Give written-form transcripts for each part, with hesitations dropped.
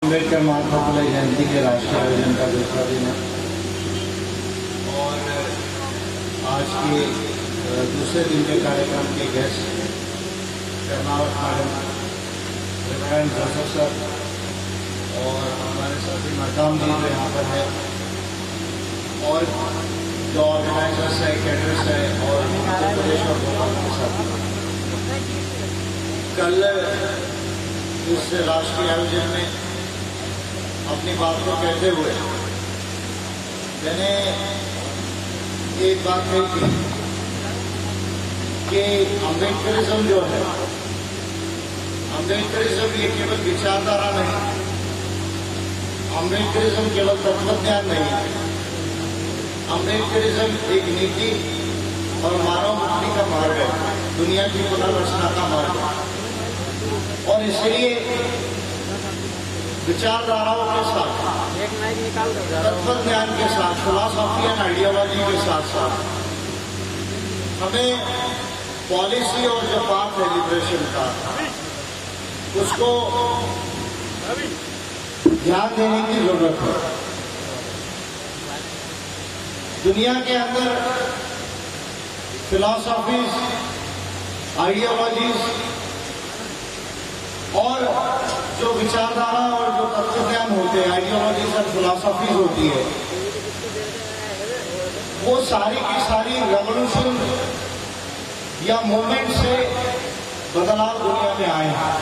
अम्बेडकर महात्मा फुले जयंती के राष्ट्रीय आयोजन का दूसरा दिन है और आज के दूसरे दिन के कार्यक्रम के guest Karnawat madam, reverend Joseph sir और हमारे साथी मरकाम जी जो यहाँ पर है और जो ऑर्गेनाइजर्स है, कैडर्स है और उत्तर प्रदेश और भोपाल के साथी। कल इस राष्ट्रीय आयोजन में अपनी बात को कहते हुए मैंने एक बात कही थी कि अम्बेडकरिज्म जो है, अम्बेडकरिज्म ये केवल विचारधारा नहीं, अम्बेडकरिज्म केवल तत्वज्ञान नहीं है, अम्बेडकरिज्म एक नीति और मानव मुक्ति का मार्ग है, दुनिया की पुनर्रचना का मार्ग है। और इसलिए विचारधाराओं के साथ, तत्वज्ञान के साथ, फिलॉसफी एंड आइडियोलॉजी के साथ साथ हमें पॉलिसी और जो पाथ है लिबरेशन का, उसको ध्यान देने की जरूरत है। दुनिया के अंदर फिलॉसफीज, आइडियोलॉजीज और जो विचारधारा और जो तत्वज्ञान होते हैं, आइडियोलॉजीज और फिलॉसफीज होती है, वो सारी की सारी रेवोल्यूशन या मूवमेंट से बदलाव दुनिया में आए हैं।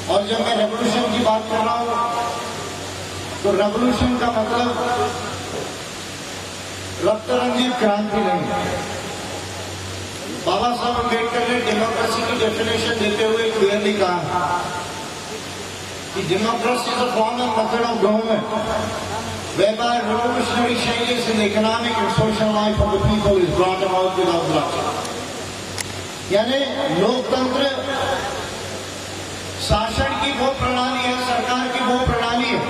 और जब मैं रेवोल्यूशन की बात कर रहा हूं तो रेवोल्यूशन का मतलब रक्तरंजित क्रांति नहीं है। बाबा साहब अम्बेडकर ने डेमोक्रेसी की डेफिनेशन देते हुए क्लियरली कहा कि democracy is a form and method of government whereby revolutionary changes in the economic and social life of the people is brought about without bloodshed। यानी लोकतंत्र शासन की वो प्रणाली है, सरकार की वो प्रणाली है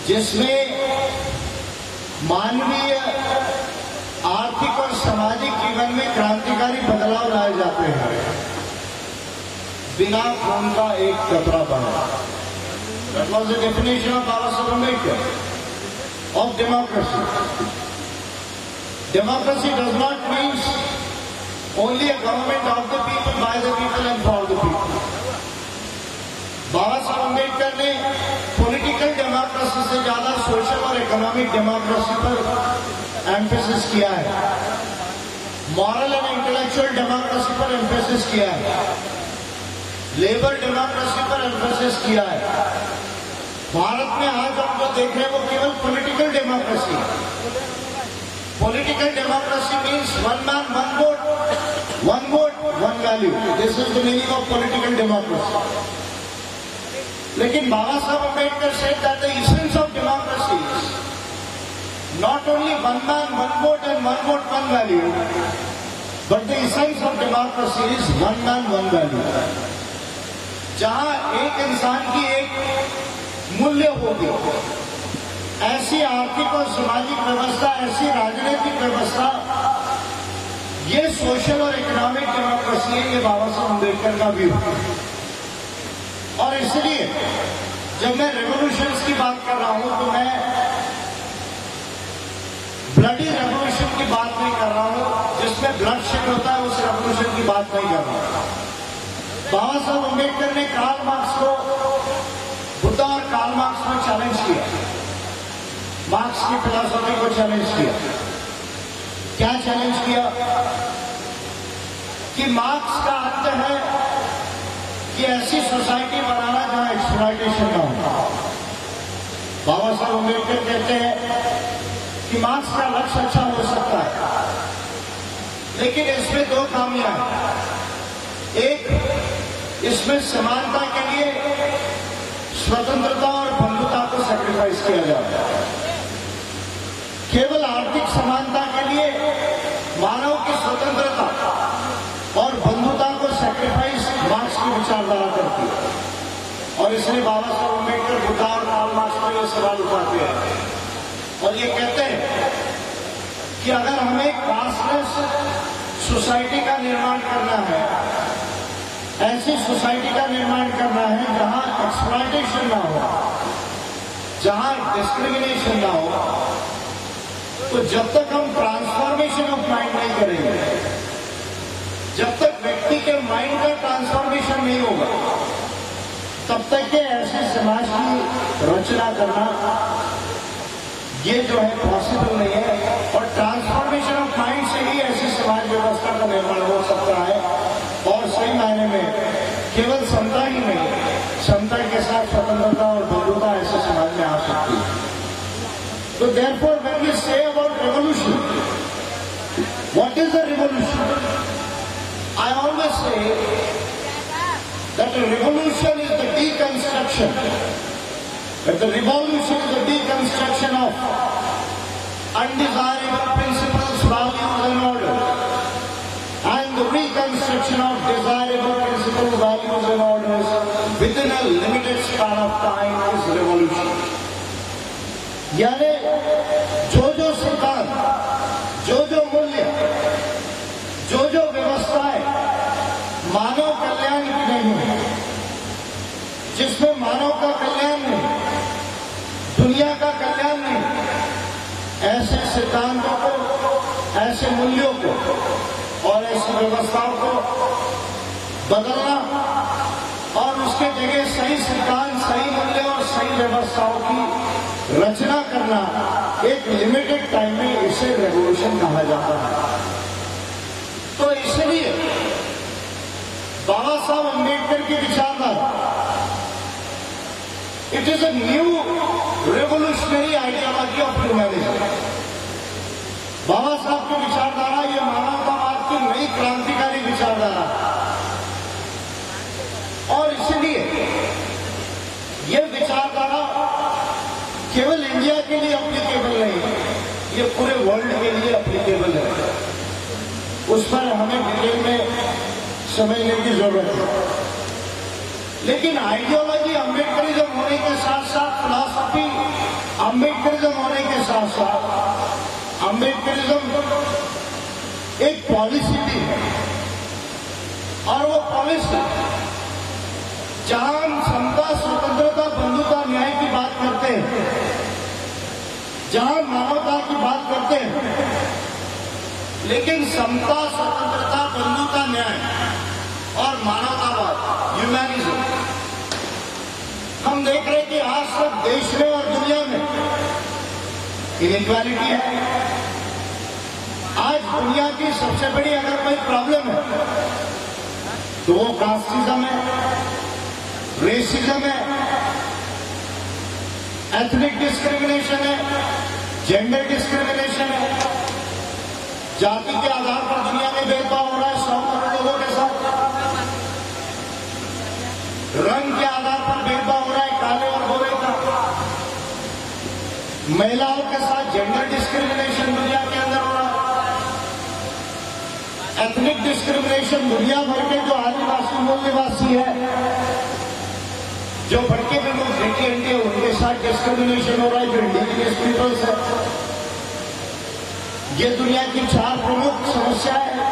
जिसमें मानवीय, आर्थिक और सामाजिक जीवन में क्रांतिकारी बदलाव लाए जाते हैं बिना खून का एक कतरा बना। That was the definition of Baba Saheb Ambedkar of democracy. Democracy does not mean only a government of the people, by the people and for the people. बाबा साहब अम्बेडकर ने पॉलिटिकल डेमोक्रेसी से ज्यादा सोशल और इकोनॉमिक डेमोक्रेसी पर emphasis किया है, moral and intellectual democracy पर emphasis किया है, लेबर डेमोक्रेसी पर एम्फेसिस किया है। भारत में आज हम जो देख रहे हैं वो केवल पॉलिटिकल डेमोक्रेसी है। Political democracy means one man one vote one value. This is the meaning of political democracy. लेकिन बाबा Saheb Ambedkar said that the essence of democracy is not only one man one vote one value, but the essence of democracy is one man one value. जहां एक इंसान की एक मूल्य होगी, ऐसी आर्थिक और सामाजिक व्यवस्था, ऐसी राजनीतिक व्यवस्था, ये सोशल और इकोनॉमिक डेमोक्रेसी है। ये बाबा साहब अम्बेडकर का व्यू है। और इसलिए जब मैं रेवोल्यूशंस की बात कर रहा हूं तो मैं ब्लडी रेवोल्यूशन की बात नहीं कर रहा हूं, जिसमें ब्लड शेड होता है, उस रेवोल्यूशन की बात नहीं कर रहा हूं। बाबा साहब अम्बेडकर ने कार्ल मार्क्स को, बुद्धा और कार्ल मार्क्स में चैलेंज किया, मार्क्स की फिलॉसफी को चैलेंज किया। क्या चैलेंज किया? कि मार्क्स का अर्थ है कि ऐसी सोसाइटी बनाना जहां एक्सप्लॉयटेशन ना हो। बाबा साहब अम्बेडकर कहते हैं कि मार्क्स का लक्ष्य अच्छा हो सकता है, लेकिन इसमें दो खामियां हैं। एक, इसमें समानता के लिए स्वतंत्रता और बंधुता को सैक्रिफाइस किया जाता है। केवल आर्थिक समानता के लिए मानव की स्वतंत्रता और बंधुता को सैक्रिफाइस मार्क्स की विचारधारा करती है। और इसलिए बाबा साहब अम्बेडकर बुद्धा और कार्ल मार्क्स पर यह सवाल उठाते हैं और ये कहते हैं कि अगर हमें क्लासलेस सोसाइटी का निर्माण करना है ऐसी सोसाइटी का निर्माण करना है जहां एक्सप्लॉयटेशन ना हो, जहां डिस्क्रिमिनेशन ना हो। तो जब तक हम ट्रांसफॉर्मेशन ऑफ माइंड नहीं करेंगे, जब तक व्यक्ति के माइंड का ट्रांसफॉर्मेशन नहीं होगा, तब तक के ऐसे समाज की रचना करना ये जो है पॉसिबल नहीं है। और ट्रांसफॉर्मेशन ऑफ माइंड से ही ऐसी समाज व्यवस्था का निर्माण हो सकता है। और सही मायने में केवल समता ही नहीं, समता के साथ स्वतंत्रता और बंधुता ऐसे समाज में आ सकती है। तो therefore when we say about revolution, what is a revolution? I always say that a revolution is the deconstruction, that the revolution is the deconstruction of undesirable principles, values and order, and the reconstruction of desirable principles, values and orders within a limited span of time is revolution. यानी जो सिद्धांत, जो मूल्य, जो व्यवस्थाएं मानव कल्याण की नहीं है, जिसमें मानव का कल्याण नहीं, दुनिया का कल्याण नहीं, ऐसे सिद्धांतों को, ऐसे मूल्यों को और ऐसी व्यवस्थाओं को बदलना और उसके जगह सही सिद्धांत, सही मूल्य और सही व्यवस्थाओं की रचना करना एक लिमिटेड टाइम में इसे रेवोल्यूशन कहा जाता है। तो इसलिए बाबा साहब अम्बेडकर की विचारधारा, it is a new revolutionary ideology of humanism. Baba sahab की विचारधारा ये मानवतावाद की नई क्रांतिकारी विचारधारा, और इसलिए ये विचारधारा केवल इंडिया के लिए अप्लीकेबल नहीं है, ये पूरे वर्ल्ड के लिए अप्लीकेबल है। उस पर हमें डिटेल में समझने की जरूरत है। लेकिन आइडियोलॉजी अम्बेडकरिज्म होने के साथ साथ, फिलॉसफी अम्बेडकरिज्म होने के साथ साथ, अम्बेडकरिज्म एक पॉलिसी भी है। और वो पॉलिसी जहां हम समता, स्वतंत्रता, बंधुता, न्याय की बात करते हैं, जहां मानवता की बात करते हैं, लेकिन समता, स्वतंत्रता, बंधुता, न्याय और मानवतावाद, ह्यूमैनिज्म, हम देख रहे हैं कि आज तक देश में और दुनिया में इनइक्वालिटी है। आज दुनिया की सबसे बड़ी अगर कोई प्रॉब्लम है तो वो कास्टिज्म है, रेसिज्म है, एथनिक डिस्क्रिमिनेशन है, जेंडर डिस्क्रिमिनेशन है। जाति के आधार पर दुनिया में भेदभाव हो रहा है 100 करोड़ लोगों के साथ। रंग के आधार पर भेदभाव हो रहा है काले और गोरे का। महिलाओं के साथ जेंडर डिस्क्रिमिनेशन दुनिया के अंदर हो रहा है। एथनिक डिस्क्रिमिनेशन दुनिया भर के जो आदिवासी मूल निवासी है, जो भटके हुए लोग है, उनके साथ डिस्क्रिमिनेशन हो रहा है, जो इंडिजिनियस पीपल्स है। ये दुनिया की 4 प्रमुख समस्याएं हैं।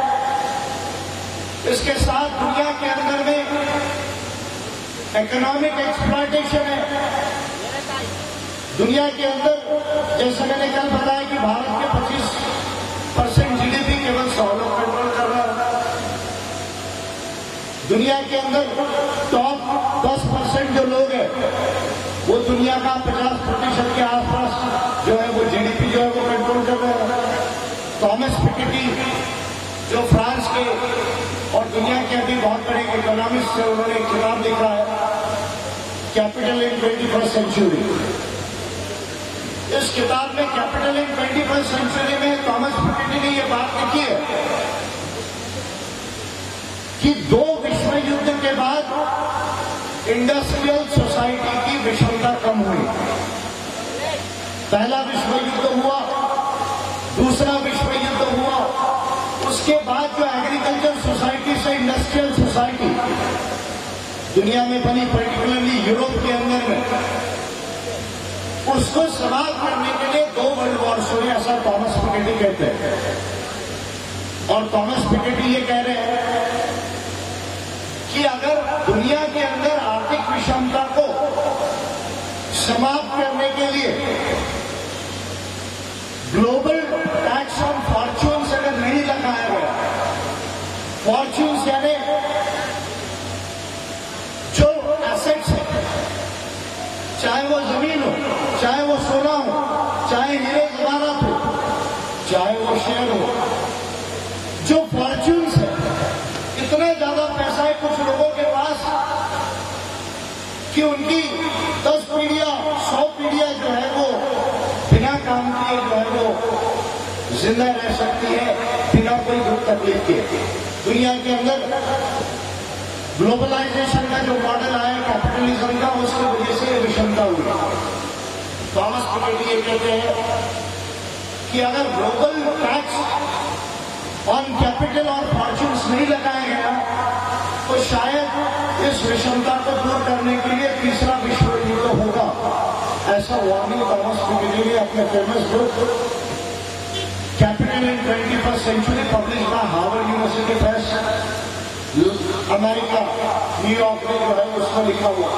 इसके साथ दुनिया के अंदर में इकोनॉमिक एक्सप्लॉयटेशन है। दुनिया के अंदर जैसे मैंने कल बताया कि भारत के 25% जीडीपी केवल 100 लोग कंट्रोल कर रहा है। दुनिया के अंदर टॉप 10% जो लोग हैं वो दुनिया का 50% के आसपास जो है वो जीडीपी जो है वो कंट्रोल कर रहे हैं। थॉमस पिकेटी जो फ्रांस के और दुनिया के अभी बहुत बड़े इकोनॉमिस्ट से उन्होंने एक किताब लिखा है, कैपिटल इन 21st सेंचुरी। इस किताब में कैपिटल इन 21st सेंचुरी में थॉमस पिकेटी ने यह बात लिखी है कि 2 विश्व युद्ध के बाद इंडस्ट्रियल सोसाइटी की विषमता कम हुई। पहला विश्व युद्ध हुआ, दूसरा विश्व युद्ध हुआ, उसके बाद जो एग्रीकल्चर सोसाइटी से इंडस्ट्रियल सोसाइटी दुनिया में बनी, पर्टिकुलरली यूरोप के अंदर में, उसको समाप्त करने के लिए 2 वर्ल्ड वॉर्स हुए, ऐसा थॉमस पिकेटी कहते हैं। और थॉमस पिकेटी ये कह रहे हैं कि अगर दुनिया के अंदर आर्थिक विषमता को समाप्त करने के लिए ग्लोबल टैक्स ऑन फॉर्च्यून्स अगर नहीं लगाया गया, फॉर्च्यून्स यानी जो एसेट्स है, चाहे वो जमीन हो, चाहे वो सोना हो, चाहे हीरे जवाहरात हो, चाहे वो शेयर हो, जो फॉर्च्यून्स है, इतना ज्यादा पैसा है कुछ लोगों के पास कि उनकी 10 पीढ़ियां 100 पीढ़ियां जो है वो बिना काम किए जो है वो जिंदा रह सकती है, बिना कोई दुख तकलीफ के। दुनिया के अंदर ग्लोबलाइजेशन का जो मॉडल आया कैपिटलिज्म का, उसकी वजह से विषमता हुई। थॉमस पिकेटी ये कहते हैं कि अगर ग्लोबल टैक्स ऑन कैपिटल और फॉर्च्यून्स नहीं लगाया गया तो शायद इस विषमता को दूर करने के लिए तीसरा विश्व युद्ध होगा, ऐसा वार्निंग थॉमस पिकेटी ने अपने famous book Capital in 21st century publish by Harvard University Press America New York में जो है उसमें लिखा हुआ।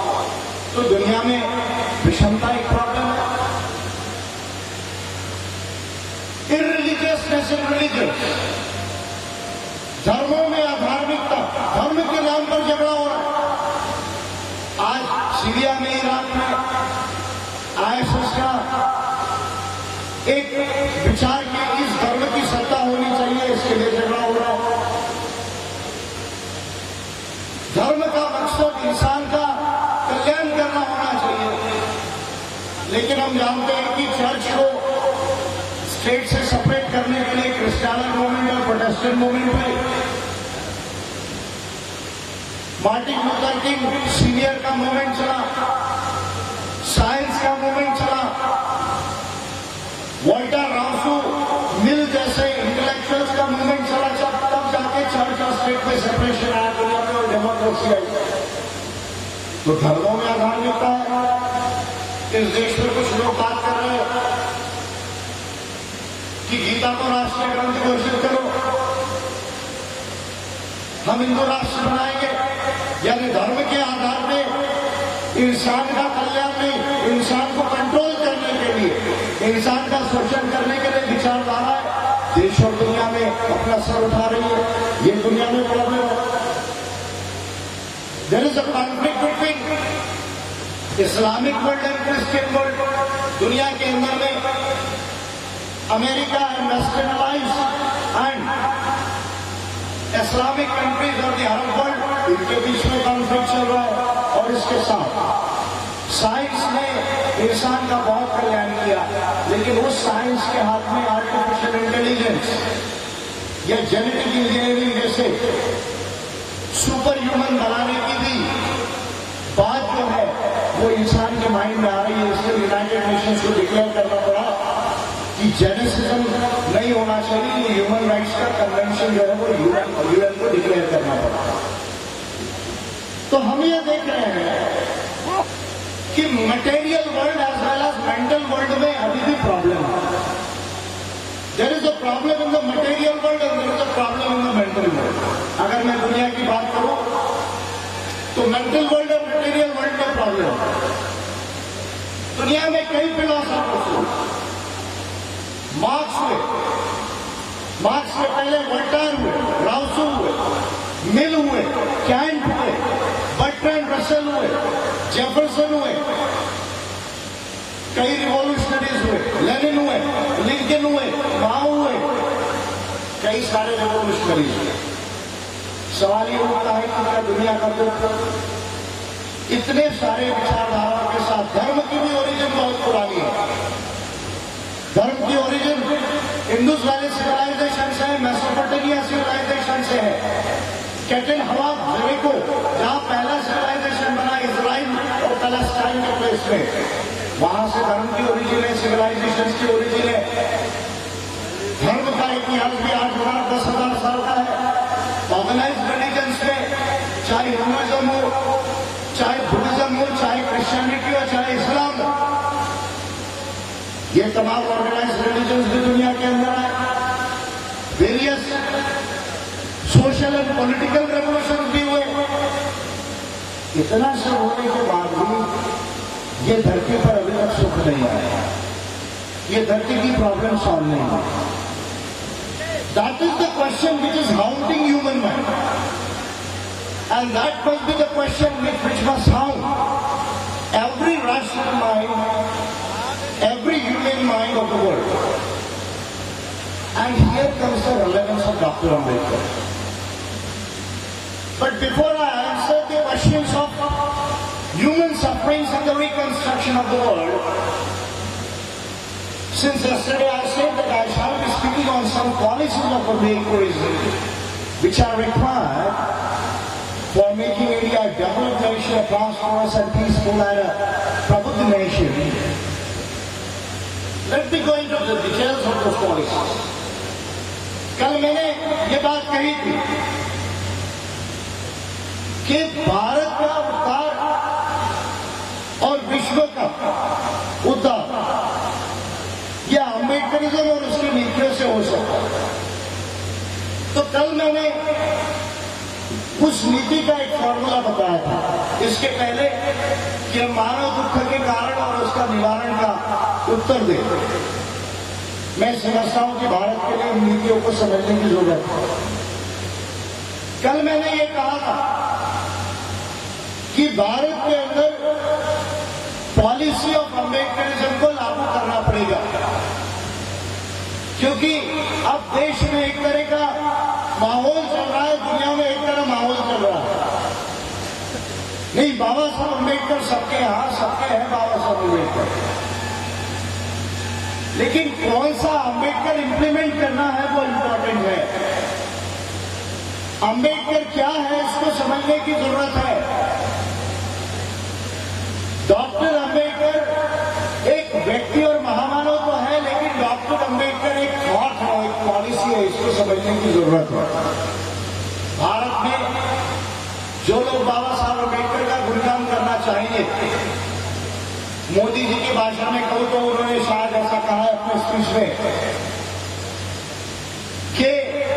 तो दुनिया में विषमता एक प्रॉब्लम है। इररिलीजियसनेस इन रिलीजन, धर्मों में अधार्मिकता, धर्म के नाम पर झगड़ा हो रहा है। आज सीरिया में, इराक में आईएसआईएस का एक विचार कि इस धर्म की सत्ता होनी चाहिए, इसके लिए झगड़ा हो रहा है। धर्म का मकसद इंसान का कल्याण करना होना चाहिए, लेकिन हम जानते हैं कि चर्च को स्टेट से सेपरेट करने के लिए क्रिश्चियन मूवमेंट और प्रोटेस्टेंट मूवमेंट हुए। मार्टिन लूथर किंग सीनियर का मूवमेंट चला, साइंस का मूवमेंट चला, वॉल्टर राउसू मिल जैसे इंटेलेक्चुअल्स का मूवमेंट चला, तब जाके चर्च और स्टेट में सेपरेशन आया, दुनिया में और डेमोक्रेसी आई। तो धर्मों में अधार्मिकता है। इस देश में कुछ लोग बात कर रहे हैं कि गीता को राष्ट्रीय ग्रंथ घोषित करो, हम हिंदू राष्ट्र बनाएंगे, यानी धर्म के आधार पे इंसान का कल्याण नहीं, इंसान को कंट्रोल करने के लिए, इंसान का शोषण करने के लिए विचारधारा देश और दुनिया में अपना सर उठा रही है। ये दुनिया में प्रॉब्लम है। There is a conflict between Islamic world and Christian world. दुनिया के अंदर में America and western alliance and Islamic countries और द अरब वर्ल्ड, इनके बीच में कॉन्फ्लिक्ट चल रहा है। और इसके साथ साइंस ने इंसान का बहुत कल्याण किया, लेकिन उस साइंस के हाथ में आर्टिफिशियल इंटेलिजेंस या जेनेटिक इंजीनियरिंग जैसे सुपर ह्यूमन बनाने की भी बात जो है वो इंसान के माइंड में आ रही है। इसलिए यूनाइटेड नेशंस को डिक्लेयर करना पड़ा कि जेनेसिज्म नहीं होना चाहिए। ये ह्यूमन राइट्स का कन्वेंशन जो है वो यूएन को डिक्लेयर करना पड़ा। तो हम ये देख रहे हैं कि material world as well as mental world में अभी भी प्रॉब्लम है। There is a problem in the material world and there is a problem in the mental world. अगर मैं दुनिया की बात करूं तो मेंटल वर्ल्ड और मटेरियल वर्ल्ड में प्रॉब्लम है। दुनिया में कई फिलोसोफर्स हुए, मार्क्स से पहले वोल्टेयर हुए, राउसू हुए, मिल हुए, कैंट हुए, बर्ट्रैंड रसेल हुए, जेफरसन हुए, कई रिवॉल्यूशनरीज हुए, लेनिन हुए, लिंकन हुए, माओ हुए, कई सारे रिवॉल्यूशनरीज हुए। सवाल ये उठता है कि क्या दुनिया का दुख इतने सारे विचारधाराओं के साथ, धर्म की भी ओरिजिन बहुत पुरानी है। धर्म की ओरिजिन इंडस वैली सिविलाइजेशन से है, मेसोपोटामिया सिविलाइजेशन से है। कैटल हवा जेरिको, जहां पहला सिविलाइजेशन बना इजराइल और पैलेस्टाइन के प्लेस में, वहां से धर्म की ओरिजिन है, सिविलाइजेशन की ओरिजिन है। धर्म का इतिहास भी 8,000-10,000 साल का है। ऑर्गेनाइज रिलीजन्स में चाहे हिंदुइज्म हो, चाहे बुद्धिज्म हो, चाहे क्रिश्चियनिटी हो, चाहे इस्लाम हो, ये तमाम ऑर्गेनाइज रिलीजन्स भी दुनिया के अंदर है। Various social and political revolution भी हुए, इतना सब होने के बाद भी ये धरती पर अभी तक सुख नहीं आया, ये धरती की प्रॉब्लम सॉल्व नहीं हुई। That is the question which is haunting human mind, and that must be the question which must haunt every rational mind, every human mind of the world. And here comes the relevance of Dr. Ambedkar. But before I answer the questions of human sufferings and the reconstruction of the world, since yesterday I said that I shall be speaking on some policies of Ambedkarism which are required for making India a developed nation, a prosperous and peaceful and a Prabhuddha nation. Let me go into the details of those policies. कल मैंने ये बात कही थी कि भारत का उद्धार और विश्व का उद्धार यह अम्बेडकरिज्म और उसकी नीतियों से हो सकता है। तो कल मैंने उस नीति का एक फॉर्मूला बताया था, इसके पहले कि मानव दुख के कारण और उसका निवारण का उत्तर दे। मैं समझता हूं कि भारत के लिए उन नीतियों को समझने की जरूरत है। कल मैंने ये कहा था कि भारत के अंदर पॉलिसी ऑफ अम्बेडकरिज्म को लागू करना पड़ेगा, क्योंकि अब देश में एक तरह का माहौल चल रहा है, दुनिया में एक तरह माहौल चल रहा है। नहीं, बाबा साहब अम्बेडकर सबके यहां सबके हैं बाबा साहब अम्बेडकर, लेकिन कौन सा अम्बेडकर इंप्लीमेंट करना है वो इम्पोर्टेंट है। अम्बेडकर क्या है इसको समझने की जरूरत है। डॉक्टर अम्बेडकर एक व्यक्ति और महामानव तो है, लेकिन डॉक्टर अम्बेडकर एक थॉट है, एक पॉलिसी है, इसको समझने की जरूरत है। भारत में जो लोग बाबा साहब अम्बेडकर का गुणगान करना चाहेंगे, मोदी जी के भाषण में कहूं तो उन्होंने शायद ऐसा कहा है अपने स्पीच में कि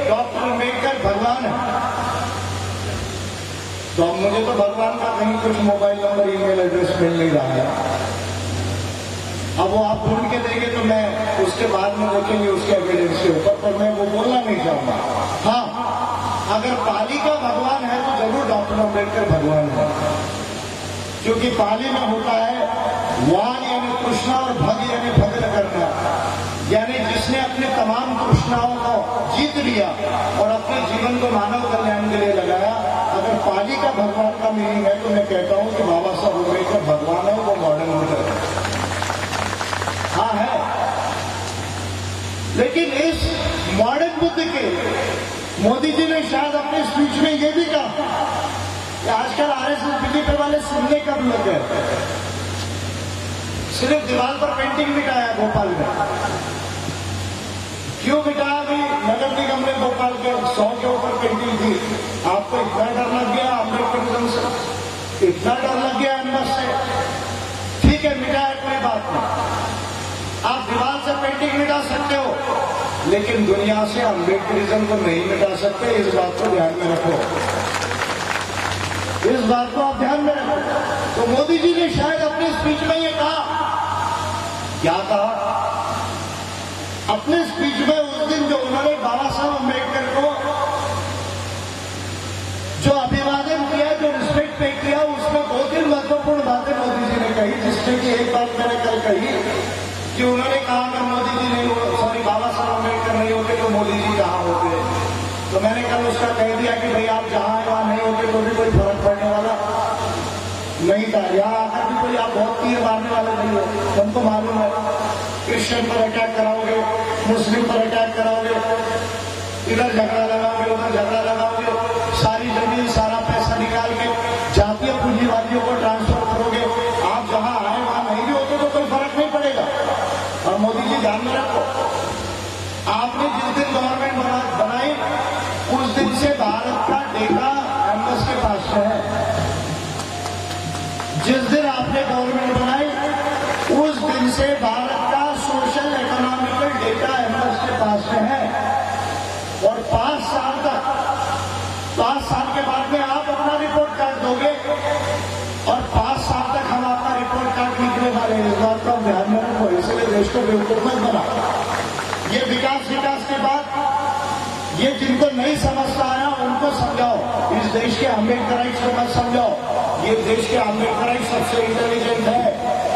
डॉक्टर अम्बेडकर भगवान है। तो मुझे तो भगवान का कहीं कुछ मोबाइल नंबर ईमेल एड्रेस मिल नहीं रहा है। अब वो आप ढूंढ के देंगे तो मैं उसके बाद में देखेंगे उसके एविडेंस के ऊपर, पर मैं वो बोलना नहीं चाहूंगा। हाँ, अगर पाली का भगवान है तो जरूर डॉक्टर अम्बेडकर भगवान है, क्योंकि पाली में होता है वान यानी कृष्णा और भग यानी भगत करना, यानी जिसने अपने तमाम तृष्णाओं को जीत लिया और अपने जीवन को मानव कल्याण के लिए लगाया। अगर पाली का भगवान का मीनिंग है तो मैं कहता हूं कि बाबा साहब अम्बेडकर भगवान है, वो मॉडर्न बुद्ध है। हाँ है, लेकिन इस मॉडर्न बुद्ध के मोदी जी ने शायद अपने स्पीच में ये भी कहा कि आजकल आरएसएस बीजेपी वाले सुनने कब लग गए, सिर्फ दीवार पर पेंटिंग मिटाया भोपाल में। क्यों मिटाया? भी नगर निगम में भोपाल के 100 के ऊपर पेंटिंग थी। आपको इतना डर लग गया अम्बेडकरिज्म से, इतना डर लग गया एम्बस से, ठीक है मिटाया, कोई बात नहीं। आप दीवार से पेंटिंग मिटा सकते हो, लेकिन दुनिया से अम्बेडकरिज्म को नहीं मिटा सकते। इस बात को ध्यान में रखो, इस बात को आप ध्यान में रखो। तो मोदी जी ने शायद अपने स्पीच में ये कहा, क्या कहा अपने स्पीच में उस दिन जो उन्होंने बाबा साहब अम्बेडकर को जो अभिवादन किया, जो रिस्पेक्ट पे किया, उसमें 2-3 महत्वपूर्ण बातें मोदी जी ने कही, जिसमें कि एक बात मैंने कल कही कि उन्होंने कहा अगर मोदी जी नहीं हो, सॉरी बाबा साहब अम्बेडकर नहीं होते तो मोदी जी कहाँ होते। तो मैंने कल उसका कह दिया कि भाई आप जहां नहीं होते तो भी कोई फर्क पड़ने वाला नहीं था। यहाँ आकर भी कोई आप बहुत तीर मारने वाले नहीं हो, हमको मालूम है। क्रिश्चियन पर अटैक कराओगे, मुस्लिम पर अटैक कराओगे, इधर झगड़ा लगाओगे, उधर झगड़ा लगाओगे, सारी जमीन सारा पैसा निकाल के जातीय पूंजीवादियों को ट्रांसफर करोगे। आप जहां आए वहां नहीं भी होते तो कोई फर्क नहीं पड़ेगा। और मोदी जी ध्यान में रखो, आपने जिस दिन गवर्नमेंट बनाई उस दिन से भारत का डेटा एम्बस के पास में है। जिस दिन आपने गवर्नमेंट बनाई उस दिन से भारत का सोशल इकोनॉमिकल डेटा एम्बस के पास में है। और 5 साल तक, 5 साल के बाद में आप अपना रिपोर्ट कार्ड दोगे करे, इस बात का ध्यान में रखो, इसलिए देश को बेवकूफ मत बना। ये विकास के बाद ये जिनको नहीं समझता आया उनको समझाओ, इस देश के अम्बेडकराइट्स को मत समझाओ। ये देश के अम्बेडकराइट सबसे इंटेलिजेंट है।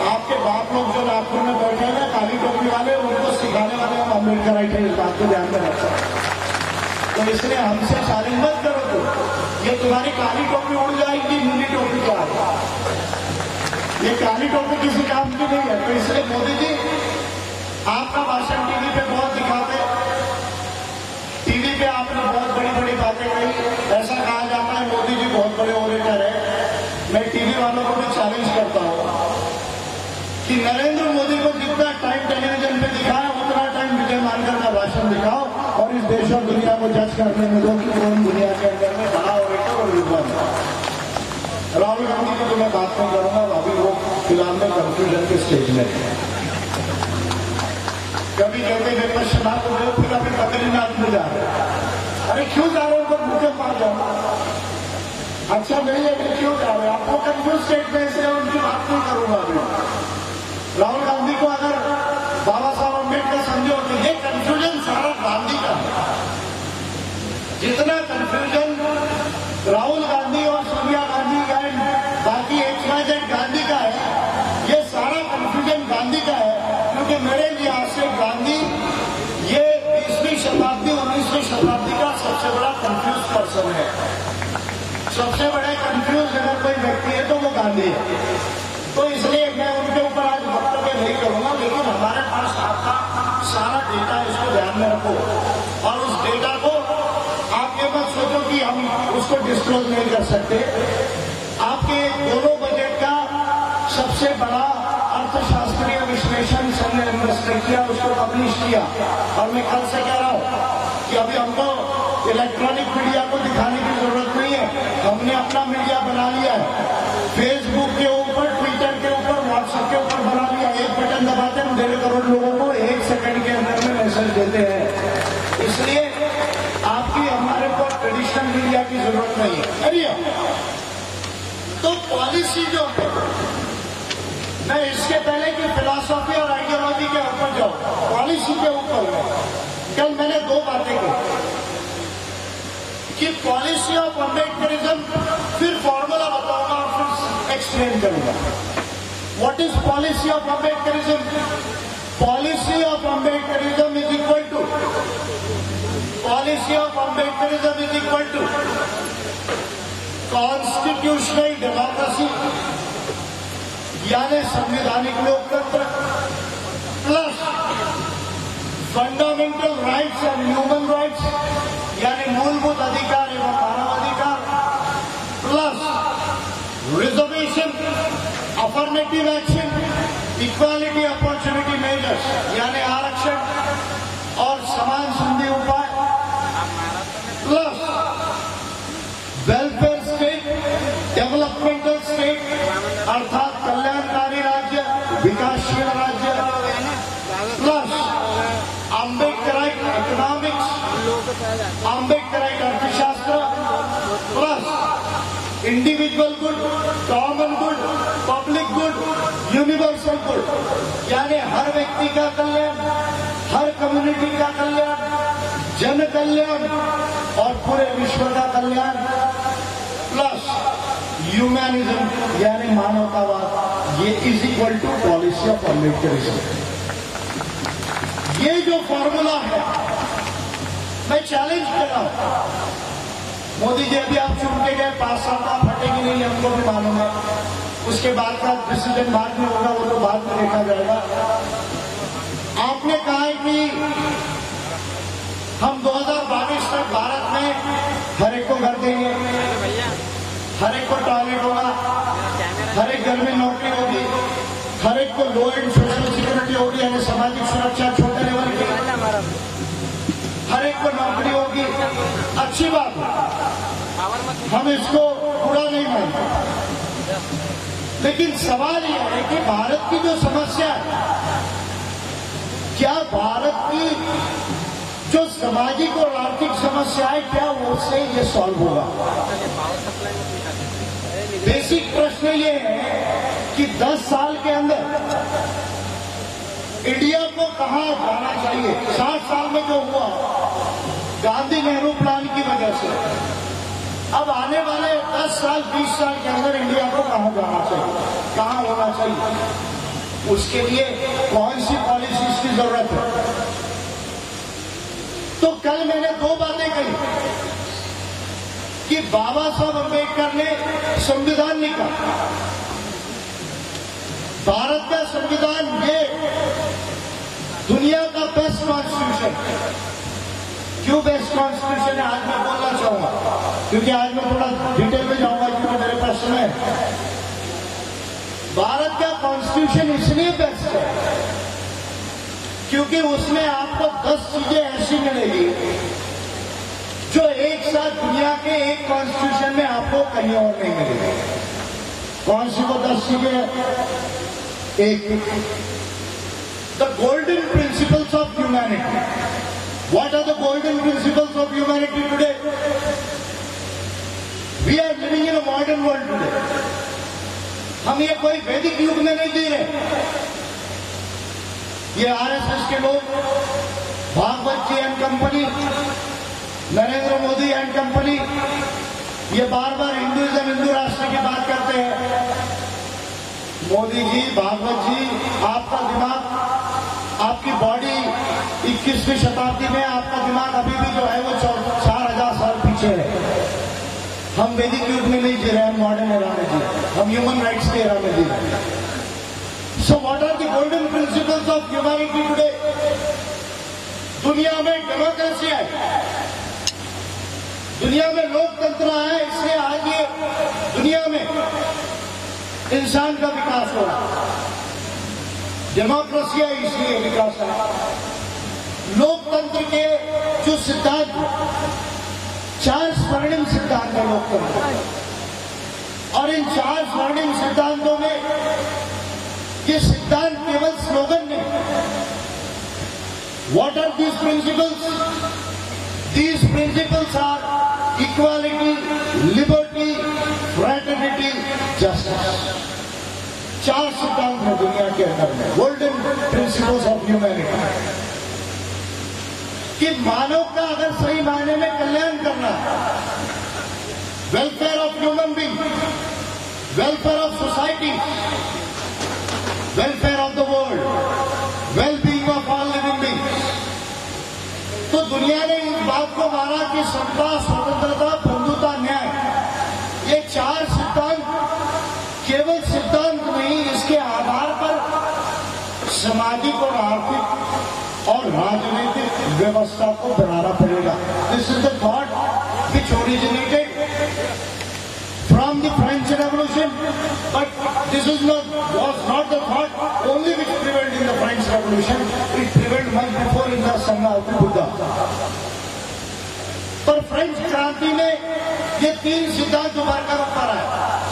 आपके बाप लोग जो नागपुर में बैठे हैं काली टोपी वाले, उनको सिखाने वाले हम अम्बेडकराइट है, इस बात को ध्यान में रखो। तो इसलिए हमसे चैलेंज मत करो। तो ये तुम्हारी काली टोपी उड़ जाएगी, नीली टोपी क्या है? ये काली टोपी किसी काम की नहीं है। तो इसलिए मोदी जी आपका भाषण टीवी पे बहुत दिखाते, टीवी पे आपने बहुत बड़ी बड़ी बातें कही। ऐसा कहा जाता है मोदी जी बहुत बड़े ओरेटर है। मैं टीवी वालों को भी चैलेंज करता हूं कि नरेंद्र मोदी को जितना टाइम टेलीविजन पे दिखाया उतना टाइम विजय मानकर का भाषण दिखाओ और इस देश और दुनिया को जज करने में दो कि कौन दुनिया के अंदर में बड़ा ओरेटर और विद्वान है। राहुल गांधी की तो मैं बात नहीं करूंगा, अभी वो फिलहाल में कंफ्यूजन के स्टेज में है। कभी कहते विपक्ष चुनाव को गए, फिर अभी बद्रीनाथ में जा रहे। अरे क्यों जा रहे हो? तो मुझे मार जाओ। अच्छा नहीं है कि क्यों जा रहे? आपको कंफ्यूज स्टेट में, इसलिए उनकी बात नहीं करूंगा अभी। राहुल गांधी को अगर बाबा साहब अम्बेडकर समझो तो ये कंफ्यूजन सारा गांधी का है। जितना कंफ्यूजन राहुल गांधी और सोनिया गांधी एंड बाकी XYZ गांधी का है, ये सारा कंफ्यूजन गांधी का है। क्योंकि मेरे लिहाज से गांधी ये 20वीं शताब्दी 19वीं शताब्दी का सबसे बड़ा कंफ्यूज पर्सन है। सबसे बड़े कंफ्यूज अगर कोई व्यक्ति है तो वो गांधी है। तो इसलिए मैं उनके ऊपर आज वक्तव्य नहीं करूंगा, लेकिन हमारे पास आपका सारा डेटा, इसको ध्यान में रखो। और उस डेटा को आप ये मत सोचो कि हम उसको डिस्क्लोज नहीं कर सकते। आपके दोनों बजट का सबसे बड़ा अर्थशास्त्रीय विश्लेषण हमने इन्वेस्टमेंट किया, उसको पब्लिश किया। और मैं कल से कह रहा हूं कि अभी हमको इलेक्ट्रॉनिक मीडिया को दिखाने की जरूरत नहीं है, हमने अपना मीडिया बना लिया है। फेसबुक के ऊपर, ट्विटर के ऊपर, व्हाट्सएप के ऊपर बना लिया। एक बटन दबाते हैं, 1.5 करोड़ लोगों को 1 सेकंड के अंदर में मैसेज देते हैं। इसलिए आपकी हमारे को ट्रेडिशनल मीडिया की जरूरत नहीं है। अरे तो पॉलिसी जो है, मैं इसके पहले की फिलॉसफी और आइडियोलॉजी के ऊपर जाऊं, पॉलिसी के ऊपर कल मैंने 2 बातें की कि पॉलिसी ऑफ अम्बेडकरिज्म, फिर फॉर्मूला बताऊंगा और फिर एक्सप्लेन करूंगा। What is policy of Ambedkarism? Policy of Ambedkarism is equal to constitutional democracy, यानी संवैधानिक लोकतंत्र, plus fundamental rights and human rights, यानी मूलभूत अधिकार एवं मानवाधिकार, plus reservation, affirmative action, equality opportunity measures, यानी आरक्षण और समान संधि उपाय, plus welfare state, developmental state अर्थात कल्याणकारी राज्य, विकासशील राज्य, प्लस अम्बेडकराइट इकोनॉमिक्स, अम्बेडकराइट अर्थशास्त्र, plus individual good, common good, public good, universal good, यानी हर व्यक्ति का कल्याण, हर कम्युनिटी का कल्याण, जन कल्याण और पूरे विश्व का कल्याण, प्लस ह्यूमैनिज्म यानी मानवतावाद। ये is equal to policy of Ambedkarism. ये जो फॉर्मूला है, मैं चैलेंज कर रहा हूं। मोदी जी अभी आप चुन के गए, 5 साल का फटेगी नहीं, हमको भी मालूम है। उसके बाद का डिसीजन बाद में होगा, वो तो बाद में देखा जाएगा। आपने कहा है कि हम 2022 तक भारत में हर एक को घर देंगे, हर एक को टॉयलेट होगा, हर एक घर में नौकरी होगी, हर एक को लो एंड सोशल सिक्योरिटी होगी, यानी सामाजिक सुरक्षा छोटे लेवल की, हर एक को नौकरी होगी। अच्छी बात है, हम इसको बुरा नहीं मानते, लेकिन सवाल यह है कि भारत की जो समस्या है, क्या भारत की जो सामाजिक और आर्थिक समस्या है, क्या उससे ये सॉल्व होगा? बेसिक प्रश्न ये है कि 10 साल के अंदर इंडिया को कहां जाना चाहिए। 60 साल में जो हुआ गांधी नेहरू प्लान की वजह से, अब आने वाले 10 साल 20 साल के अंदर इंडिया को कहां जाना चाहिए, कहां होना चाहिए, उसके लिए कौन सी पॉलिसीज की जरूरत है। तो कल मैंने 2 बातें कही कि बाबा साहब अम्बेडकर ने संविधान लिखा, भारत का संविधान ये दुनिया का बेस्ट कॉन्स्टिट्यूशन। क्यों बेस्ट कॉन्स्टिट्यूशन है आज मैं बोलना चाहूंगा, क्योंकि आज मैं थोड़ा डिटेल में जाऊंगा क्योंकि मेरे पास समय है। भारत का कॉन्स्टिट्यूशन इसलिए बेस्ट है क्योंकि उसमें आपको 10 चीजें ऐसी मिलेगी जो एक साथ दुनिया के एक कॉन्स्टिट्यूशन में आपको कहीं और नहीं मिलेगी। कौन सी वो 10 चीजें? एक, the golden principles of humanity. What are the golden principles of humanity today? We are living in a modern world today. हम ये कोई वैदिक युग में नहीं जी रहे। ये आरएसएस के लोग, Bhagwat ji and company, Narendra Modi and company, ये बार बार हिंदुइज्म, हिंदू राष्ट्र की बात करते हैं। मोदी जी, भागवत जी, आपका दिमाग, आपकी बॉडी 21वीं शताब्दी में, आपका दिमाग अभी भी जो है वो 4000 साल पीछे है। हम वैदिक युग में नहीं जी रहे, हम मॉडर्न एरा में जी रहे, हम ह्यूमन राइट्स के एरा में जी रहे हैं। So what are the golden principles of humanity today? दुनिया में डेमोक्रेसी है, दुनिया में लोकतंत्र है, इसलिए आज ये दुनिया में इंसान का विकास हो रहा है। डेमोक्रेसी है इसलिए विकास है। लोकतंत्र के जो सिद्धांत, 4 स्वर्णिम सिद्धांत है लोकतंत्र, और इन 4 स्वर्णिम सिद्धांतों में ये सिद्धांत केवल स्लोगन नहीं। What are these principles? These principles are equality, liberty, fraternity, justice. 4 सिद्धांत हैं दुनिया के अंदर में, गोल्डन प्रिंसिपल्स ऑफ ह्यूमैनिटी। कि मानव का अगर सही मायने में कल्याण करना है, welfare of human being, welfare of society, welfare of the world, well being of all living beings, तो दुनिया ने इस बात को माना कि समता, स्वतंत्रता, बंधुता, न्याय, ये 4 सिद्धांत केवल सिद्धांत नहीं, इसके आधार पर सामाजिक और आर्थिक और राजनीतिक व्यवस्था को बनाना पड़ेगा। This is the thought which originated from the French Revolution, but this is was not the thought only which prevailed in the French Revolution. It prevailed much before in the Sangha of the Buddha. पर French क्रांति में ये 3 सिद्धांत उभर कर ऊपर आए,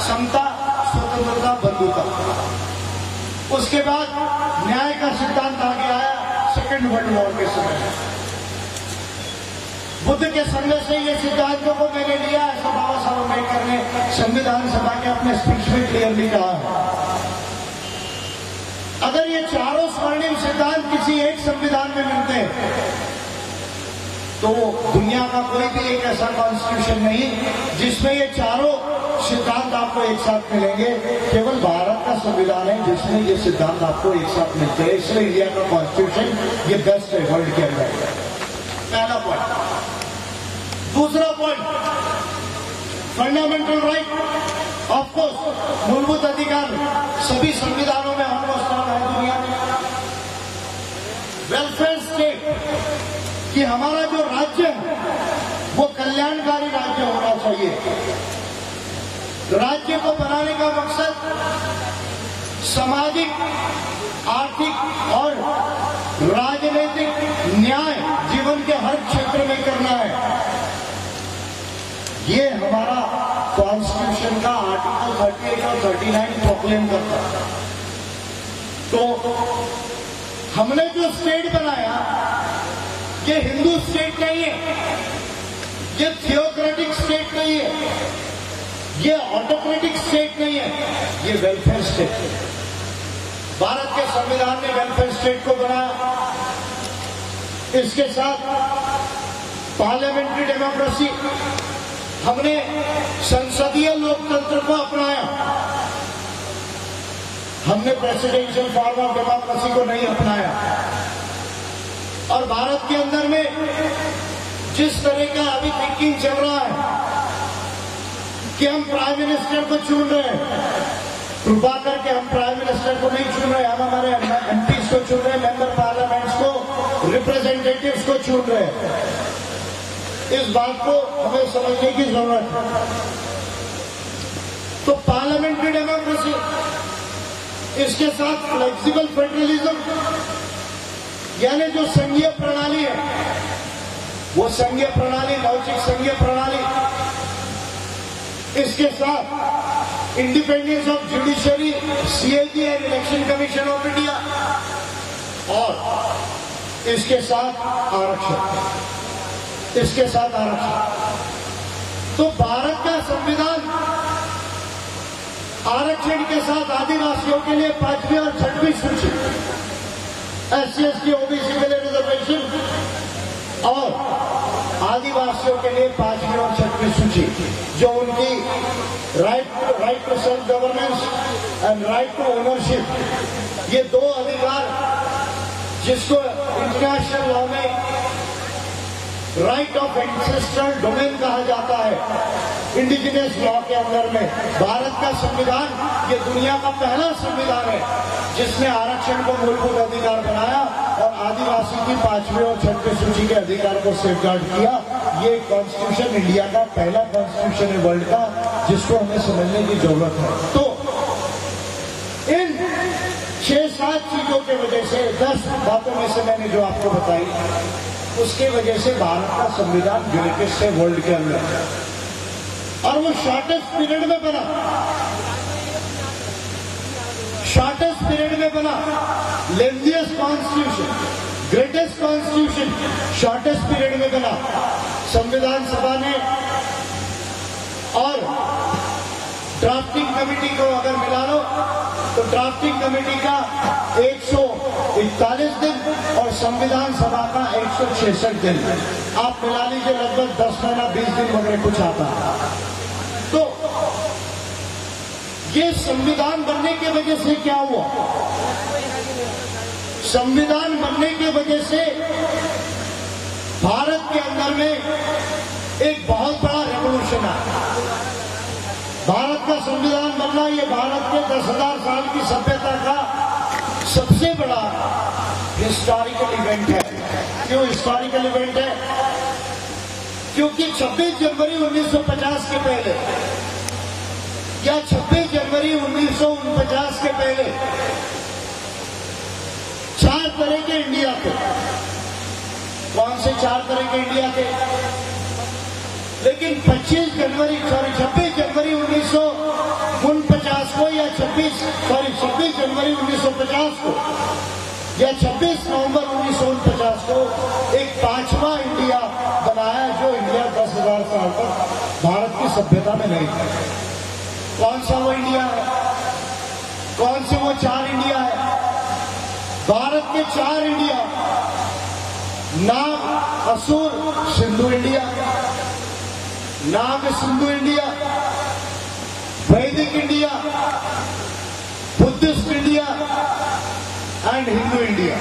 समता, स्वतंत्रता, बंधुता। उसके बाद न्याय का सिद्धांत आगे आया सेकेंड वर्ल्ड वॉर के समय। बुद्ध के संदेश से ये सिद्धांतों को मैंने लिया, ऐसा बाबा साहब अम्बेडकर ने संविधान सभा के अपने स्पीच में क्लियरली कहा है। अगर ये 4 स्वर्णिम सिद्धांत किसी एक संविधान में मिलते हैं तो दुनिया का कोई भी एक ऐसा कॉन्स्टिट्यूशन नहीं जिसमें ये 4 सिद्धांत आपको एक साथ मिलेंगे। केवल भारत का संविधान है जिसमें ये सिद्धांत आपको एक साथ मिलते हैं। इसलिए इंडिया का कॉन्स्टिट्यूशन ये बेस्ट है वर्ल्ड के अंदर। पहला पॉइंट। दूसरा पॉइंट, फंडामेंटल राइट, ऑफकोर्स मूलभूत अधिकार सभी संविधानों में ऑलमोस्ट ऑल है दुनिया में। वेलफेयर स्टेट कि हमारा जो राज्य है वो कल्याणकारी राज्य होना चाहिए। राज्य को बनाने का मकसद सामाजिक, आर्थिक और राजनीतिक न्याय जीवन के हर क्षेत्र में करना है। ये हमारा कॉन्स्टिट्यूशन का आर्टिकल 38 और 39 प्रोक्लेम करता है। तो हमने जो स्टेट बनाया ये हिंदू स्टेट नहीं है, ये थियोक्रेटिक स्टेट नहीं है, ये ऑटोक्रेटिक स्टेट नहीं है, ये वेलफेयर स्टेट है। भारत के संविधान ने वेलफेयर स्टेट को बनाया। इसके साथ पार्लियामेंट्री डेमोक्रेसी, हमने संसदीय लोकतंत्र को अपनाया। हमने प्रेसिडेंशियल फॉर्म ऑफ डेमोक्रेसी को नहीं अपनाया। और भारत के अंदर में जिस तरह का अभी थिंकिंग चल रहा है कि हम प्राइम मिनिस्टर को चुन रहे हैं, कृपा करके हम प्राइम मिनिस्टर को नहीं चुन रहे, हम हमारे एमपीज को चुन रहे हैं, मेंबर पार्लियामेंट्स को, रिप्रेजेंटेटिव्स को चुन रहे हैं। इस बात को हमें समझने की जरूरत है। तो पार्लियामेंट्री डेमोक्रेसी, इसके साथ फ्लेक्सिबल फेडरलिज्म, यानी जो संघीय प्रणाली है, वो संघीय प्रणाली, लवचिक संघीय प्रणाली, इसके साथ independence of judiciary, CAG and election commission of India, और इसके साथ आरक्षण, इसके साथ आरक्षण। तो भारत का संविधान आरक्षण के साथ आदिवासियों के लिए 5वीं और 6वीं सूची, SC ST OBC के लिए रिजर्वेशन, और आदिवासियों के लिए 5वीं और 6वीं सूची, जो उनकी right to self governance and right to ownership, ये दो अधिकार जिसको इंटरनेशनल लॉ में राइट ऑफ एंसेस्ट्रल डोमेन कहा जाता है, इंडिजिनियस लॉ के अंदर में भारत का संविधान ये दुनिया का पहला संविधान है जिसने आरक्षण को मूलभूत अधिकार बनाया और आदिवासी की 5वीं और 6वीं सूची के अधिकार को सेफगार्ड किया। ये कॉन्स्टिट्यूशन इंडिया का पहला कॉन्स्टिट्यूशन है वर्ल्ड का, जिसको हमें समझने की जरूरत है। तो इन 6-7 चीजों की वजह से, 10 बातों में से मैंने जो आपको बताई, उसके वजह से भारत का संविधान ग्रेटेस्ट है वर्ल्ड के अंदर, और वो शॉर्टेस्ट पीरियड में बना, शॉर्टेस्ट पीरियड में बना। Lengthiest constitution, greatest constitution shortest period में बना। संविधान सभा ने और ड्राफ्टिंग कमेटी को अगर मिला लो तो ड्राफ्टिंग कमेटी का 141 दिन और संविधान सभा का 166 दिन, आप मिला लीजिए, लगभग 10 महीना 20 दिन वगैरह कुछ आता है। तो ये संविधान बनने की वजह से क्या हुआ? संविधान बनने की वजह से भारत के अंदर में एक बहुत बड़ा रेवोल्यूशन आया। भारत का संविधान बनना, ये भारत के 10,000 साल की सभ्यता का सबसे बड़ा हिस्टोरिकल इवेंट है। क्यों हिस्टोरिकल इवेंट है? क्योंकि 26 जनवरी 1950 के पहले या 26 जनवरी 1949 के पहले 4 तरह के इंडिया थे। कौन से 4 तरह के इंडिया थे? लेकिन 26 जनवरी 1949 को या 26 जनवरी 1950 को या 26 नवंबर 1949 को एक 5वां इंडिया बनाया, जो इंडिया 10,000 साल तक भारत की सभ्यता में नहीं था। कौन सा वो इंडिया है? कौन से वो 4 इंडिया है? भारत के 4 इंडिया, नाग, असुर, सिंधु इंडिया, नाग सिंधु इंडिया, वैदिक India, Buddhist India and Hindu India.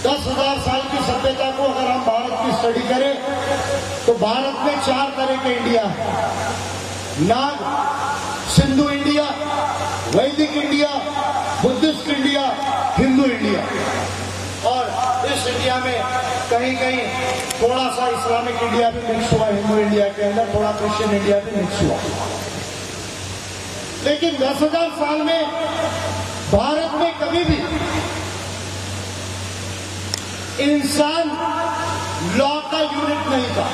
10,000 साल की सभ्यता को अगर हम भारत की स्टडी करें तो भारत में 4 तरह के इंडिया है, नाग, सिंधु इंडिया, वैदिक India, Buddhist India, Hindu India. और इस इंडिया में कहीं कहीं थोड़ा सा इस्लामिक इंडिया भी मिक्स हुआ, हिंदू इंडिया के अंदर थोड़ा क्रिश्चियन इंडिया भी मिक्स हुआ। लेकिन 10,000 साल में भारत में कभी भी इंसान लॉ का यूनिट नहीं था।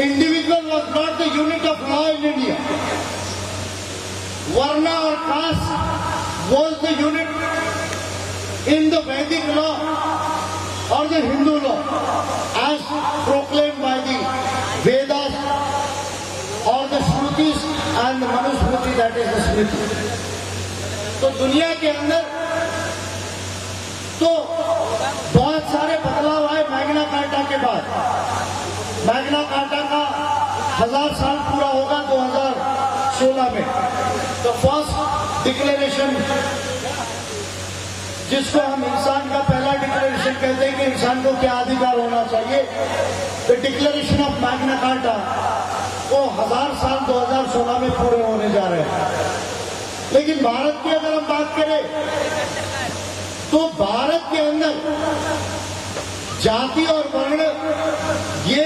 Individual was not the unit of law in India. Varna और caste was the unit in the Vedic law or the Hindu law as proclaimed by the Vedas or the Shruti and the Manusmriti, that is the Smriti. तो दुनिया के अंदर तो बहुत सारे बदलाव आए मैग्ना कार्टा के बाद। मैग्ना कार्टा का 1000 साल पूरा होगा 2016 में। तो फर्स्ट डिक्लेरेशन, जिसको हम इंसान का पहला डिक्लेरेशन कहते हैं कि इंसान को क्या अधिकार होना चाहिए, the declaration of Magna carta, वो 1000 साल 2016 में पूरे होने जा रहे हैं। लेकिन भारत की अगर हम बात करें तो भारत के अंदर जाति और वर्ण ये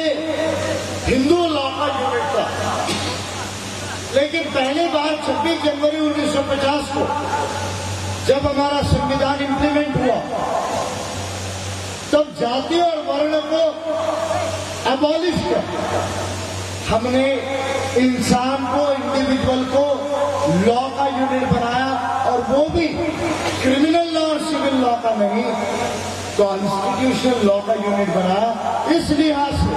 हिंदू लॉ का यूनिट था। लेकिन पहली बार 26 जनवरी 1950 को जब हमारा संविधान इंप्लीमेंट हुआ, तब जाति और वर्ण को एबॉलिश कर हमने इंसान को, इंडिविजुअल को लॉ का यूनिट बनाया, और वो भी क्रिमिनल लॉ और सिविल लॉ का नहीं, कॉन्स्टिट्यूशनल लॉ का यूनिट बनाया। इस लिहाज से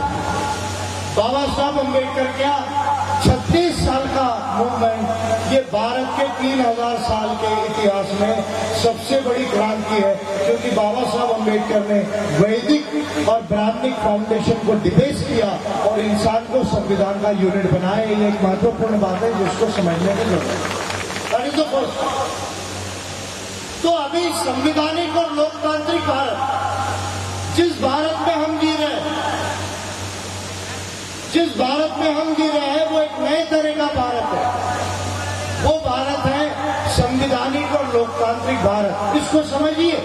बाबा साहब अम्बेडकर क्या 36 साल का मूवमेंट, ये भारत के 3000 साल के इतिहास में सबसे बड़ी क्रांति है, क्योंकि बाबा साहब अम्बेडकर ने वैदिक और ब्राह्मणिक फाउंडेशन को डिबेस किया और इंसान को संविधान का यूनिट बनाया। ये एक महत्वपूर्ण बात है जिसको समझने की जरूरत है। That is the first. तो अभी संवैधानिक और लोकतांत्रिक भारत, जिस भारत में हम जी रहे हैं, जिस भारत में हम जी रहे हैं, वो एक नए तरह का भारत है। वो भारत है संवैधानिक और लोकतांत्रिक भारत। इसको समझिए,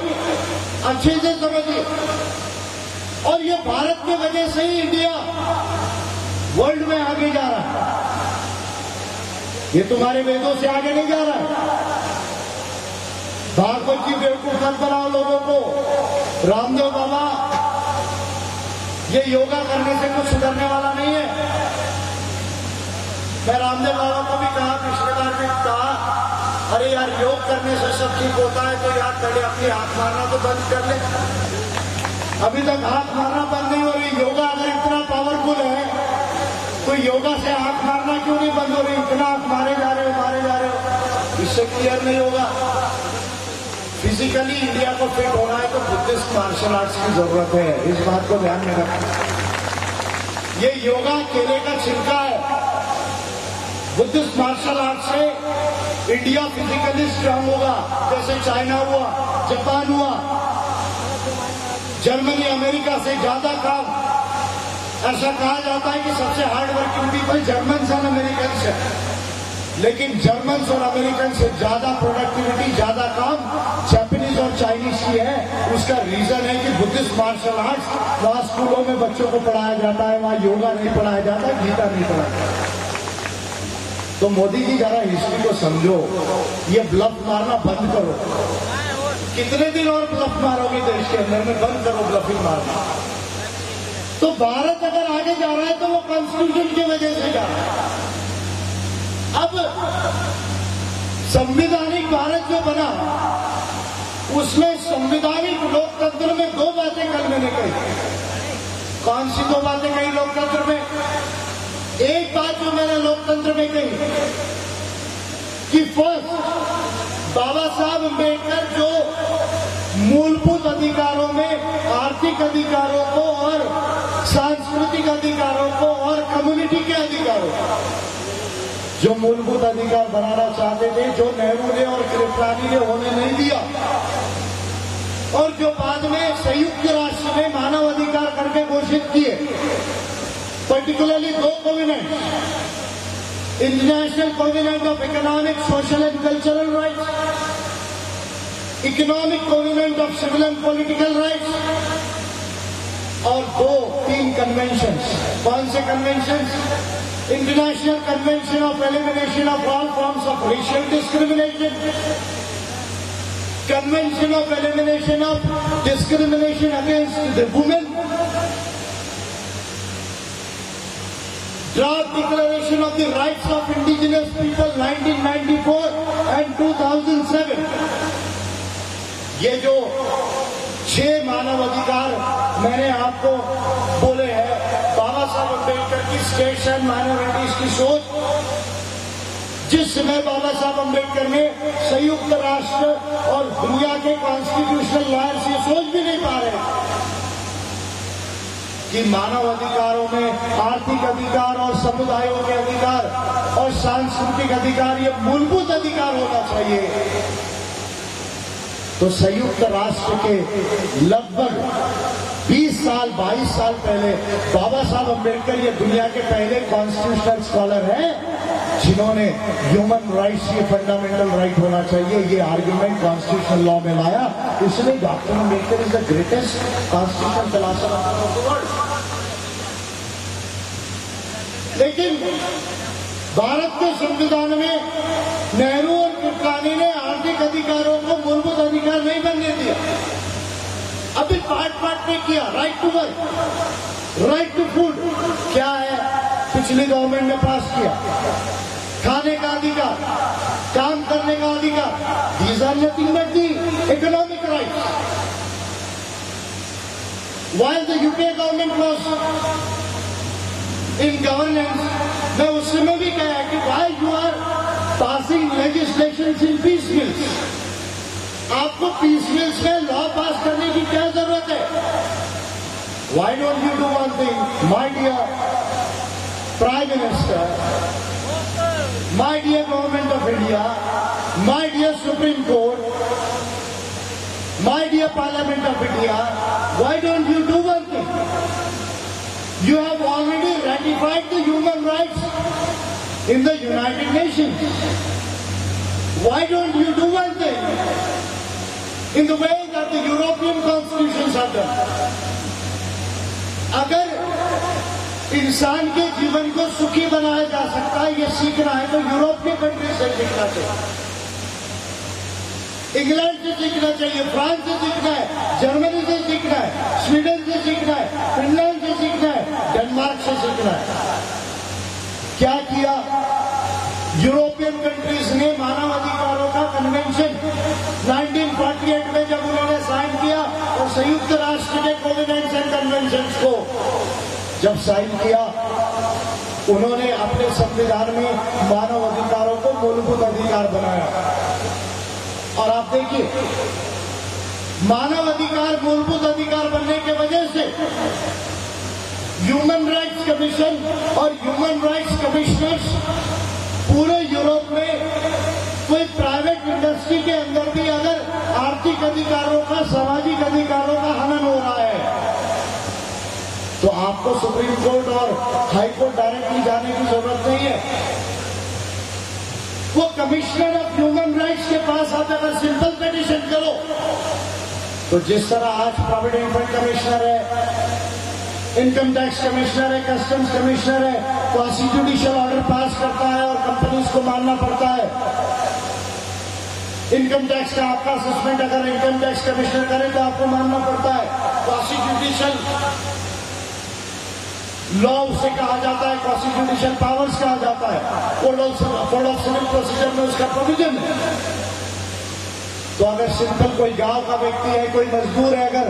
अच्छे से समझिए। और ये भारत की वजह से ही इंडिया वर्ल्ड में आगे जा रहा है। ये तुम्हारे वेदों से आगे नहीं जा रहा है। भागवत जी बेवकूफ मत बनाओ लोगों को। रामदेव बाबा ये योगा करने से कुछ सुधरने वाला नहीं है। मैं रामदेव बाबा को भी कहा, पिछले बार भी कहा, अरे यार योग करने से सब ठीक होता है, तो यार पहले अपनी हाथ मारना तो बंद कर ले। अभी तक हाथ मारना बंद नहीं हो रही। योगा अगर इतना पावरफुल है तो योगा से हाथ मारना क्यों नहीं बंद हो रही? इतना हाथ मारे जा रहे हो, इससे क्लियर नहीं होगा। फिजिकली इंडिया को फिट होना है तो बुद्धिस्ट मार्शल आर्ट्स की जरूरत है। इस बात को ध्यान में रखना। ये योगा केले का छिलका है। बुद्धिस्ट मार्शल आर्ट से इंडिया फिजिकली स्ट्रांग होगा, जैसे चाइना हुआ, जापान हुआ, जर्मनी अमेरिका से ज्यादा काम। ऐसा कहा जाता है कि सबसे hard working people Germans and American है, लेकिन जर्मन्स और अमेरिकन से ज्यादा प्रोडक्टिविटी, ज्यादा काम जापानीज और चाइनीज की है। उसका रीजन है कि बुद्धिस्ट मार्शल आर्ट्स वहां स्कूलों में बच्चों को पढ़ाया जाता है, वहां योगा नहीं पढ़ाया जाता, गीता नहीं पढ़ाया जाता। तो मोदी जी जरा हिस्ट्री को समझो, ये ब्लफ मारना बंद करो। कितने दिन और ब्लफ मारोगे देश के अंदर में? बंद करो ब्लफिंग मारना। तो भारत अगर आगे जा रहा है तो वो कॉन्स्टिट्यूशन की वजह से जा रहा है। अब संवैधानिक भारत जो बना, उसमें संवैधानिक लोकतंत्र में दो बातें कल मैंने कही। कौन सी दो बातें कही लोकतंत्र में? एक बात जो मैंने लोकतंत्र में कही कि फर्स्ट, बाबा साहब अम्बेडकर जो मूलभूत अधिकारों में आर्थिक अधिकारों को और सांस्कृतिक अधिकारों को और कम्युनिटी के अधिकारों को जो मूलभूत अधिकार बनाना चाहते थे, जो नेहरू ने और कृपलानी ने होने नहीं दिया, और जो बाद में संयुक्त राष्ट्र ने मानव अधिकार करके घोषित किए, पर्टिकुलरली दो covenant, international covenant of economic, social and cultural rights, economic covenant of civil and political rights, और तीन कन्वेंशंस। कौन से conventions? International convention of elimination of all forms of racial discrimination, convention of elimination of discrimination against the women, draft declaration of the rights of indigenous people 1994 and 2007। ये जो 6 मानव अधिकार मैंने आपको बोले हैं, बाबा साहब अम्बेडकर की स्टेट्स एंड माइनॉरिटीज की सोच, जिस समय बाबा साहब अम्बेडकर ने संयुक्त राष्ट्र और दुनिया के कॉन्स्टिट्यूशनल लॉयर्स ये सोच भी नहीं पा रहे कि मानव अधिकारों में आर्थिक अधिकार और समुदायों के अधिकार और सांस्कृतिक अधिकार ये मूलभूत अधिकार होना चाहिए, तो संयुक्त राष्ट्र के लगभग 20 साल 22 साल पहले बाबा साहब अम्बेडकर ये दुनिया के पहले कॉन्स्टिट्यूशनल स्कॉलर हैं जिन्होंने ह्यूमन राइट्स ये फंडामेंटल राइट होना चाहिए ये आर्ग्यूमेंट कॉन्स्टिट्यूशनल लॉ में लाया। इसलिए doctor Ambedkar is the greatest constitutional philosopher of the world. लेकिन भारत के संविधान में नेहरू और किरकानी ने आर्थिक अधिकारों को मूलभूत अधिकार नहीं बनने दिया। अभी पार्ट में किया। Right to work, right to food क्या है, पिछली गवर्नमेंट ने पास किया। खाने का अधिकार, काम करने का अधिकार, these are nothing but the economic rights. While the UPA government was in governance, मैं उस समय भी कहा कि why you are passing legislations in piece meals, आपको पीस मिल्स में लॉ पास करने की क्या जरूरत है? Why don't you do one thing my dear prime minister, my dear government of India, my dear Supreme Court, my dear parliament of India, why don't you do one thing? You have already ratified the human rights in the United Nations. Why don't you do one thing in the way that the European constitutions have done? अगर इंसान के जीवन को सुखी बनाया जा सकता है, ये सीखना है तो यूरोप के कंट्री से सीखना चाहिए, इंग्लैंड से सीखना चाहिए, फ्रांस से सीखना है, जर्मनी से सीखना है, स्वीडन से सीखना है, फिनलैंड से सीखना है, डेनमार्क से सीखना है। क्या किया? यूरोपियन कंट्रीज ने मानव अधिकारों का कन्वेंशन 1948 में जब उन्होंने साइन किया और संयुक्त राष्ट्र के कोवेनेंट्स एंड कन्वेंशन को जब साइन किया, उन्होंने अपने संविधान में मानव अधिकारों को मूलभूत अधिकार बनाया। और आप देखिए, मानव अधिकार मूलभूत अधिकार बनने की वजह से ह्यूमन राइट्स कमीशन और ह्यूमन राइट्स कमिश्नर्स पूरे यूरोप में कोई प्राइवेट इंडस्ट्री के अंदर भी अगर आर्थिक अधिकारों का, सामाजिक अधिकारों का हनन हो रहा है तो आपको सुप्रीम कोर्ट और हाई कोर्ट डायरेक्टली जाने की जरूरत नहीं है। वो कमिश्नर ऑफ ह्यूमन राइट्स के पास आप अगर सिंपल पिटीशन करो तो जिस तरह आज प्रोविडेंट फंड कमिश्नर है, इनकम टैक्स कमिश्नर है, कस्टम्स कमिश्नर है, क्वासी जुडिशियल ऑर्डर पास करता है और कंपनीज को मानना पड़ता है। इनकम टैक्स का आपका असेसमेंट अगर इनकम टैक्स कमिश्नर करे तो आपको मानना पड़ता है। क्वासी जुडिशियल लॉ उसे कहा जाता है, क्वासी जुडिशियल पावर्स कहा जाता है। कोड ऑफ सिविल प्रोसीजर में उसका प्रोविजन है। तो अगर सिंपल कोई गांव का व्यक्ति है, कोई मजदूर है, अगर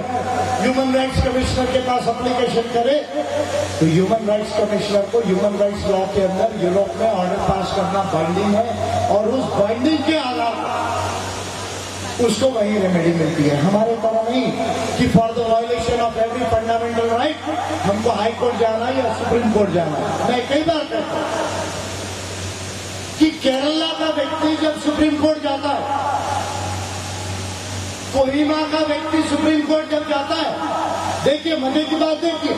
ह्यूमन राइट्स कमिश्नर के पास एप्लीकेशन करे तो ह्यूमन राइट्स कमिश्नर को ह्यूमन राइट्स लॉ के अंदर यूरोप में ऑर्डर पास करना बाइंडिंग है और उस बाइंडिंग के आधार उसको वही रेमेडी मिलती है। हमारे तरह नहीं कि for the violation of every fundamental right हमको हाई कोर्ट जाना है या सुप्रीम कोर्ट जाना है। मैं कई बार कहता हूं कि केरला का व्यक्ति जब सुप्रीम कोर्ट जाता है, कोहिमा का व्यक्ति सुप्रीम कोर्ट जब जाता है, देखिए मजे की बात, देखिए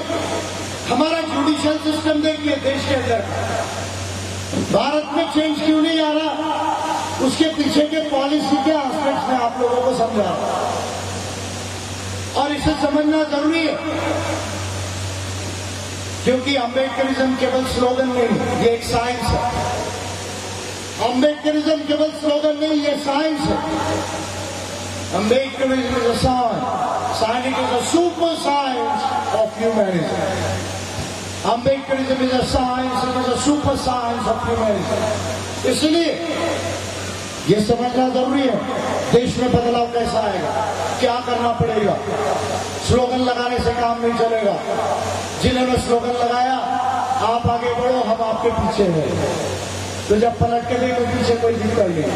हमारा जुडिशियल सिस्टम देखिए देश के अंदर भारत में चेंज क्यों नहीं आ रहा, उसके पीछे के पॉलिसी के एस्पेक्ट्स में आप लोगों को समझा और इसे समझना जरूरी है क्योंकि अम्बेडकरिज्म केवल स्लोगन नहीं, ये एक साइंस है। अम्बेडकरिज्म केवल स्लोगन नहीं, ये साइंस है। Ambedkarism is a science. Science is a super science of humanism. Ambedkarism is a science, it is a super science of humanism. इसलिए ये समझना जरूरी है देश में बदलाव कैसा आएगा, क्या करना पड़ेगा। स्लोगन लगाने से काम नहीं चलेगा। जिन्होंने स्लोगन लगाया आप आगे बढ़ो, हम आपके पीछे हैं। तो जब पलट के देखो पीछे कोई दिक्कत नहीं।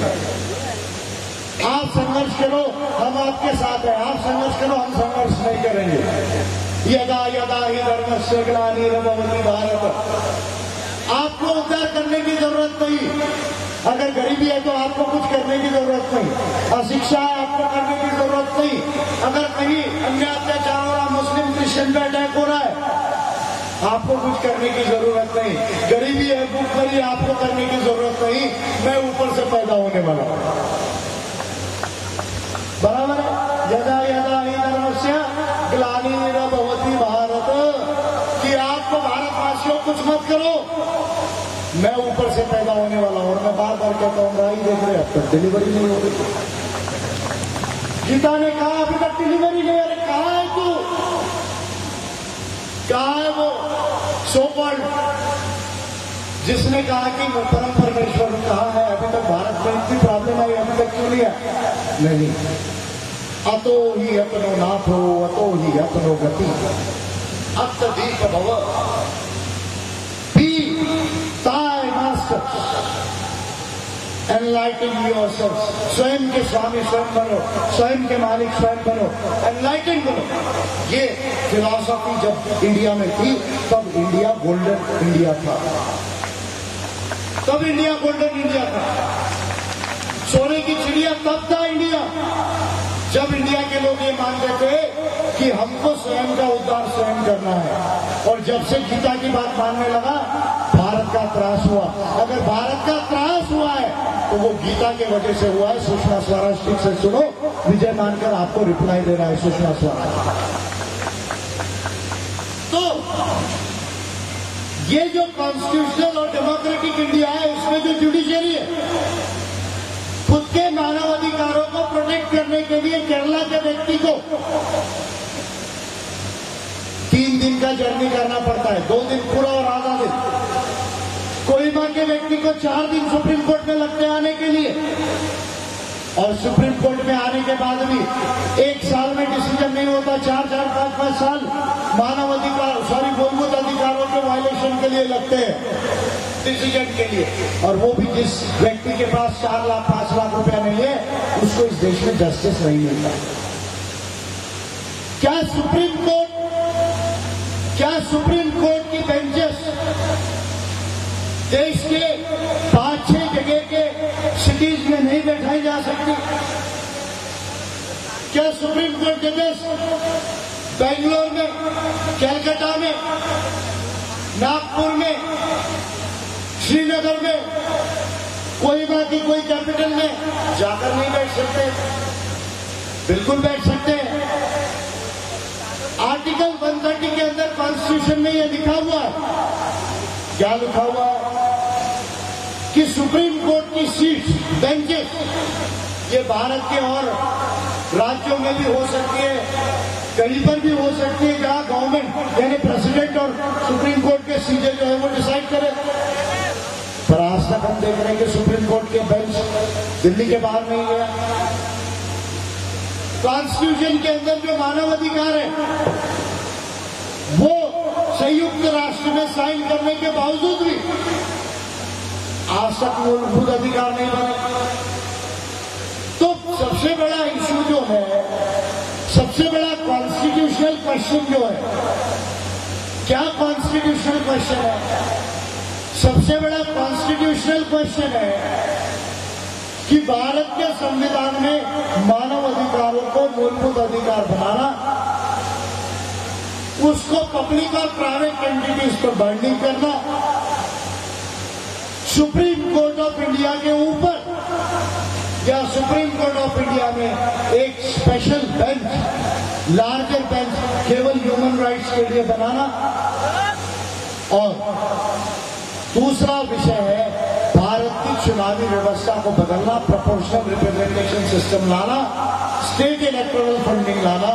आप संघर्ष करो, हम आपके साथ हैं। आप संघर्ष करो, हम संघर्ष नहीं करेंगे। यदा यदा ही धर्मस्य ग्लानिर्भवति भारत। आपको उद्धार करने की जरूरत नहीं। अगर गरीबी है तो आपको कुछ करने की जरूरत नहीं। अशिक्षा है, आपको करने की जरूरत नहीं। अगर कहीं अन्य अत्याचार हो रहा, मुस्लिम क्रिश्चियन पे अटैक हो रहा है, आपको कुछ करने की जरूरत नहीं। गरीबी है, भूखमरी है, आपको करने की जरूरत नहीं। मैं ऊपर से पैदा होने वाला हूं। बराबर है। यदा यदा ही धर्मस्य ग्लानिर्भवति भारत, कि आपको भारतवासियों कुछ मत करो, मैं ऊपर से पैदा होने वाला हूं। और मैं बार बार कहता हूं, राही देख रहे, अब तक डिलीवरी नहीं हो रही। गीता ने कहा अभी तक डिलीवरी नहीं। अरे कहा है तू? कहा है वो सो कॉल्ड जिसने कहा कि परम परमेश्वर कहा है? अभी तक भारत में इतनी प्रॉब्लम आई, अभी तक क्यों नहीं है? नहीं। अतो ही अपनो नाथो अतो ही अपनो गति अत्यधिक भव बी ताय मास्टर एनलाइटन योरसेल्फ। स्वयं के स्वामी स्वयं बनो, स्वयं के मालिक स्वयं बनो, एनलाइटन बनो। ये फिलॉसफी जब इंडिया में थी तब इंडिया गोल्डन इंडिया था। तब इंडिया गोल्डन इंडिया था। सोने की चिड़िया तब था इंडिया, जब इंडिया के लोग ये मानते थे कि हमको स्वयं का उद्धार स्वयं करना है। और जब से गीता की बात मानने लगा, भारत का त्रास हुआ। अगर भारत का त्रास हुआ है तो वो गीता के वजह से हुआ है। सुषमा स्वराज ठीक से सुनो, विजय मानकर आपको रिप्लाई दे रहा है सुषमा स्वराज। तो ये जो कॉन्स्टिट्यूशनल और डेमोक्रेटिक इंडिया है, इसमें जो जुडिशरी है, खुद के मानव अधिकारों को प्रोटेक्ट करने के लिए केरला के व्यक्ति को 3 दिन का जर्नी करना पड़ता है। 2 दिन पूरा और आधा दिन। कोहिमा के व्यक्ति को 4 दिन सुप्रीम कोर्ट में लगते आने के लिए। और सुप्रीम कोर्ट में आने के बाद भी 1 साल में डिसीजन नहीं होता। 4-4, 5-5 साल मानव अधिकार मूलभूत अधिकारों के वायलेशन के लिए लगते हैं, डिसीजन के लिए। और वो भी जिस व्यक्ति के पास 4 लाख 5 लाख रुपया नहीं है, उसको इस देश में जस्टिस नहीं मिलता। क्या सुप्रीम कोर्ट की बेंचेस देश के 5-6 जगह के सिटीज में नहीं बैठाई जा सकती? क्या सुप्रीम कोर्ट जजेस बेंगलोर में, कलकत्ता में, नागपुर में, श्रीनगर में, कोहिमा की कोई कैपिटल में जाकर नहीं बैठ सकते? बिल्कुल बैठ सकते हैं। आर्टिकल 130 के अंदर कॉन्स्टिट्यूशन में यह लिखा हुआ है। क्या लिखा हुआ है? कि सुप्रीम कोर्ट की सीट, बेंचेस, ये भारत के और राज्यों में भी हो सकती है, कहीं पर भी हो सकती है जहां गवर्नमेंट यानी प्रेसिडेंट और सुप्रीम कोर्ट के सीजे जो है वो डिसाइड करे। पर आज तक हम देख रहे हैं कि सुप्रीम कोर्ट के बेंच दिल्ली के बाहर नहीं गया। कॉन्स्टिट्यूशन के अंदर जो मानव अधिकार है वो संयुक्त राष्ट्र में साइन करने के बावजूद भी आज तक मूलभूत अधिकार नहीं बने। तो सबसे बड़ा इशू जो है, सबसे बड़ा कॉन्स्टिट्यूशनल क्वेश्चन जो है, क्या कॉन्स्टिट्यूशनल क्वेश्चन है? सबसे बड़ा कॉन्स्टिट्यूशनल क्वेश्चन है कि भारत के संविधान में मानव अधिकारों को मूलभूत अधिकार बनाना, उसको पब्लिक और प्राइवेट एंटिटीज पर बाइंडिंग करना, सुप्रीम कोर्ट ऑफ इंडिया के ऊपर या सुप्रीम कोर्ट ऑफ इंडिया में एक स्पेशल बेंच, लार्जर बेंच केवल ह्यूमन राइट्स के लिए बनाना। और दूसरा विषय है भारत की चुनावी व्यवस्था को बदलना, प्रोपोर्शनल रिप्रेजेंटेशन सिस्टम लाना, स्टेट इलेक्टोरल फंडिंग लाना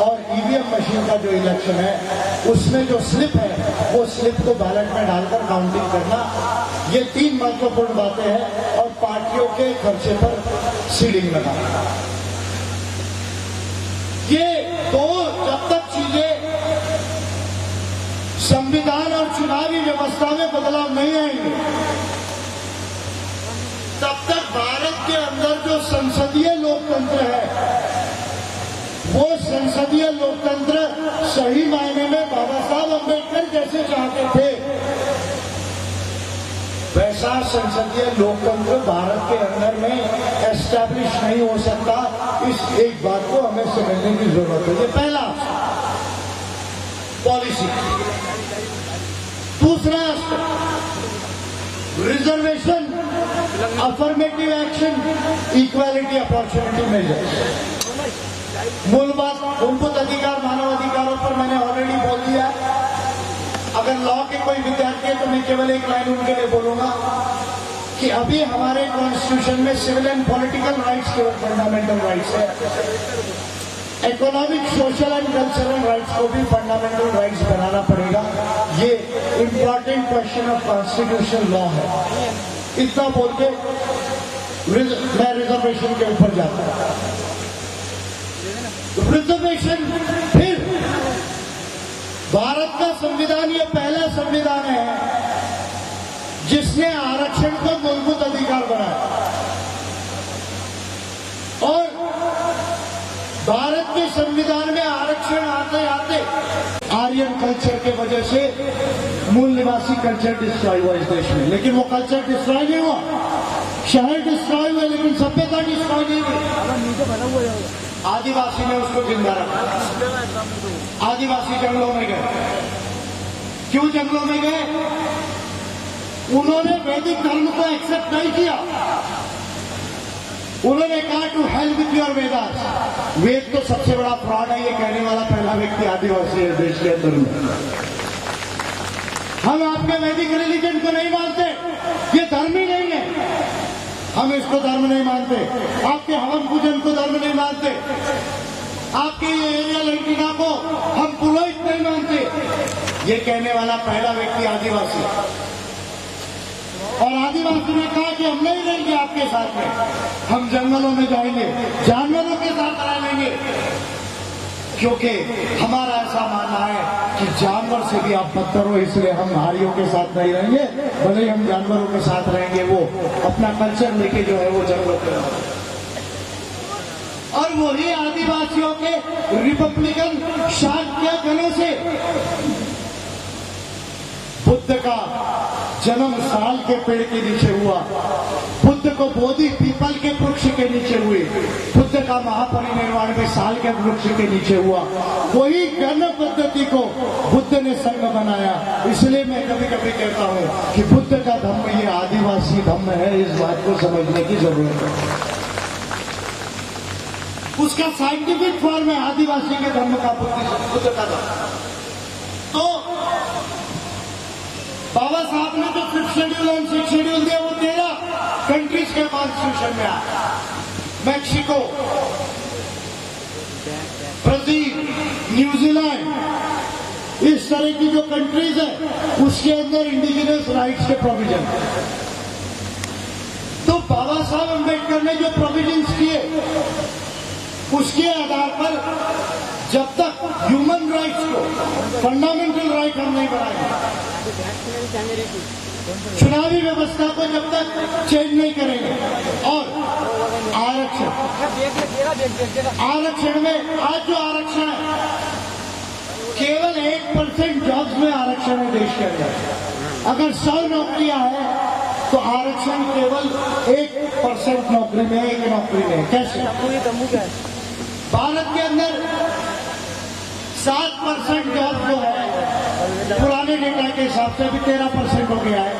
और ईवीएम मशीन का जो इलेक्शन है उसमें जो स्लिप है वो स्लिप को बैलेट में डालकर काउंटिंग करना। ये 3 महत्वपूर्ण बातें हैं। और पार्टियों के खर्चे पर सीलिंग लगाना। ये 2 जब तक चीजें संविधान और चुनावी व्यवस्था में बदलाव नहीं आएंगे जो संसदीय लोकतंत्र है, वो संसदीय लोकतंत्र सही मायने में बाबा साहब अम्बेडकर जैसे चाहते थे, वैसा संसदीय लोकतंत्र भारत के अंदर में एस्टैब्लिश नहीं हो सकता। इस एक बात को हमें समझने की जरूरत है। ये पहला पॉलिसी। दूसरा reservation, affirmative action, equality opportunity measures. मूल बात मूलभूत अधिकार, मानव अधिकारों पर मैंने ऑलरेडी बोल दिया। अगर लॉ के कोई विद्यार्थी है तो मैं केवल एक लाइन उनके लिए बोलूंगा कि अभी हमारे कॉन्स्टिट्यूशन में सिविल एंड पॉलिटिकल राइट्स केवल फंडामेंटल राइट्स है। Economic, social and cultural rights को भी फंडामेंटल राइट्स बनाना पड़ेगा। ये important question of constitutional law है। इतना बोल के मैं रिजर्वेशन के ऊपर जाता हूं। रिजर्वेशन, फिर भारत का संविधान ये पहला संविधान है जिसने आरक्षण को मूलभूत अधिकार बनाया। और भारत के संविधान में आरक्षण आते आते आर्यन कल्चर के वजह से मूल निवासी कल्चर डिस्ट्रॉय हुआ इस देश में। लेकिन वो कल्चर डिस्ट्रॉय नहीं हुआ, शहर डिस्ट्रॉय हुए, लेकिन सभ्यता डिस्ट्रॉय नहीं हुई। आदिवासी ने उसको जिंदा रखा। आदिवासी जंगलों में गए। क्यों जंगलों में गए? उन्होंने वैदिक धर्म को एक्सेप्ट नहीं किया। उन्होंने कहा to help with your Vedas. Veda तो सबसे बड़ा फ्रॉड है, ये कहने वाला पहला व्यक्ति आदिवासी है देश के अंदर में। हम आपके वैदिक रिलीजन को नहीं मानते, ये धर्म ही नहीं है, हम इसको धर्म नहीं मानते। आपके हवन पूजन को धर्म नहीं मानते, आपके ये एरियल एंटीना को हम पुरोहित नहीं मानते, ये कहने वाला पहला व्यक्ति आदिवासी। और आदिवासी ने कहा कि हम नहीं रहेंगे आपके साथ में, हम जंगलों में जाएंगे, जानवरों के साथ रह लेंगे, क्योंकि हमारा ऐसा मानना है कि जानवर से भी आप बदतर हो, इसलिए हम हारियों के साथ नहीं रहेंगे, भले ही हम जानवरों के साथ रहेंगे। वो अपना कल्चर लेके जो है वो जंगलों पे। और वही आदिवासियों के रिपब्लिकन शाक्य जनों से बुद्ध का जन्म साल के पेड़ के नीचे हुआ, बुद्ध को बोधि पीपल के वृक्ष के नीचे हुए, बुद्ध का महापरिनिर्वाण भी साल के वृक्ष के नीचे हुआ। वही गण पद्धति को बुद्ध ने संघ बनाया। इसलिए मैं कभी कभी कहता हूं कि बुद्ध का धम्म ये आदिवासी धम्म है, इस बात को समझने की जरूरत है। उसका साइंटिफिक फॉर्म है आदिवासी के धर्म का, बुद्ध का धर्म। तो बाबा साहब ने जो 5th शेड्यूल और 6th शेड्यूल दिया वो 13 कंट्रीज के कॉन्स्टिट्यूशन में आया। मैक्सिको, ब्राजील, न्यूजीलैंड, इस तरह की जो कंट्रीज है उसके अंदर इंडिजिनस राइट्स के प्रोविजन। तो बाबा साहब अम्बेडकर ने जो प्रोविजंस किए उसके आधार पर जब तक ह्यूमन राइट्स को फंडामेंटल राइट हम नहीं बनाएंगे, चुनावी व्यवस्था को जब तक चेंज नहीं करेंगे, और आरक्षण में आज जो आरक्षण है केवल 1% जॉब्स में आरक्षण है देश के अंदर। अगर 100 नौकरियां हैं तो आरक्षण केवल 1% नौकरी में, एक नौकरी में। कैसे? भारत के अंदर 7% जॉब जो है पुराने डेटा के हिसाब से भी 13% हो गया है।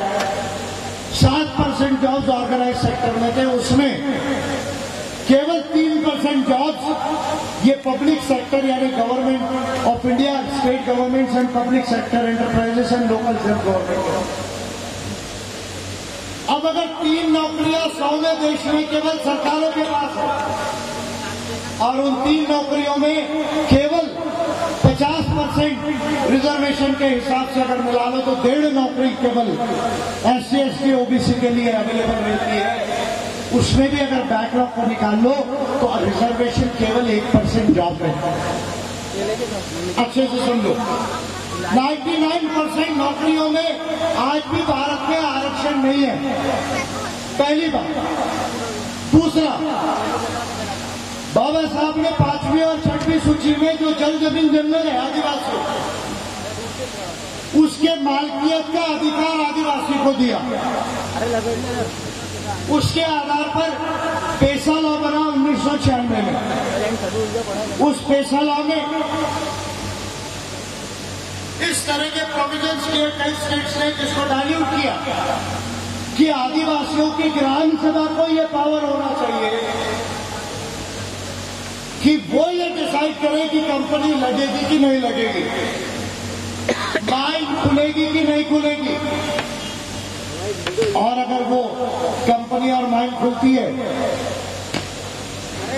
7% जॉब्स ऑर्गेनाइज सेक्टर में थे, उसमें केवल 3% जॉब्स ये पब्लिक सेक्टर यानी government of India, state governments and public sector enterprises and local self government. अब अगर 3 नौकरियां 100 देश में केवल सरकारों के पास है और उन 3 नौकरियों में केवल 50% रिजर्वेशन के हिसाब से अगर मिला लो तो 1.5 नौकरी केवल SC, ST, OBC के लिए अवेलेबल रहती है। उसमें भी अगर बैकलॉग को निकाल लो तो रिजर्वेशन केवल 1% जॉब रहता है। अच्छे से समझो, 99% नौकरियों में आज भी भारत में आरक्षण नहीं है, पहली बात। दूसरा, बाबा साहब ने 5वीं और 6वीं सूची में जो जल जमीन जंगल है आदिवासियों, उसके मालकियत का अधिकार आदिवासी को दिया। उसके आधार पर पेशा लॉ बना 1996 में। उस पेशा लॉ में इस तरह के प्रोविजंस किए कई स्टेट्स ने, जिसको डाइल्यूट किया कि आदिवासियों की ग्राम सभा को यह पावर होना चाहिए कि वो ये डिसाइड करे कि कंपनी लगेगी कि नहीं लगेगी, माइन खुलेगी कि नहीं खुलेगी, और अगर वो कंपनी और माइन खुलती है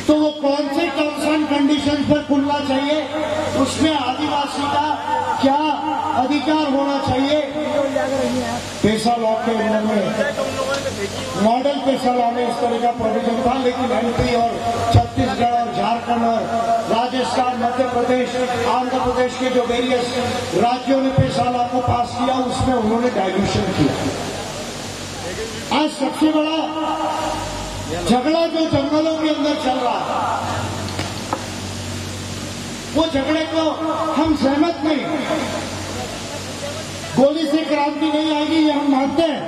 तो वो कौन से टर्म्स एंड कंडीशन पर खुलना चाहिए, उसमें आदिवासी का क्या अधिकार होना चाहिए। पेशा लॉ के अंदर में, मॉडल पेशा लॉ में इस तरह का प्रोविजन था, लेकिन एमपी और छत्तीसगढ़ और झारखंड और राजस्थान, मध्य प्रदेश, आंध्र प्रदेश के जो वेरियस राज्यों ने पेशा लॉ को पास किया, उसमें उन्होंने डाइल्यूशन किया। आज सबसे बड़ा झगड़ा जो जंगलों के अंदर चल रहा है, वो झगड़े को हम सहमत नहीं, गोली से क्रांति नहीं आएगी ये हम मानते हैं,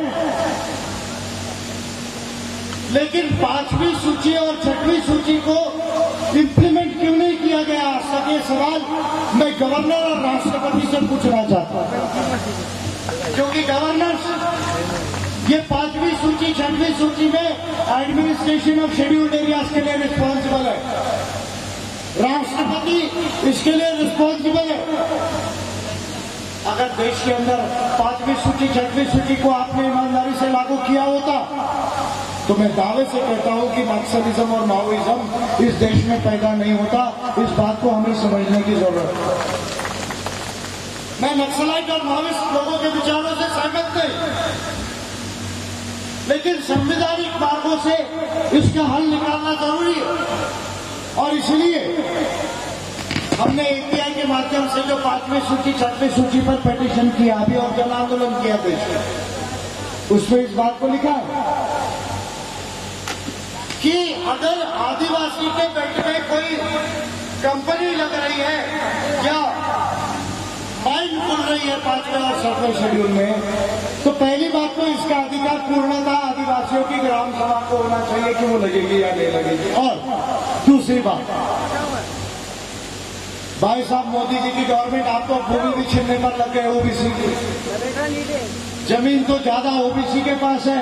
लेकिन 5वीं सूची और 6वीं सूची को इंप्लीमेंट क्यों नहीं किया गया, आज तक ये सवाल मैं गवर्नर और राष्ट्रपति से पूछना चाहता हूं। क्योंकि गवर्नर ये 5वीं सूची 6वीं सूची में एडमिनिस्ट्रेशन ऑफ शेड्यूल्ड एरियाज के लिए रिस्पॉन्सिबल है, राष्ट्रपति इसके लिए रिस्पॉन्सिबल है। अगर देश के अंदर 5वीं सूची 6वीं सूची को आपने ईमानदारी से लागू किया होता तो मैं दावे से कहता हूं कि नक्सलिज्म और माओइज्म इस देश में पैदा नहीं होता। इस बात को हमें समझने की जरूरत है। मैं नक्सलाइट और माओइस्ट लोगों के विचारों से सहमत नहीं, लेकिन संवैधानिक मार्गों से इसका हल निकालना जरूरी है। और इसलिए हमने एपीआई के माध्यम से जो 5वीं सूची 6वीं सूची पर पिटीशन किया अभी और जन आंदोलन किया देश में, उसमें इस बात को लिखा है कि अगर आदिवासी के बेल्ट में कोई कंपनी लग रही है या माइन खुल रही है 5वें और 7वें शेड्यूल में, तो पहली बात तो इसका अधिकार पूर्णतः आदिवासियों की ग्राम सभा को होना चाहिए कि वो लगेगी या नहीं लगेगी। और दूसरी बात, भाई साहब मोदी जी की गवर्नमेंट आप तो भूमि भी छीनने पर लग गए ओबीसी की, जमीन तो ज्यादा ओबीसी के पास है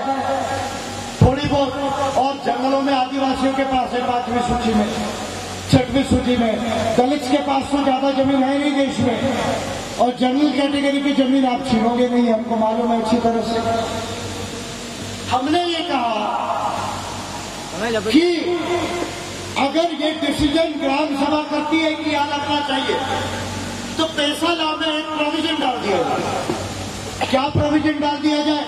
थोड़ी बहुत, और जंगलों में आदिवासियों के पास है 5वीं सूची में 6वीं सूची में, दलित के पास तो ज्यादा जमीन है नहीं देश में, और जनरल कैटेगरी की जमीन आप छीनोगे नहीं, हमको मालूम है अच्छी तरह से। हमने ये कहा कि अगर ये डिसीजन ग्राम सभा करती है कि याद रखना चाहिए, तो पेशा लॉ में एक प्रोविजन डाल दिया जाए। क्या प्रोविजन डाल दिया जाए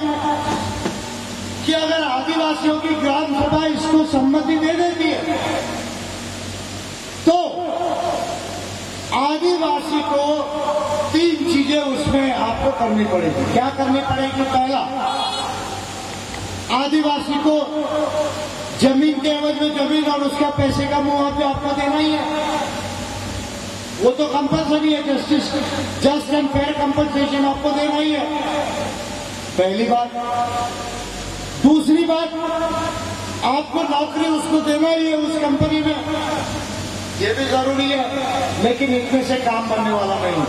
कि अगर आदिवासियों की ग्राम सभा इसको सम्मति दे देती है तो आदिवासी को 3 चीजें उसमें आपको करनी पड़ेगी। क्या करनी पड़ेगी? पहला, आदिवासी को जमीन के एवज में जमीन और उसका पैसे का मुआवजा आपको देना ही है, वो तो कंपल्सरी है, जस्ट एंड फेयर कंपनसेशन आपको देना ही है, पहली बात। दूसरी बात, आपको नौकरी उसको देना ही है उस कंपनी में, ये भी जरूरी है, लेकिन इतने से काम बनने वाला नहीं।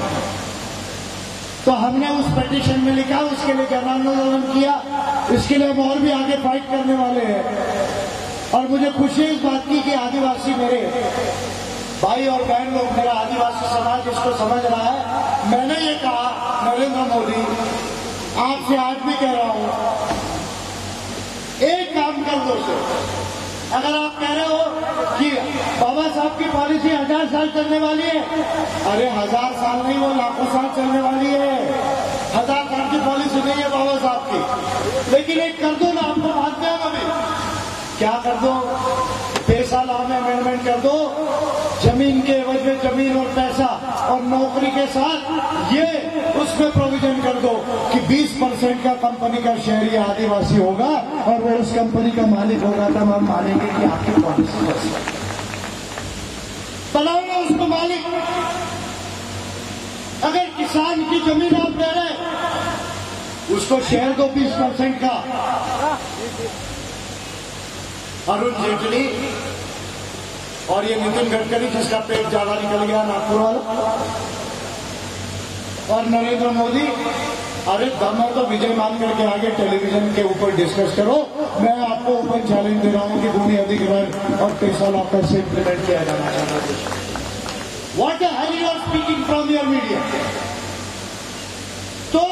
तो हमने उस पिटीशन में लिखा, उसके लिए जन आंदोलन किया, इसके लिए हम और भी आगे फाइट करने वाले हैं। और मुझे खुशी है इस बात की कि आदिवासी मेरे भाई और बहन लोग, मेरा आदिवासी समाज इसको समझ रहा है। मैंने ये कहा नरेंद्र मोदी, आपसे आज भी कह रहा हूं, एक काम कर दो सर। अगर आप कह रहे हो कि बाबा साहब की पॉलिसी 1000 साल चलने वाली है, अरे 1000 साल नहीं, वो लाखों साल चलने वाली है। 1000 साल की पॉलिसी नहीं है बाबा साहब की, लेकिन एक कर दो ना, आपको मानते हैं अभी। क्या कर दो? पेशा लॉ में अमेंडमेंट कर दो, जमीन के एवज में जमीन और पैसा और नौकरी के साथ ये उसमें प्रोविजन कर दो कि 20% का कंपनी का शेयर ये आदिवासी होगा और वो उस कंपनी का मालिक होगा, तब हम मानेंगे कि आपकी पॉलिसी कैसी है। बनाओ ना उसको मालिक। अगर किसान की जमीन आप ले रहे उसको शेयर दो 20% का। अरुण जेटली और ये नितिन गडकरी जिसका पेट ज्यादा निकल गया नागपुर वाला, और नरेंद्र मोदी, अरे दम है तो विजय माल्या के आगे टेलीविजन के ऊपर डिस्कस करो। मैं आपको ओपन चैलेंज दे रहा हूं कि भूमि अधिग्रहण और पैसा लॉ कैसे इंप्लीमेंट किया जाना चाहिए। What the hell you are speaking from your media. तो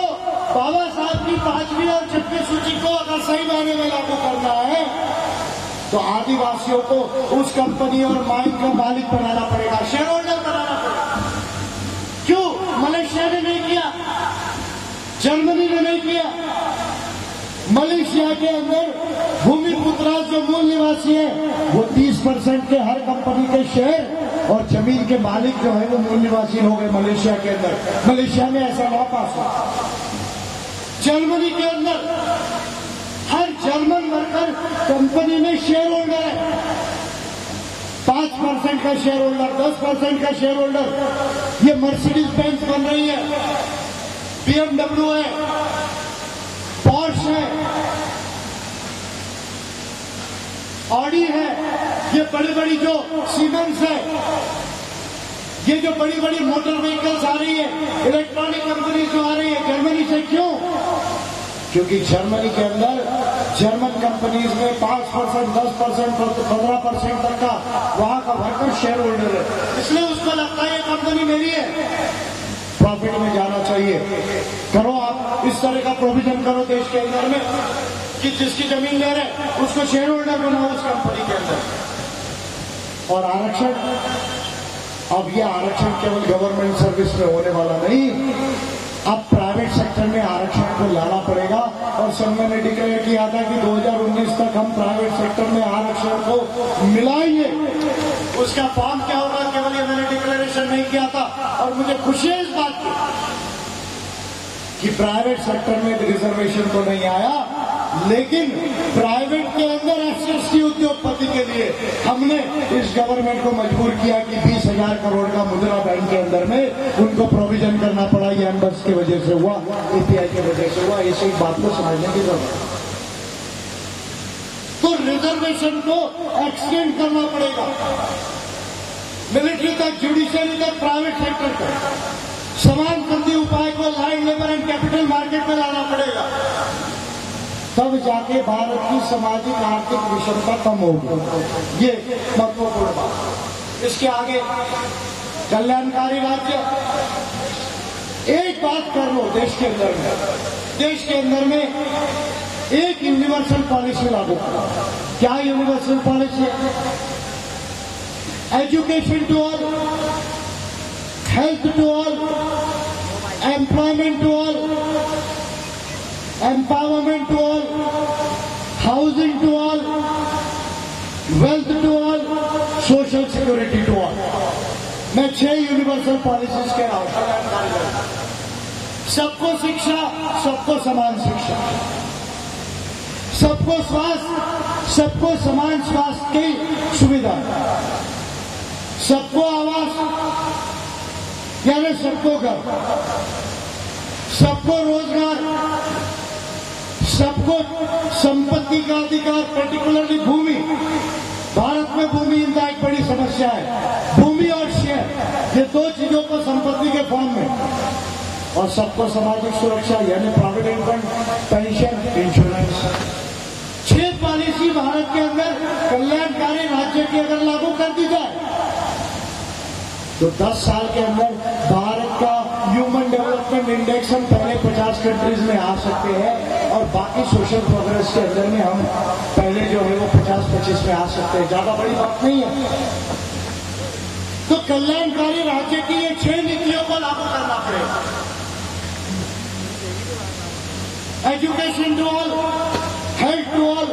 बाबा साहब की 5वीं और 6वीं सूची को अगर सही मायने में लागू करना है तो आदिवासियों को उस कंपनी और माइन का मालिक बनाना पड़ेगा, शेयर होल्डर बनाना पड़ेगा। क्यों मलेशिया ने नहीं किया, जर्मनी ने नहीं किया? मलेशिया के अंदर भूमिपुत्रा जो मूल निवासी है वो 30% के हर कंपनी के शेयर और जमीन के मालिक जो है वो मूल निवासी हो गए मलेशिया के अंदर। मलेशिया में ऐसा लॉ पास हुआ। जर्मनी के अंदर हर जर्मन वर्कर कंपनी में शेयर होल्डर है, 5% का शेयर होल्डर, 10% का शेयर होल्डर। ये मर्सिडीज बेंज बन रही है, BMW है, पॉर्श है, ऑडी है, ये बड़ी बड़ी जो सीमेंस है, ये जो बड़ी बड़ी मोटर व्हीकल्स आ रही है, इलेक्ट्रॉनिक कंपनी जो आ रही है जर्मनी से। क्यों? क्योंकि जर्मनी के अंदर जर्मन कंपनीज में 5%, 10%, 15% तक का वहां का वर्कर शेयर होल्डर है। इसलिए उसको लगता है ये कंपनी मेरी है, प्रॉफिट में जाना चाहिए। करो आप इस तरह का प्रोविजन करो देश के अंदर में कि जिसकी जमीन ले रहे उसको शेयर होल्डर बनाओ उस कंपनी के अंदर। और आरक्षण, अब ये आरक्षण केवल गवर्नमेंट सर्विस में होने वाला नहीं, अब प्राइवेट सेक्टर में आरक्षण को लाना पड़ेगा। और संघ ने डिक्लेयर किया था कि 2019 तक हम प्राइवेट सेक्टर में आरक्षण को मिलाएंगे। उसका फॉर्म क्या होगा केवल ये मैंने डिक्लेरेशन नहीं किया था। और मुझे खुशी है इस बात की कि प्राइवेट सेक्टर में रिजर्वेशन तो नहीं आया, लेकिन प्राइवेट के अंदर एसएसटी उद्योगपति के लिए हमने इस गवर्नमेंट को मजबूर किया कि 20,000 करोड़ का मुद्रा बैंक के अंदर में उनको प्रोविजन करना पड़ा। ये एम्बस की वजह से हुआ, एपीआई की वजह से हुआ। इस एक बात को समझने की जरूरत है। तो रिजर्वेशन को एक्सटेंड करना पड़ेगा, मिलिट्री तक, जुडिशरी तक, प्राइवेट सेक्टर तक। समान संधि उपाय को land, labour and capital market में लाना पड़ेगा, तब जाके भारत की सामाजिक आर्थिक विषमता कम होगी। ये महत्वपूर्ण बात। इसके आगे कल्याणकारी राज्य, एक बात कर लो देश के अंदर में एक यूनिवर्सल पॉलिसी लागू करो। क्या यूनिवर्सल पॉलिसी है? Education to all, health to all, employment to all, empowerment to all, housing to all, wealth to all, social security to all। मैं 6 यूनिवर्सल पॉलिसीज कह रहा हूं। सबको शिक्षा, सबको समान शिक्षा, सबको स्वास्थ्य, सबको समान स्वास्थ्य की सुविधा, सबको आवास यानी सबको घर, सबको रोजगार, सबको संपत्ति का अधिकार, पर्टिकुलरली भूमि। भारत में भूमि इनका एक बड़ी समस्या है। भूमि और शेयर, ये 2 चीजों को संपत्ति के फॉर्म में। और सबको सामाजिक सुरक्षा यानी provident fund, pension, insurance. 6 policy Bharat के अंदर कल्याणकारी राज्य की अगर लागू कर दी जाए तो 10 साल के अंदर भारत का ह्यूमन डेवलपमेंट इंडेक्स हम पहले 50 कंट्रीज में आ सकते हैं और बाकी सोशल प्रोग्रेस के अंदर में हम पहले जो है वो 50-25 में आ सकते हैं। ज्यादा बड़ी बात नहीं है। तो कल्याणकारी राज्य की ये 6 नीतियों को लागू करना पड़ेगा। Education to all, health to all,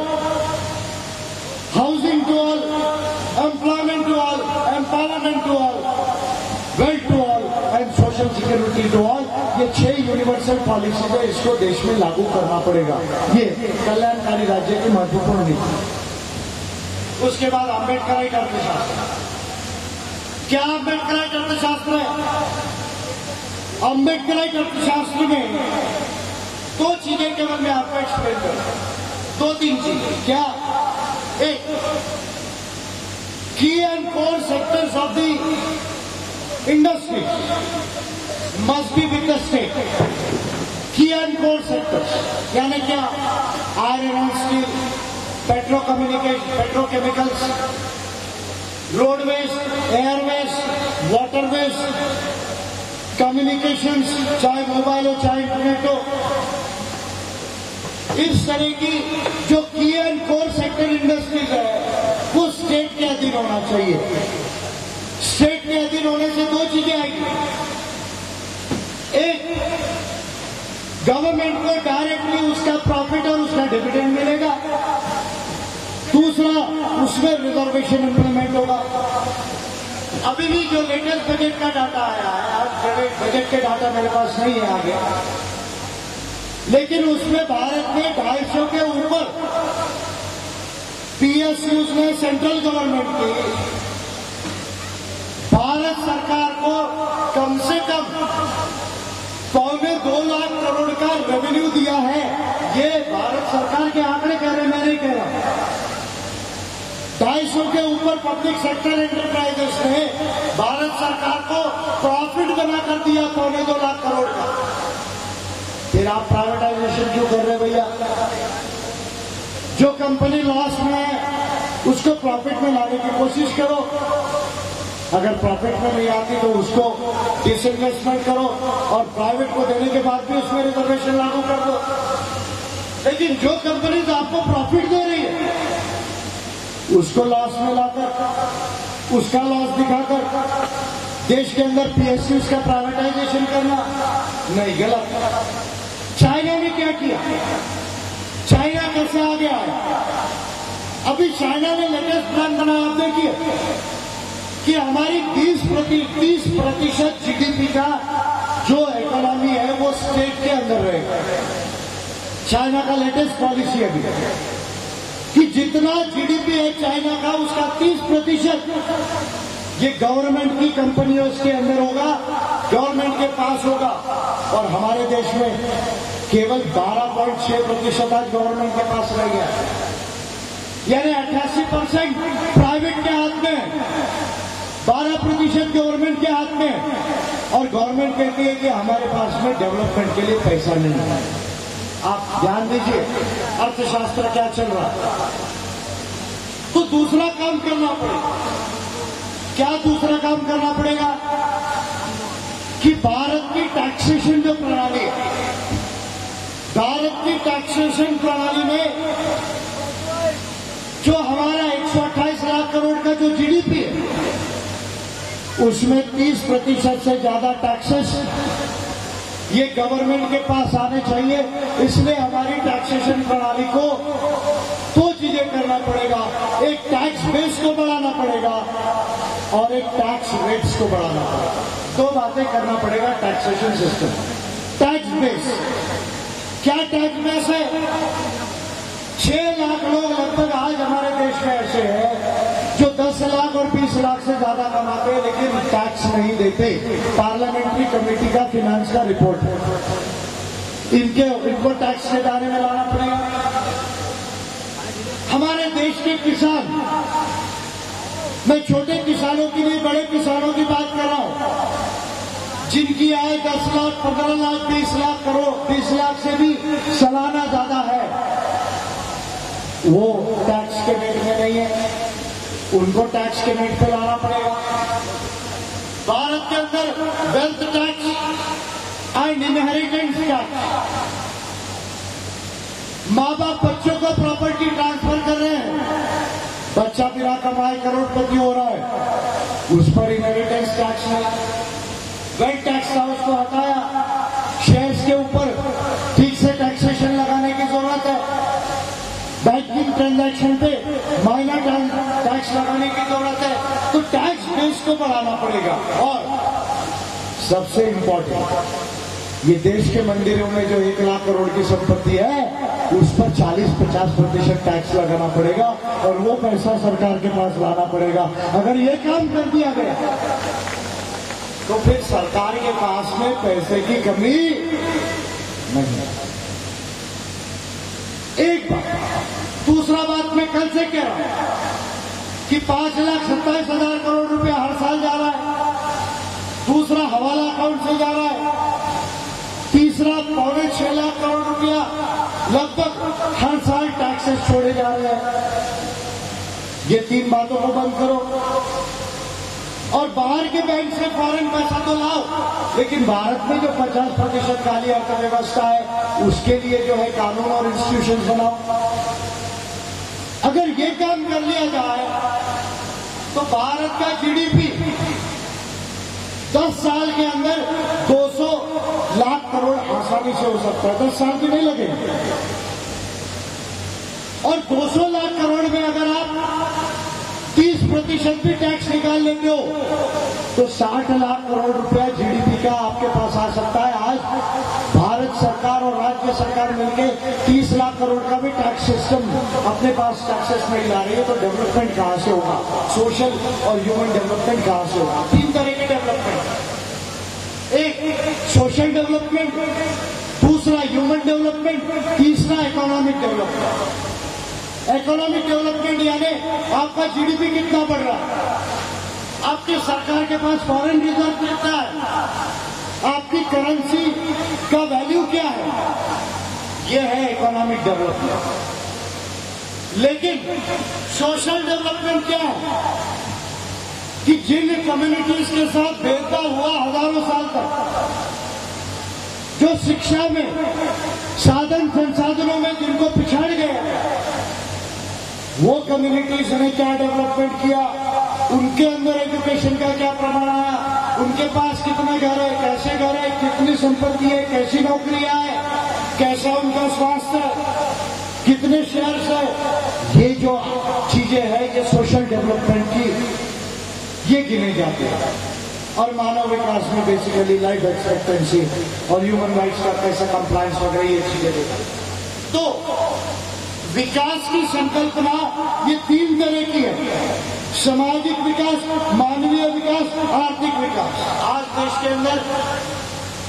housing to all, employment to all, empowerment to all, wealth to all and social security to all. ये 6 यूनिवर्सल यूनिवर्सल पॉलिसी है, इसको देश में लागू करना पड़ेगा। ये कल्याणकारी राज्य की महत्वपूर्ण नीति। उसके बाद अम्बेडकराइट अर्थशास्त्र। क्या अम्बेडकराइट अर्थशास्त्र है? अम्बेडकराइट अर्थशास्त्र में दो चीजें केवल मैं आपको एक्सप्लेन करूं, दो तीन चीजें। क्या? एक, की and core sectors of the industry must be with the state. की एंड कोर सेक्टर्स यानी क्या? Iron and steel, petrochemicals, roadways, Airways, waterways, communications, चाहे मोबाइल हो चाहे इंटरनेट हो, इस तरह की जो की एंड कोर सेक्टर इंडस्ट्रीज है वो स्टेट के अधीन होना चाहिए। स्टेट के अधीन होने से दो चीजें आएगी। एक, गवर्नमेंट को डायरेक्टली उसका प्रॉफिट और उसका डिविडेंड मिलेगा। दूसरा, उसमें रिजर्वेशन इंप्लीमेंट होगा। अभी भी जो लेटेस्ट बजट का डाटा आया है, आज बजट के डाटा मेरे पास नहीं है आगे, लेकिन उसमें भारत में 250 के ऊपर पीएसयूज ने सेंट्रल गवर्नमेंट की भारत सरकार को कम से कम 2.25 लाख करोड़ का रेवेन्यू दिया है। ये भारत सरकार के आंकड़े कह रहे, मैं नहीं कह रहा। 250 के ऊपर पब्लिक सेक्टर एंटरप्राइजेस ने भारत सरकार को प्रॉफिट बना कर दिया 2.25 लाख करोड़ का। फिर आप प्राइवेटाइजेशन क्यों कर रहे भैया? जो कंपनी लॉस में है उसको प्रॉफिट में लाने की कोशिश करो। अगर प्रॉफिट में नहीं आती तो उसको डिसइन्वेस्टमेंट करो और प्राइवेट को देने के बाद भी उसमें रिजर्वेशन लागू कर दो। लेकिन जो कंपनीज आपको प्रॉफिट दे रही है उसको लॉस में लाकर, उसका लॉस दिखाकर देश के अंदर पीएसयूज का प्राइवेटाइजेशन करना नहीं, गलत। चाइना ने क्या किया? चाइना कैसे आगे आया? अभी चाइना ने लेटेस्ट प्लान बनाया, आप देखिए कि हमारी 30% जीडीपी का जो इकोनॉमी है वो स्टेट के अंदर रहेगा। चाइना का लेटेस्ट पॉलिसी अभी कि जितना जीडीपी है चाइना का उसका 30% ये गवर्नमेंट की कंपनियों के अंदर होगा, गवर्नमेंट के पास होगा। और हमारे देश में केवल 12.6% आज गवर्नमेंट के पास रह गया, यानी 88% प्राइवेट के हाथ में, 12% गवर्नमेंट के हाथ में। और गवर्नमेंट कहती है कि हमारे पास में डेवलपमेंट के लिए पैसा नहीं है। आप ध्यान दीजिए अर्थशास्त्र क्या चल रहा है। तो दूसरा काम करना पड़ेगा। क्या दूसरा काम करना पड़ेगा? कि भारत की टैक्सेशन जो प्रणाली है, भारत की टैक्सेशन प्रणाली में जो हमारा 128 लाख करोड़ का जो जीडीपी है उसमें 30% से ज्यादा टैक्सेस ये गवर्नमेंट के पास आने चाहिए। इसलिए हमारी टैक्सेशन प्रणाली को दो चीजें करना पड़ेगा। एक, टैक्स बेस को बढ़ाना पड़ेगा और एक टैक्स रेट्स को बढ़ाना पड़ेगा। दो बातें करना पड़ेगा टैक्सेशन सिस्टम। टैक्स बेस, क्या टैक्स बेस है? 6 लाख लोग लगभग आज हमारे देश में ऐसे हैं जो 10 लाख और 20 लाख से ज्यादा कमाते हैं लेकिन टैक्स नहीं देते। पार्लियामेंट्री कमेटी का फिनांस का रिपोर्ट है। इनको टैक्स के दायरे में लाना पड़ेगा। हमारे देश के किसान, मैं छोटे किसानों की नहीं बड़े किसानों की बात कर रहा हूं, जिनकी आय 10 लाख, 15 लाख, 20 लाख करोड़, 20 लाख से भी सालाना ज्यादा है, वो टैक्स के नेट में नहीं है। उनको टैक्स के नेट पे लाना पड़ेगा। भारत के अंदर wealth tax and inheritance tax, माँ बाप बच्चों को प्रॉपर्टी ट्रांसफर कर रहे हैं, बच्चा बिना कमाए करोड़पति हो रहा है, उस पर इनहेरिटेंस टैक्स नहीं। वेल्थ टैक्स था उसको हटाया। शेयर्स के ऊपर ठीक से टैक्सेशन लगाने की जरूरत है। बैंकिंग ट्रांजैक्शन पे माइनर टैक्स लगाने की जरूरत है। तो टैक्स बेस को बढ़ाना पड़ेगा। और सबसे इंपॉर्टेंट ये देश के मंदिरों में जो 1 लाख करोड़ की संपत्ति है उस पर 40-50% टैक्स लगाना पड़ेगा और वो पैसा सरकार के पास लाना पड़ेगा। अगर ये काम कर दिया गया तो फिर सरकार के पास में पैसे की कमी नहीं है। एक बात। दूसरा बात मैं कल से कह रहा हूं कि 5,27,000 करोड़ रुपया हर साल जा रहा है। दूसरा हवाला अकाउंट से जा रहा है। तीसरा 6.25 लाख करोड़ रुपया लगभग हर साल टैक्सेस छोड़े जा रहे हैं। ये 3 बातों को बंद करो और बाहर के बैंक से फॉरेन पैसा तो लाओ, लेकिन भारत में जो 50% काली अर्थव्यवस्था है उसके लिए जो है कानून और इंस्टीट्यूशन बनाओ। अगर ये काम कर लिया जाए तो भारत का जीडीपी 10 साल के अंदर 200 लाख करोड़ आसानी से हो सकता है। 10 साल भी नहीं लगेंगे। और 200 लाख करोड़ में अगर आप 30% भी टैक्स निकाल लेते हो तो 60 लाख करोड़ रुपया जीडीपी का आपके पास आ सकता है। आज भारत सरकार और राज्य सरकार मिलकर 30 लाख करोड़ का भी टैक्स सिस्टम अपने पास टैक्सेस नहीं ला रही है, तो डेवलपमेंट कहां से होगा? सोशल और ह्यूमन डेवलपमेंट कहां से होगा? 3 तरह की डेवलपमेंट, एक सोशल डेवलपमेंट, दूसरा ह्यूमन डेवलपमेंट, तीसरा इकोनॉमिक डेवलपमेंट। इकोनॉमिक डेवलपमेंट यानी आपका जीडीपी कितना बढ़ रहा है, आपकी सरकार के पास फॉरेन रिजर्व कितना है, आपकी करेंसी का वैल्यू क्या है, यह है इकोनॉमिक डेवलपमेंट। लेकिन सोशल डेवलपमेंट क्या है कि जिन कम्युनिटीज के साथ भेदभाव हुआ हजारों साल तक, जो शिक्षा में साधन संसाधनों में जिनको पिछाड़ गए, वो कम्युनिटीज ने क्या डेवलपमेंट किया, उनके अंदर एजुकेशन का क्या प्रमाण आया, उनके पास कितने घर है, कैसे घर है, कितनी संपत्ति है, कैसी नौकरियां है, कैसा उनका स्वास्थ्य है, कितने शेयर्स है, ये जो चीजें हैं ये सोशल डेवलपमेंट की ये गिने जाते हैं। और मानव विकास में बेसिकली लाइफ एक्सपेक्टेंसी और ह्यूमन राइट्स का कैसा कंप्लायंस वगैरह ये चीजें देखा। तो विकास की संकल्पना ये 3 तरह की है, सामाजिक विकास, मानवीय विकास, आर्थिक विकास। आज देश के अंदर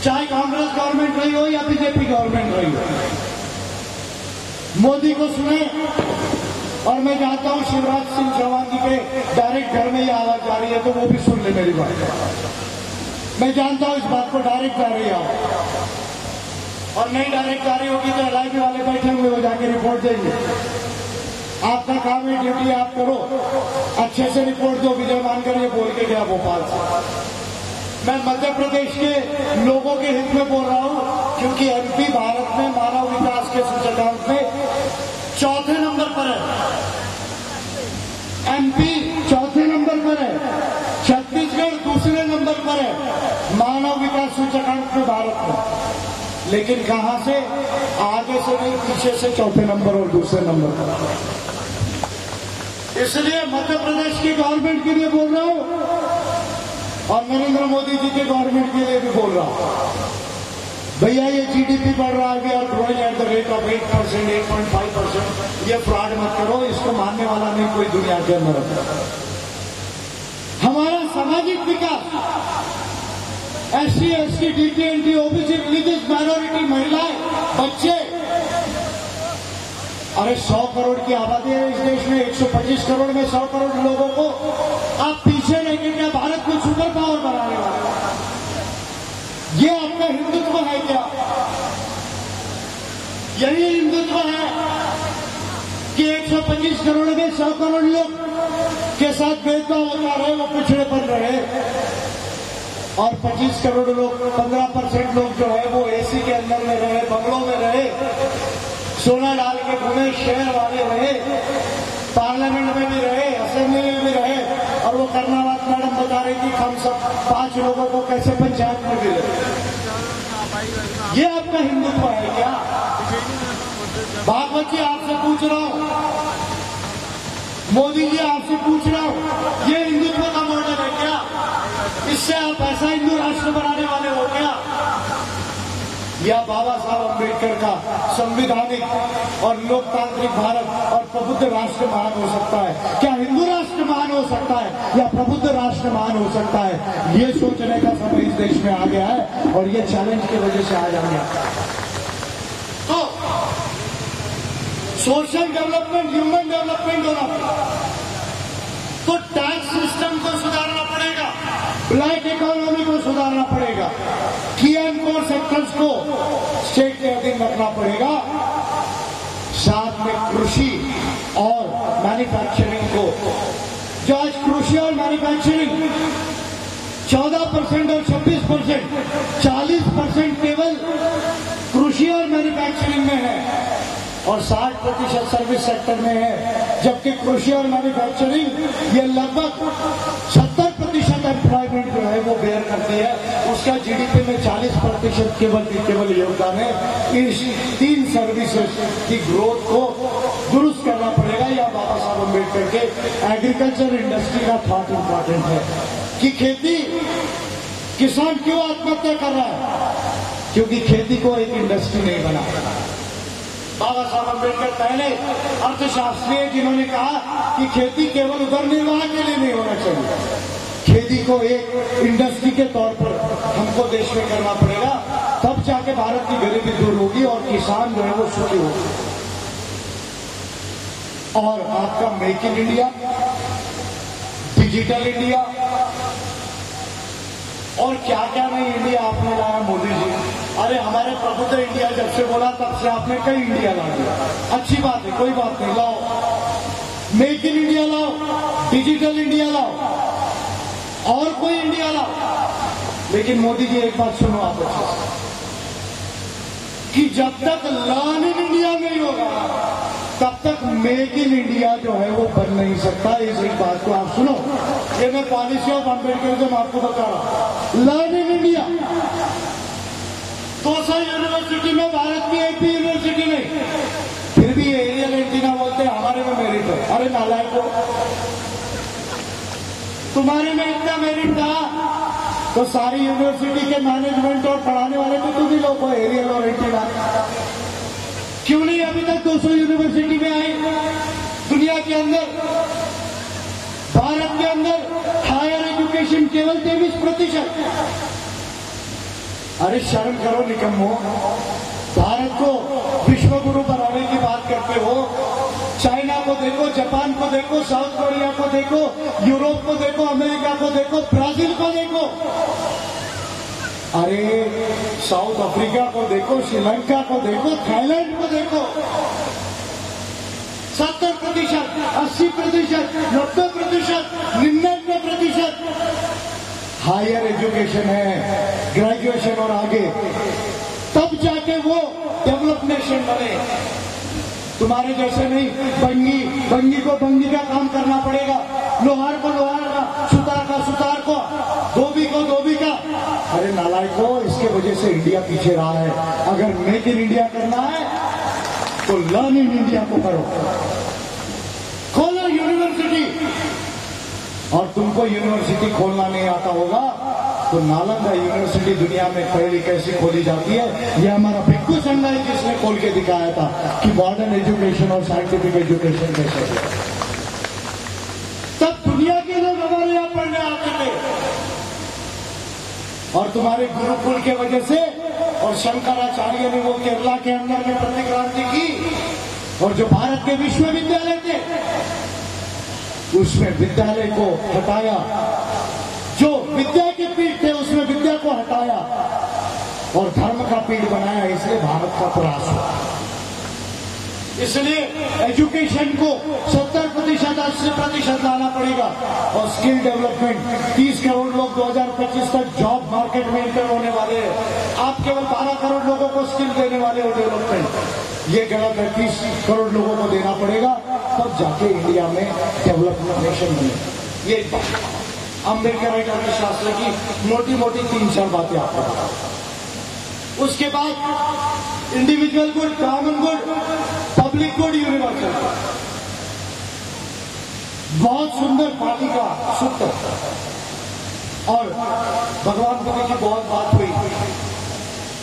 चाहे कांग्रेस गवर्नमेंट रही हो या बीजेपी गवर्नमेंट रही हो, मोदी को सुने, और मैं जानता हूं शिवराज सिंह चौहान जी के डायरेक्ट घर में ये आवाज जा रही है तो वो भी सुन ले मेरी बात। मैं जानता हूं इस बात को डायरेक्ट जा रही है, और नहीं डायरेक्ट जा रही होगी तो एलआईबी वाले बैठे हुए वो जाके रिपोर्ट देंगे। आपका काम है, ड्यूटी आप करो, अच्छे से रिपोर्ट दो। विजय मानकर ये बोल के गया भोपाल से। मैं मध्य प्रदेश के लोगों के हित में बोल रहा हूं, क्योंकि एमपी भारत में मानव विकास के सूचकांक में 4थे नंबर पर है। एमपी 4थे नंबर पर है, छत्तीसगढ़ दूसरे नंबर पर है मानव विकास सूचकांक में भारत में। लेकिन कहां से? आगे से नहीं, पीछे से 4थे नंबर और दूसरे नंबर पर। इसलिए मध्य प्रदेश की गवर्नमेंट के लिए बोल रहा हूं और नरेंद्र मोदी जी के गवर्नमेंट के लिए भी बोल रहा हूं, भैया ये जीडीपी बढ़ रहा है, we are growing at the rate of 8%, 8.5%। ये फ्रॉड मत करो, इसको मानने वाला नहीं कोई दुनिया के अंदर। हमारा सामाजिक विकास, SC, ST, DT, OBC, religious minority, महिलाएं, बच्चे, अरे 100 करोड़ की आबादी है इस देश में, 125 करोड़ में 100 करोड़ लोगों को आप पीछे लेके क्या भारत को सुपर पावर बनाने वाले? ये आपका हिंदुत्व है क्या? यही हिंदुत्व है कि 125 करोड़ में 100 करोड़ लोग के साथ भेदभाव होता रहे, वो पिछड़े पर रहे, और 25 करोड़ लोग, 15% लोग जो है वो एसी के अंदर में रहे, बंगलों में रहे, सोना डाल के घूमे, शेयर वाले रहे, पार्लियामेंट में भी रहे, असेंबली में भी रहे, और वो कर्नावात मैडम बता रही थी हम सब 5 लोगों को कैसे पंचायत में मिले। ये आपका हिंदुत्व है क्या? भागवत जी आपसे पूछ रहा हूं, मोदी जी आपसे पूछ रहा हूं, ये हिंदुत्व का मॉडल है क्या? इससे आप ऐसा हिंदू राष्ट्र बनाने वाले हो क्या? या बाबा साहब अम्बेडकर का संविधानिक और लोकतांत्रिक भारत और प्रबुद्ध राष्ट्र महान हो सकता है? क्या हिंदू राष्ट्र महान हो सकता है या प्रबुद्ध राष्ट्र महान हो सकता है? ये सोचने का समय इस देश में आ गया है और ये चैलेंज की वजह से आज आ गया। तो सोशल डेवलपमेंट, ह्यूमन डेवलपमेंट होना, तो टैक्स सिस्टम को सुधारना पड़ेगा, ब्लैक इकोनॉमी को सुधारना पड़ेगा, की एंड कोर सेक्टर्स को स्टेट के अधीन रखना पड़ेगा, साथ में कृषि और मैन्युफैक्चरिंग को, जो आज कृषि और मैन्युफैक्चरिंग 14% और 26%, 40% केवल कृषि और मैन्युफैक्चरिंग में है और 60% सर्विस सेक्टर में है, जबकि कृषि और मैन्युफैक्चरिंग ये लगभग 70% एम्प्लॉयमेंट जो है वो बेयर करती है। उसका जीडीपी में 40% केवल योगदान है। इस 3 सर्विसेज की ग्रोथ को दुरुस्त करना पड़ेगा। या बाबा साहब अम्बेडकर के एग्रीकल्चर इंडस्ट्री का थॉट इंपॉर्टेंट है कि खेती, किसान क्यों आत्महत्या कर रहा है? क्योंकि खेती को एक इंडस्ट्री नहीं बना। बाबा साहब अम्बेडकर पहले अर्थशास्त्री हैं जिन्होंने कहा कि खेती केवल उदर निर्वाह के लिए नहीं होना चाहिए, खेती को एक इंडस्ट्री के तौर पर हमको देश में करना पड़ेगा, तब जाके भारत की गरीबी दूर होगी और किसान जो है वो सुखी होगा। और आपका make in India, digital India और क्या क्या नहीं इंडिया आपने लाया मोदी जी। अरे हमारे प्रबुद्ध इंडिया जब से बोला तब से आपने कई इंडिया ला दिया। अच्छी बात है, कोई बात नहीं, लाओ मेक इन इंडिया, लाओ डिजिटल इंडिया, लाओ और कोई इंडिया लाओ। लेकिन मोदी जी एक बात सुनो आप अच्छे से, कि जब तक लर्न इन इंडिया नहीं होगा तब तक मेक इन इंडिया जो है वो बन नहीं सकता। इस एक बात को आप सुनो, ये मैं पॉलिसी ऑफ अम्बेडकर आपको बता रहा हूं। लर्न इन इंडिया 200 यूनिवर्सिटी में, भारत की एक भी यूनिवर्सिटी नहीं, फिर भी एरियल एंटीना बोलते हैं हमारे में मेरिट है। अरे नालायक हो, तुम्हारे में इतना मेरिट था तो सारी यूनिवर्सिटी के मैनेजमेंट और पढ़ाने वाले तो तुम ही लोग हो, एरियल और एंटीना। क्यों नहीं अभी तक 200 यूनिवर्सिटी में आई दुनिया के अंदर? भारत के अंदर हायर एजुकेशन केवल 23%। अरे शर्म करो निकम्मो, भारत को विश्व गुरु बनाने की बात करते हो। चाइना को देखो, जापान को देखो, साउथ कोरिया को देखो, यूरोप को देखो, अमेरिका को देखो, ब्राजील को देखो, अरे साउथ अफ्रीका को देखो, श्रीलंका को देखो, थाईलैंड को देखो। 70%, 80%, 90%, 99% हायर एजुकेशन है, ग्रेजुएशन और आगे, तब जाके वो डेवलप नेशन बने। तुम्हारे जैसे नहीं, बंगी को बंगी का काम करना पड़ेगा, लोहार को लोहार का, सुतार को, धोबी को धोबी का। अरे नालायको, इसके वजह से इंडिया पीछे रहा है। अगर मेक इन इंडिया करना है तो लर्न इन इंडिया को करो, खोलो यूनिवर्सिटी। और तुमको यूनिवर्सिटी खोलना नहीं आता होगा तो नालंदा यूनिवर्सिटी दुनिया में पहली कैसे खोली जाती है, यह हमारा भिक्खू संघा है जिसने खोल के दिखाया था कि मॉडर्न एजुकेशन और साइंटिफिक एजुकेशन कैसे है। तब दुनिया के लोग हमारे यहां पढ़ने आते थे और तुम्हारे गुरुकुल के वजह से और शंकराचार्य ने वो केरला के अंदर में प्रतिक्रांति की और जो भारत के विश्वविद्यालय थे उसमें विद्यालय को हटाया, जो विद्या के पीठ थे उसमें विद्या को हटाया और धर्म का पीठ बनाया। इसलिए भारत का प्रयास हुआ। इसलिए एजुकेशन को 70%, 80% लाना पड़ेगा और स्किल डेवलपमेंट। 30 करोड़ लोग 2025 तक जॉब मार्केट में एंटर होने वाले हैं। आप केवल 12 करोड़ लोगों को स्किल देने वाले हो डेवलपमेंट। ये गलत है, 30 करोड़ लोगों को देना पड़ेगा, तब जाके इंडिया में डेवलपमेंट नेशन बने। ये अम्बेडकर एक अर्थशास्त्र की मोटी मोटी 3-4 बातें आपको बताओ। उसके बाद individual good, common good, public good, universal. बहुत सुंदर पार्टी का सूत्र। और भगवान बुद्ध की बहुत बात हुई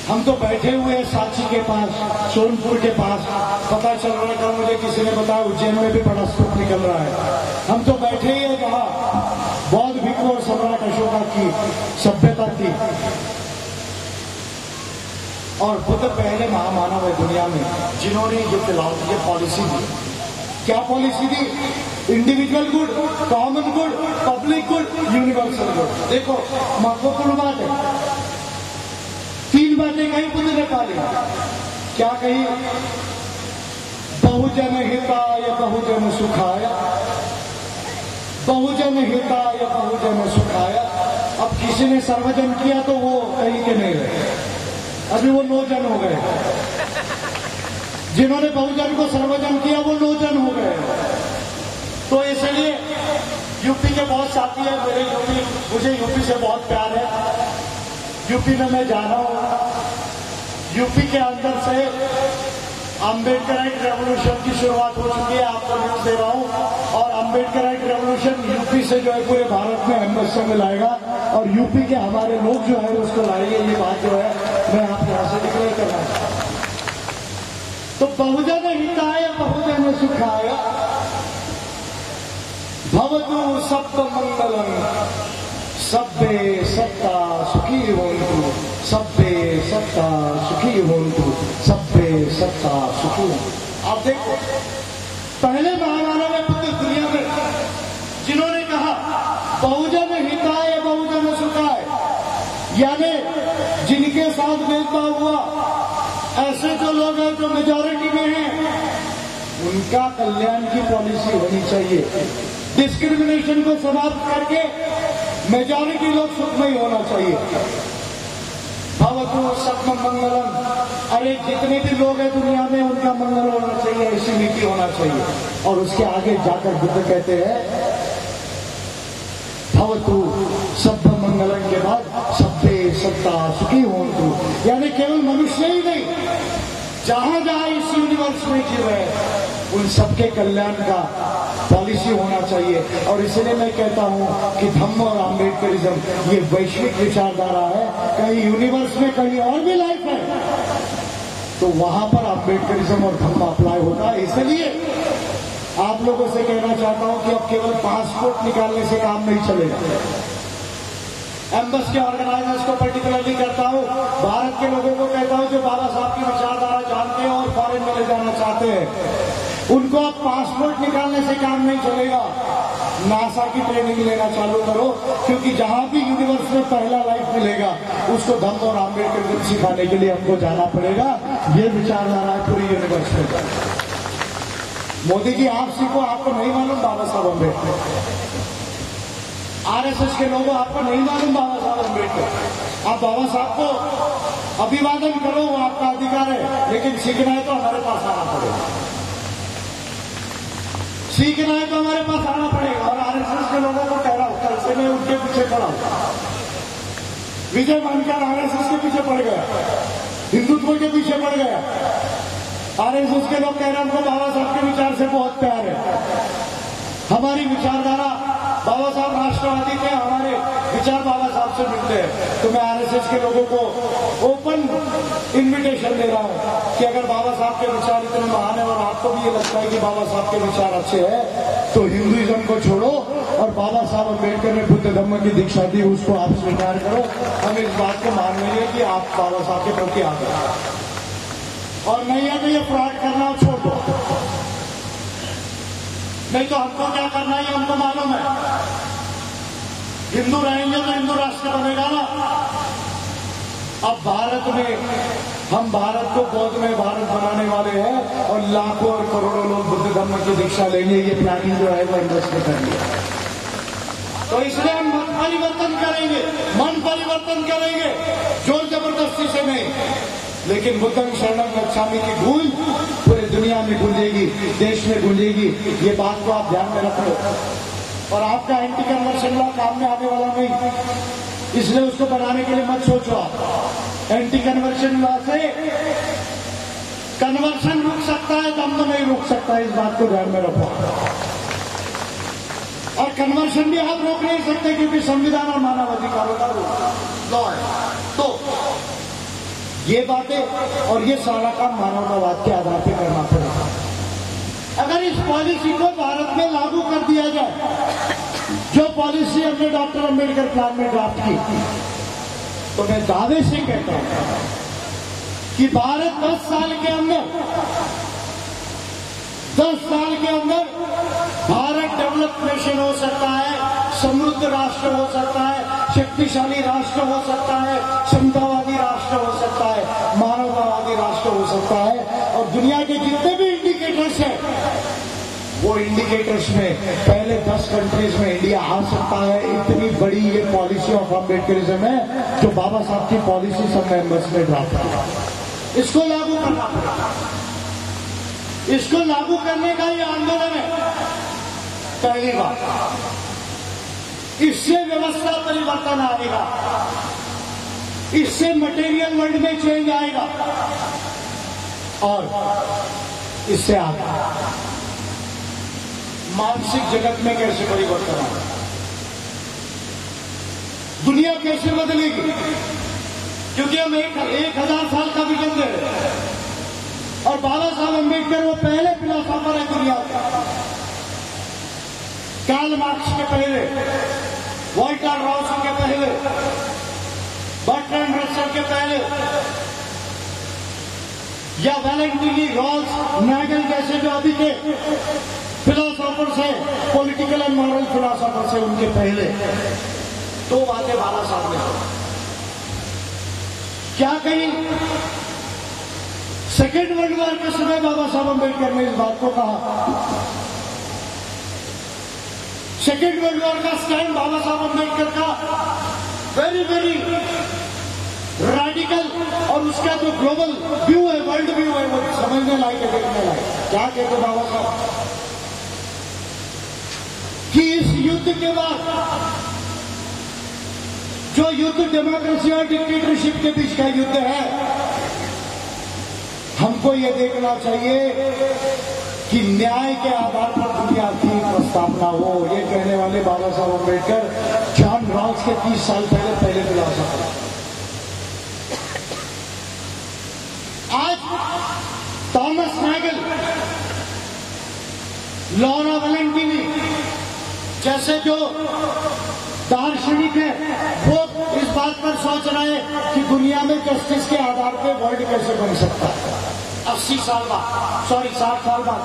हम तो बैठे हुए हैं सांची के पास, सोनपुर के पास, पता चल रहा था मुझे, किसी ने बताया उज्जैन में भी बड़ा स्तूप निकल रहा है। हम तो बैठे ही है कहा बौद्ध भिक्षु और सम्राट अशोका की सभ्यता थी, और बुद्ध पहले महामानव है दुनिया में जिन्होंने ये फिलहाल ये पॉलिसी दी। क्या पॉलिसी दी? Individual good, common good, public good, universal good. देखो महत्वपूर्ण बात है, तीन बातें कही बुद्ध ने पाली। क्या कही? बहुजन हिताय बहुजन सुखाय, बहुजन हिताय बहुजन सुखाय। अब किसी ने सर्वजन किया तो वो कहीं के नहीं रहे, अभी वो नौजन हो गए। जिन्होंने बहुजन को सर्वजन किया वो नौजन हो गए। तो इसलिए यूपी के बहुत साथी है मेरे, मुझे यूपी से बहुत प्यार है। यूपी में मैं जा रहा हूं, यूपी के अंदर से अम्बेडकराइट रेवोल्यूशन की शुरुआत हो चुकी है, आपको न्यूज दे रहा हूं। और अम्बेडकराइट रेवोल्यूशन यूपी से जो है पूरे भारत में एम्बेसडर में लाएगा, और यूपी के हमारे लोग जो है उसको लाएंगे। ये बात जो है मैं आपके यहां से डिक्लेयर करना चाहता हूं। तो बहुजन हिताय बहुजन सुखाय भवतु सप्त मंगलम सब्बे सत्ता सुखी होन्तु, सब्बे सत्ता सुखी होन्तु, सब्बे सत्ता सुखी होन्तु। आप देखो पहले महामानव है बुद्ध दुनिया में जिन्होंने कहा बहुजन हिताय बहुजन सुखाय, यानी जिनके साथ भेदभाव हुआ, ऐसे जो लोग हैं जो मेजॉरिटी में हैं, उनका कल्याण की पॉलिसी होनी चाहिए। डिस्क्रिमिनेशन को समाप्त करके मेजॉरिटी लोग सुखमय होना चाहिए। भवतु सत्म मंगलम, अरे जितने भी लोग हैं दुनिया में उनका मंगल होना चाहिए, ऐसी नीति होना चाहिए। और उसके आगे जाकर बुद्ध कहते हैं भवतु सभ्य मंगलम के बाद सभ्य सत्ता सुखी होन्तु, यानी केवल मनुष्य ही नहीं, जहां जहां इस यूनिवर्स में जीव है उन सबके कल्याण का पॉलिसी होना चाहिए। और इसलिए मैं कहता हूं कि धम्म और आम्बेडकरिज्म ये वैश्विक विचारधारा है। कहीं यूनिवर्स में कहीं और भी लाइफ है तो वहां पर आम्बेडकरिज्म और धम्म अप्लाई होता है। इसलिए आप लोगों से कहना चाहता हूं कि अब केवल पासपोर्ट निकालने से काम नहीं चलेगा। एम्बेसी के ऑर्गेनाइजर्स को पर्टिकुलरली करता हूं, भारत के लोगों को कहता हूं जो बाबा साहब की विचारधारा जानते हैं और फॉरेन में ले जाना चाहते हैं, उनको अब पासपोर्ट निकालने से काम नहीं चलेगा। नासा की ट्रेनिंग लेना चालू करो, क्योंकि जहां भी यूनिवर्स में पहला लाइफ मिलेगा उसको धम्म और आम्बेडकर सिखाने के लिए हमको जाना पड़ेगा। ये विचारधारा है पूरी यूनिवर्स में। मोदी जी आप सीखो, आपको नहीं मालूम बाबा साहब अम्बेडकर। आरएसएस के लोगों आपको नहीं मालूम बाबा साहब अम्बेडकर। आप बाबा साहब को अभिवादन करो, वो आपका अधिकार है, लेकिन सीखना है तो हमारे पास आना पड़ेगा। सीखना है तो हमारे पास आना पड़ेगा। और आरएसएस के लोगों को कह रहा हूं, कल से मैं उनके पीछे पड़ा हूं। विजय मानकर आरएसएस के पीछे पड़ गया, हिंदुत्व के पीछे पड़ गया। आरएसएस के लोग कह रहे हैं हमको बाबा साहब के विचार से बहुत प्यार है, हमारी विचारधारा, बाबा साहब राष्ट्रवादी थे, हमारे विचार बाबा साहब से मिलते हैं। तो मैं आरएसएस के लोगों को ओपन इन्विटेशन दे रहा हूं कि अगर बाबा साहब के विचार इतने महान है और आपको भी ये लगता है कि बाबा साहब के विचार अच्छे हैं, तो हिंदुइज्म को छोड़ो और बाबा साहब अम्बेडकर ने बुद्ध धम्म की दीक्षा दी, उसको आप स्वीकार करो। हम इस बात को मान लेंगे कि आप बाबा साहब के प्रति आगे, और नहीं है तो ये फ्रॉड करना छोड़ दो। नहीं तो हमको क्या करना है हमको मालूम है। हिंदू रहेंगे तो हिंदू राष्ट्र बनेगा ना। अब भारत में हम भारत को बौद्ध में भारत बनाने वाले हैं और लाखों और करोड़ों लोग बुद्ध धम्म की दीक्षा लेंगे। ये प्लानिंग जो है वो इंडस्ट्री करेंगे। तो इसलिए हम मत परिवर्तन करेंगे, मन परिवर्तन करेंगे, जोर जबरदस्ती से नहीं। लेकिन बुद्धं शरणं गच्छामि की गूंज पूरी दुनिया में गूंजेगी, देश में गूंजेगी। ये बात को आप ध्यान में रखो। और आपका एंटी कन्वर्शन लॉ काम में आने वाला नहीं, इसलिए उसको बनाने के लिए मत सोचो। आप एंटी कन्वर्शन लॉ से कन्वर्शन रुक सकता है, दम नहीं रुक सकता। इस बात को ध्यान में रखो। और कन्वर्शन भी आप रोक नहीं सकते क्योंकि संविधान और मानव अधिकारों का लॉ है। तो ये बातें और ये सारा काम मानवतावाद के आधार पर करना पड़ेगा। अगर इस पॉलिसी को भारत में लागू कर दिया जाए, जो पॉलिसी हमने डॉक्टर अंबेडकर प्लान में ड्राफ्ट की, तो मैं दावे से कहता हूं कि भारत 10 साल के अंदर भारत डेवलप नेशन हो सकता है, समृद्ध राष्ट्र हो सकता है, शक्तिशाली राष्ट्र हो सकता है, समतावादी राष्ट्र हो सकता है, मानवतावादी राष्ट्र हो सकता है। और दुनिया के जितने भी इंडिकेटर्स हैं, वो इंडिकेटर्स में पहले 10 कंट्रीज में इंडिया आ सकता है। इतनी बड़ी ये पॉलिसी ऑफ अम्बेडकरिज्म है जो बाबा साहब की पॉलिसी सब मेंबर्स ने ड्राफ्ट किया। इसको लागू करना पड़ेगा। इसको लागू करने का ये आंदोलन है। पहली बात, इससे व्यवस्था परिवर्तन आएगा, इससे मटेरियल वर्ल्ड में चेंज आएगा और इससे आगे मानसिक जगत में कैसे परिवर्तन आएगा, दुनिया कैसे बदलेगी। क्योंकि हम 1000 साल का विजन दे रहे हैं और बाबा साहब अम्बेडकर वो पहले फिलोसोफर है दुनिया का। कार्ल मार्क्स के पहले, वॉल्टर रॉस के पहले, बर्ट्रैंड रसल के पहले, या वैलेंटिनी रॉल्स नैगल जैसे जो अभी के फिलोसोफर्स हैं, पॉलिटिकल एंड मॉरल फिलोसोफर्स हैं, उनके पहले 2 बातें बाबा साहब ने क्या कही। सेकेंड वर्ल्ड वॉर के समय बाबा साहब अम्बेडकर ने इस बात को कहा। सेकेंड वर्ल्ड वॉर का स्टैंड बाबा साहब अम्बेडकर का वेरी वेरी रेडिकल, और उसका जो ग्लोबल व्यू है, वर्ल्ड व्यू है, वो समझने लायक है, देखने लायक। क्या कहते बाबा साहब कि इस युद्ध के बाद जो युद्ध डेमोक्रेसी और डिक्टेटरशिप के बीच का युद्ध है, हमको ये देखना चाहिए कि न्याय के आधार पर दुनिया की स्थापना हो। ये कहने वाले बाबा साहब अम्बेडकर जॉन रॉल्स के 30 साल पहले फिलोसोफर। आज थॉमस नैगल, लॉरा वैलेंटिनी जैसे जो दार्शनिक है, वो इस बात पर सोच रहे हैं कि दुनिया में जस्टिस के आधार पर वर्ल्ड कैसे बन सकता है। 60 साल बाद, 60 साल बाद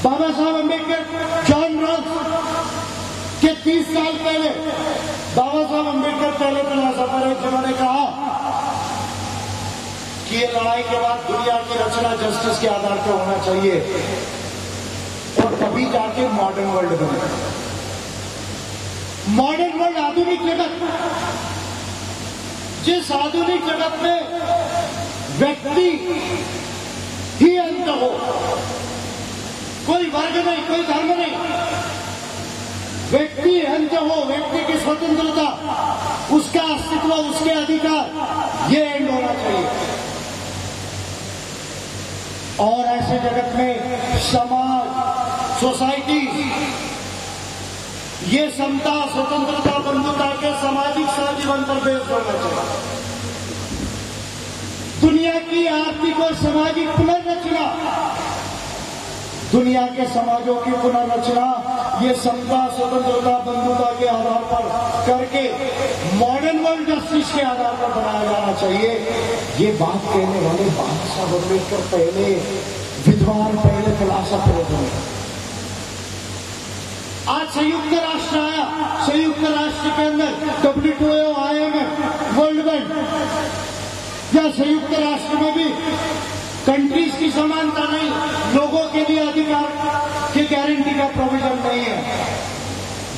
बाबा साहब अम्बेडकर, जॉन रॉल्स के 30 साल पहले बाबा साहब अम्बेडकर पहले फिलोसोफर है जिन्होंने कहा कि ये लड़ाई के बाद दुनिया की रचना जस्टिस के आधार पर होना चाहिए और तभी जाके मॉडर्न वर्ल्ड बने। मॉडर्न वर्ल्ड आधुनिक जगत, जिस आधुनिक जगत में व्यक्ति ही अंत हो, कोई वर्ग नहीं, कोई धर्म नहीं, व्यक्ति अंत हो, व्यक्ति की स्वतंत्रता, उसका अस्तित्व, उसके अधिकार, ये एंड होना चाहिए। और ऐसे जगत में समाज, सोसाइटी, ये समता, स्वतंत्रता, बंधुता के सामाजिक सहजीवन पर बेस्ड होना चाहिए। दुनिया की आर्थिक और सामाजिक पुनर्रचना, दुनिया के समाजों की पुनर्रचना ये समता, स्वतंत्रता, बंधुता के आधार पर करके मॉडर्न वर्ल्ड जस्टिस के आधार पर बनाया जाना चाहिए। ये बात कहने वाले बाबा साहब अम्बेडकर पहले विद्वान, पहले फिलोसोफर थे। आज संयुक्त राष्ट्र आया, संयुक्त राष्ट्र के अंदर WTO, IMF, वर्ल्ड बैंक या संयुक्त राष्ट्र में भी कंट्रीज की समानता नहीं, लोगों के लिए अधिकार की गारंटी का प्रोविजन नहीं है।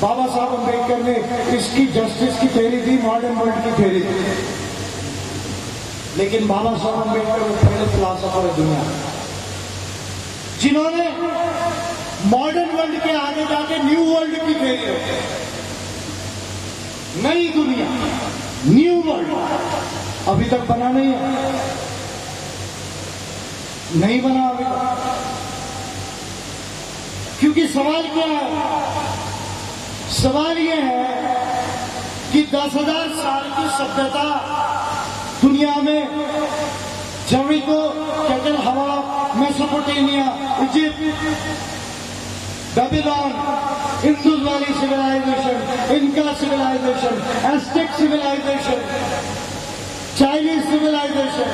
बाबा साहब अम्बेडकर ने इसकी जस्टिस की थ्योरी दी, मॉडर्न वर्ल्ड की थ्योरी दी। लेकिन बाबा साहब अम्बेडकर वो पहले फिलोसोफर है दुनिया जिन्होंने मॉडर्न वर्ल्ड के आगे जाके न्यू वर्ल्ड की थ्योरी है। नई दुनिया, न्यू वर्ल्ड अभी तक बना नहीं है, नहीं बना अभी तक। क्योंकि सवाल क्या है? सवाल यह है कि 10,000 साल की सभ्यता दुनिया में जेरिको, कैटल हवा, Mesopotamia, Egypt, Babylon, Indus valley civilization, Inca civilization, Aztec civilization, Chinese civilization,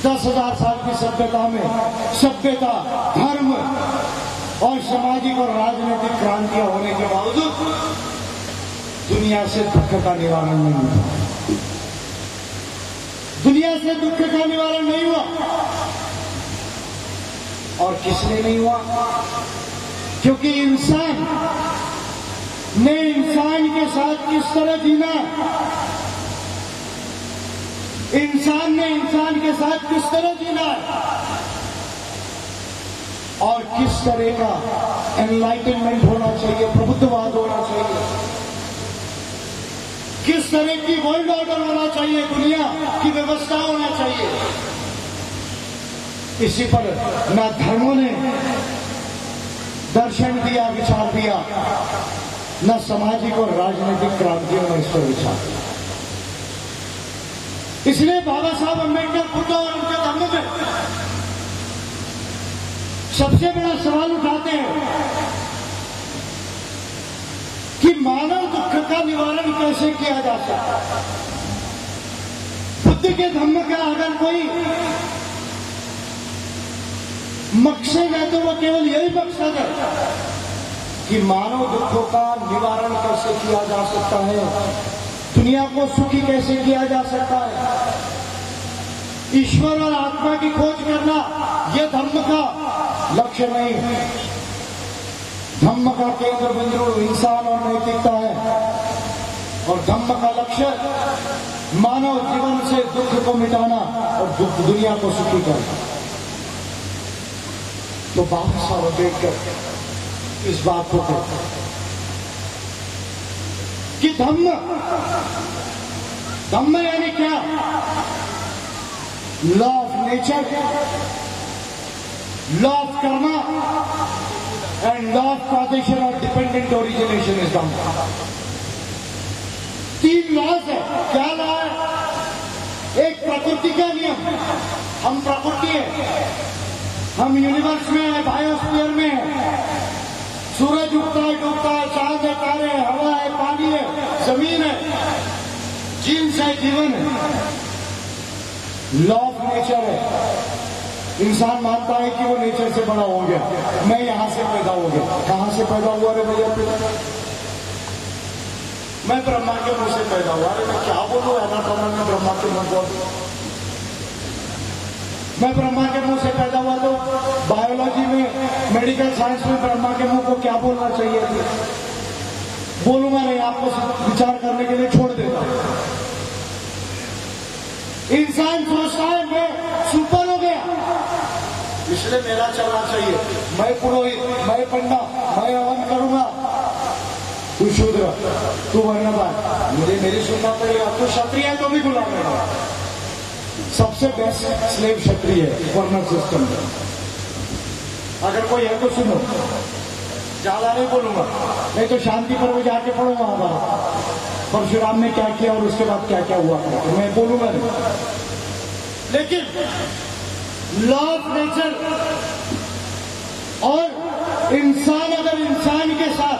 10,000 साल की सभ्यता में सभ्यता, धर्म और सामाजिक और राजनीतिक क्रांतियां होने के बावजूद दुनिया से दुख का निवारण नहीं हुआ। दुनिया से दुख का निवारण नहीं हुआ। और किसने नहीं हुआ? क्योंकि इंसान ने इंसान के साथ किस तरह जीना, इंसान ने इंसान के साथ किस तरह जीना और किस तरह का एनलाइटनमेंट होना चाहिए, प्रबुद्धवाद होना चाहिए, किस तरह की वर्ल्ड ऑर्डर होना चाहिए, दुनिया की व्यवस्था होना चाहिए। इसी पर न धर्मों ने दर्शन दिया, विचार दिया, न सामाजिक और राजनीतिक क्रांतियों ने इस पर विचार दिया। इसलिए बाबा साहब अम्बेडकर खुद और उनके धर्म में सबसे बड़ा सवाल उठाते हैं कि मानव दुख का निवारण कैसे किया जा सकता है। बुद्ध के धर्म का अगर कोई मकसद है तो वो केवल यही मकसद है कि मानव दुखों का निवारण कैसे किया जा सकता है, दुनिया को सुखी कैसे किया जा सकता है, ईश्वर और आत्मा की खोज करना यह धर्म का लक्ष्य नहीं है। धम्म का केंद्र बिंदु इंसान और नैतिकता है और धम्म का लक्ष्य मानव जीवन से दुख को मिटाना और दुनिया को सुखी करना। तो बाबा साहब अम्बेडकर इस बात को कहते हैं कि धम्म यानी क्या? Law of nature, law of karma and law of causation और dependent origination is dhamma. 3 laws है। क्या लॉ है? एक प्रकृति का नियम, हम प्रकृति है, हम यूनिवर्स में है, बायोस्फीयर में है, सूरज उगता है डूबता है, चांद है, तारे है, हवा है, पानी है, जमीन है, जीन्स है, जीवन है। लॉ ऑफ नेचर है। इंसान मानता है कि वो नेचर से बड़ा हो गया, मैं यहां से पैदा हो गया। कहां से पैदा हुआ रे भैया? मैं ब्रह्मा के मुंह से पैदा हुआ। अरे मैं क्या बोलूं, एनाटॉमी में ब्रह्मा के मुंह बोल, मैं ब्रह्मा के मुंह से पैदा हुआ तो बायोलॉजी में, मेडिकल साइंस में ब्रह्मा के मुंह को क्या बोलना चाहिए? बोलूंगा नहीं, आपको विचार करने के लिए छोड़ देता हूं। इंसान सोचता है मैं सुपर हो गया, इसलिए मेरा चलना चाहिए, मैं पुरोहित, मैं पंडा, मैं हवन करूंगा, तू शूद्र, तू वर्णवान, मुझे मेरी सुनना पड़ेगा, तू क्षत्रिय है तो भी गुलाम है। सबसे बेस्ट स्लेव क्षत्रिय है वर्णन सिस्टम में। अगर कोई है तो सुनो, ज्यादा नहीं बोलूंगा, नहीं तो शांति पर वो जाके पढ़ूंगा हमारा परशुराम ने क्या किया और उसके बाद क्या क्या हुआ, तो मैं बोलूंगा नहीं। लेकिन लॉ ऑफ नेचर और इंसान अगर इंसान के साथ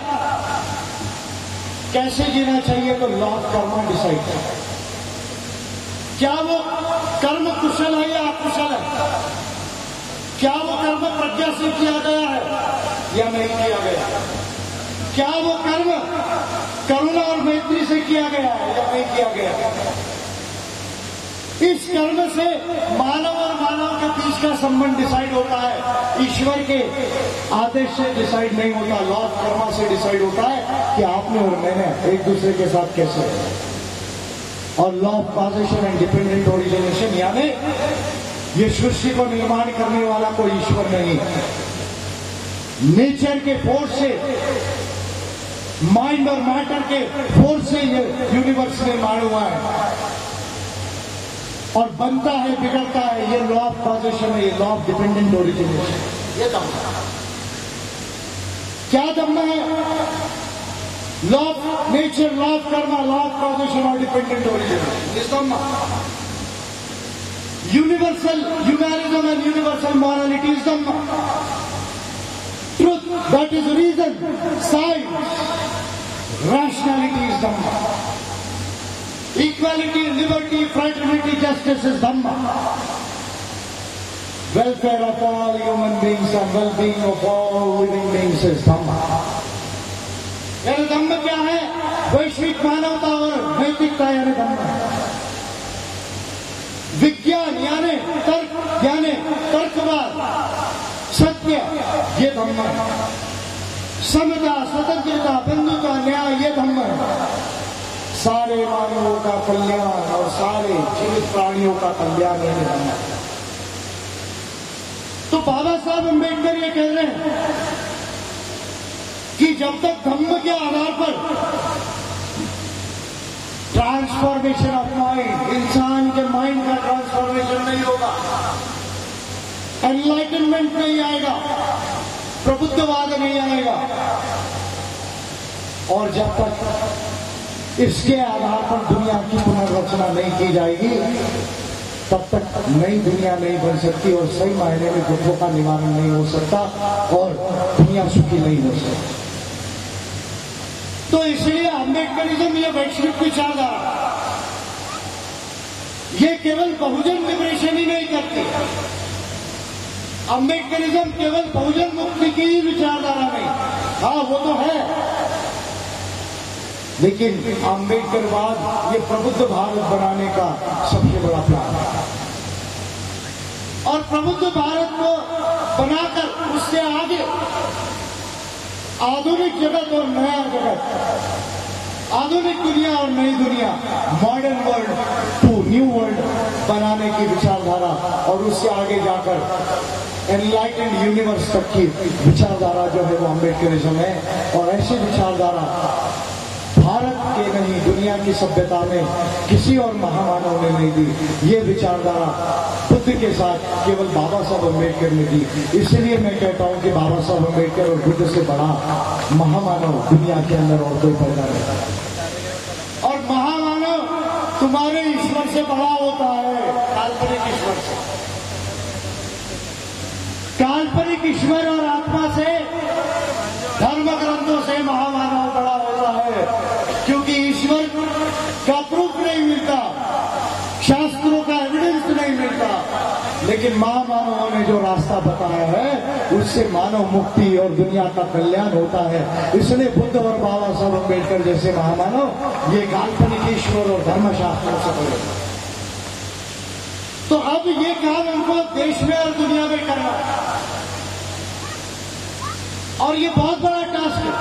कैसे जीना चाहिए तो लॉ ऑफ कर्मा डिसाइड करता है। क्या वो कर्म कुशल है या अकुशल है? क्या वो कर्म प्रज्ञा से किया गया है या नहीं किया गया? क्या वो कर्म करुणा और मैत्री से किया गया है या नहीं किया गया? इस कर्म से मानव और मानव के बीच का संबंध डिसाइड होता है, ईश्वर के आदेश से डिसाइड नहीं होता। लॉ ऑफ कर्मा से डिसाइड होता है कि आपने और मैंने एक दूसरे के साथ कैसे रहे। और law of causation and dependent origination यानी ये सृष्टि को निर्माण करने वाला कोई ईश्वर नहीं, नेचर के फोर्स से, माइंड और मैटर के फोर्स से ये यूनिवर्स निर्माण हुआ है और बनता है, बिगड़ता है। ये लॉ ऑफ कॉजेशन है, ये लॉ ऑफ डिपेंडेंट ओरिजिनेशन। ये दम्मा क्या दम्मा है? law of nature, law of karma, law of causation or dependent origin. Is Dhamma. Universal humanism and universal morality is Dhamma. Truth, that is reason, science, rationality is Dhamma. Equality, liberty, fraternity, justice is Dhamma. Welfare of all human beings and well-being of all living beings is Dhamma. यानी धम्म क्या है? वैश्विक मानवता और नैतिकता यानी धम्म है। विज्ञान यानी तर्क यानी तर्कवाद, सत्य ये धम्म है। समता, स्वतंत्रता, बंधुता, न्याय ये धम्म है। सारे मानवों का कल्याण और सारे जीवित प्राणियों का कल्याण ये धम्म है। तो बाबा साहब अम्बेडकर ये कह रहे हैं कि जब तक धम्म के आधार पर ट्रांसफॉर्मेशन ऑफ माइंड, इंसान के माइंड का ट्रांसफॉर्मेशन नहीं होगा, एनलाइटनमेंट नहीं आएगा, प्रबुद्धवाद नहीं आएगा, और जब तक इसके आधार पर दुनिया की पुनर्रचना नहीं की जाएगी, तब तक नई दुनिया नहीं बन सकती और सही मायने में दुखों का निवारण नहीं हो सकता और दुनिया सुखी नहीं हो सकती। तो इसलिए अम्बेडकरिज्म ये वैश्विक विचारधारा, ये केवल बहुजन लिबरेशन ही नहीं करती। अम्बेडकरिज्म केवल बहुजन मुक्ति की ही विचारधारा नहीं, हाँ वो तो है, लेकिन अम्बेडकरवाद ये प्रबुद्ध भारत बनाने का सबसे बड़ा प्लान है। और प्रबुद्ध भारत को बनाकर उससे आगे आधुनिक जगत और नया जगत, आधुनिक दुनिया और नई दुनिया, modern world to new world बनाने की विचारधारा, और उससे आगे जाकर एनलाइटेंड यूनिवर्स तक की विचारधारा जो है वो अम्बेडकरिज्म है। और ऐसी विचारधारा भारत के नहीं, दुनिया की सभ्यता में किसी और महामानव ने नहीं दी। ये विचारधारा बुद्ध के साथ केवल बाबा साहब अम्बेडकर ने दी। इसलिए मैं कहता हूं कि बाबा साहब अम्बेडकर और बुद्ध से बड़ा महामानव दुनिया के अंदर और कोई पैदा नहीं। और महामानव तुम्हारे ईश्वर से बड़ा होता है काल्पनिक ईश्वर से। काल्पनिक ईश्वर और आत्मा से, धर्म ग्रंथों से महामानव बड़ा होता है, क्योंकि ईश्वर का प्रूफ नहीं मिलता, शास्त्रों का एविडेंस नहीं मिलता, लेकिन महामानवों ने जो रास्ता बताया है उससे मानव मुक्ति और दुनिया का कल्याण होता है। इसलिए बुद्ध और बाबा साहब अम्बेडकर जैसे महामानव ये काल्पनिक ईश्वर और धर्मशास्त्रों से बड़े। तो अब ये काम हमको देश में और दुनिया में करना है, और ये बहुत बड़ा टास्क है,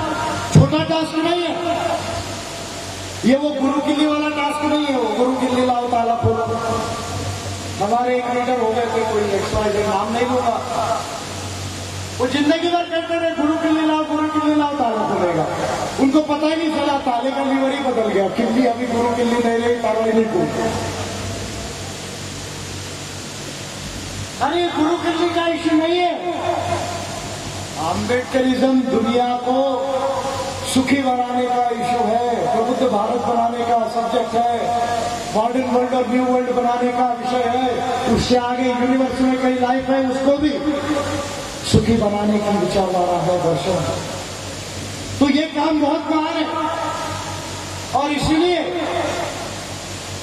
छोटा टास्क नहीं है। ये वो गुरु किल्ली वाला टास्क नहीं है, वो गुरु किल्ली लाओ ताला खोलो। हमारे एक लीडर हो गए थे, कोई XYZ नाम नहीं लूंगा, वो जिंदगी भर कहते रहे गुरु किल्ली लाओ ताला खुलेगा। उनको पता ही नहीं चला ताले का लीवर ही बदल गया, किल्ली अभी गुरु किल्ली नहीं रही, ताला ही नहीं खुल। अरे गुरु किल्ली का इश्यू नहीं है। अम्बेडकरिज्म दुनिया को सुखी बनाने का इशू है, प्रबुद्ध भारत बनाने का सब्जेक्ट है, मॉडर्न वर्ल्ड और न्यू वर्ल्ड बनाने का विषय है। उससे आगे यूनिवर्स में कई लाइफ है, उसको भी सुखी बनाने की विचारधारा है दर्शन। तो ये काम बहुत महान है, और इसलिए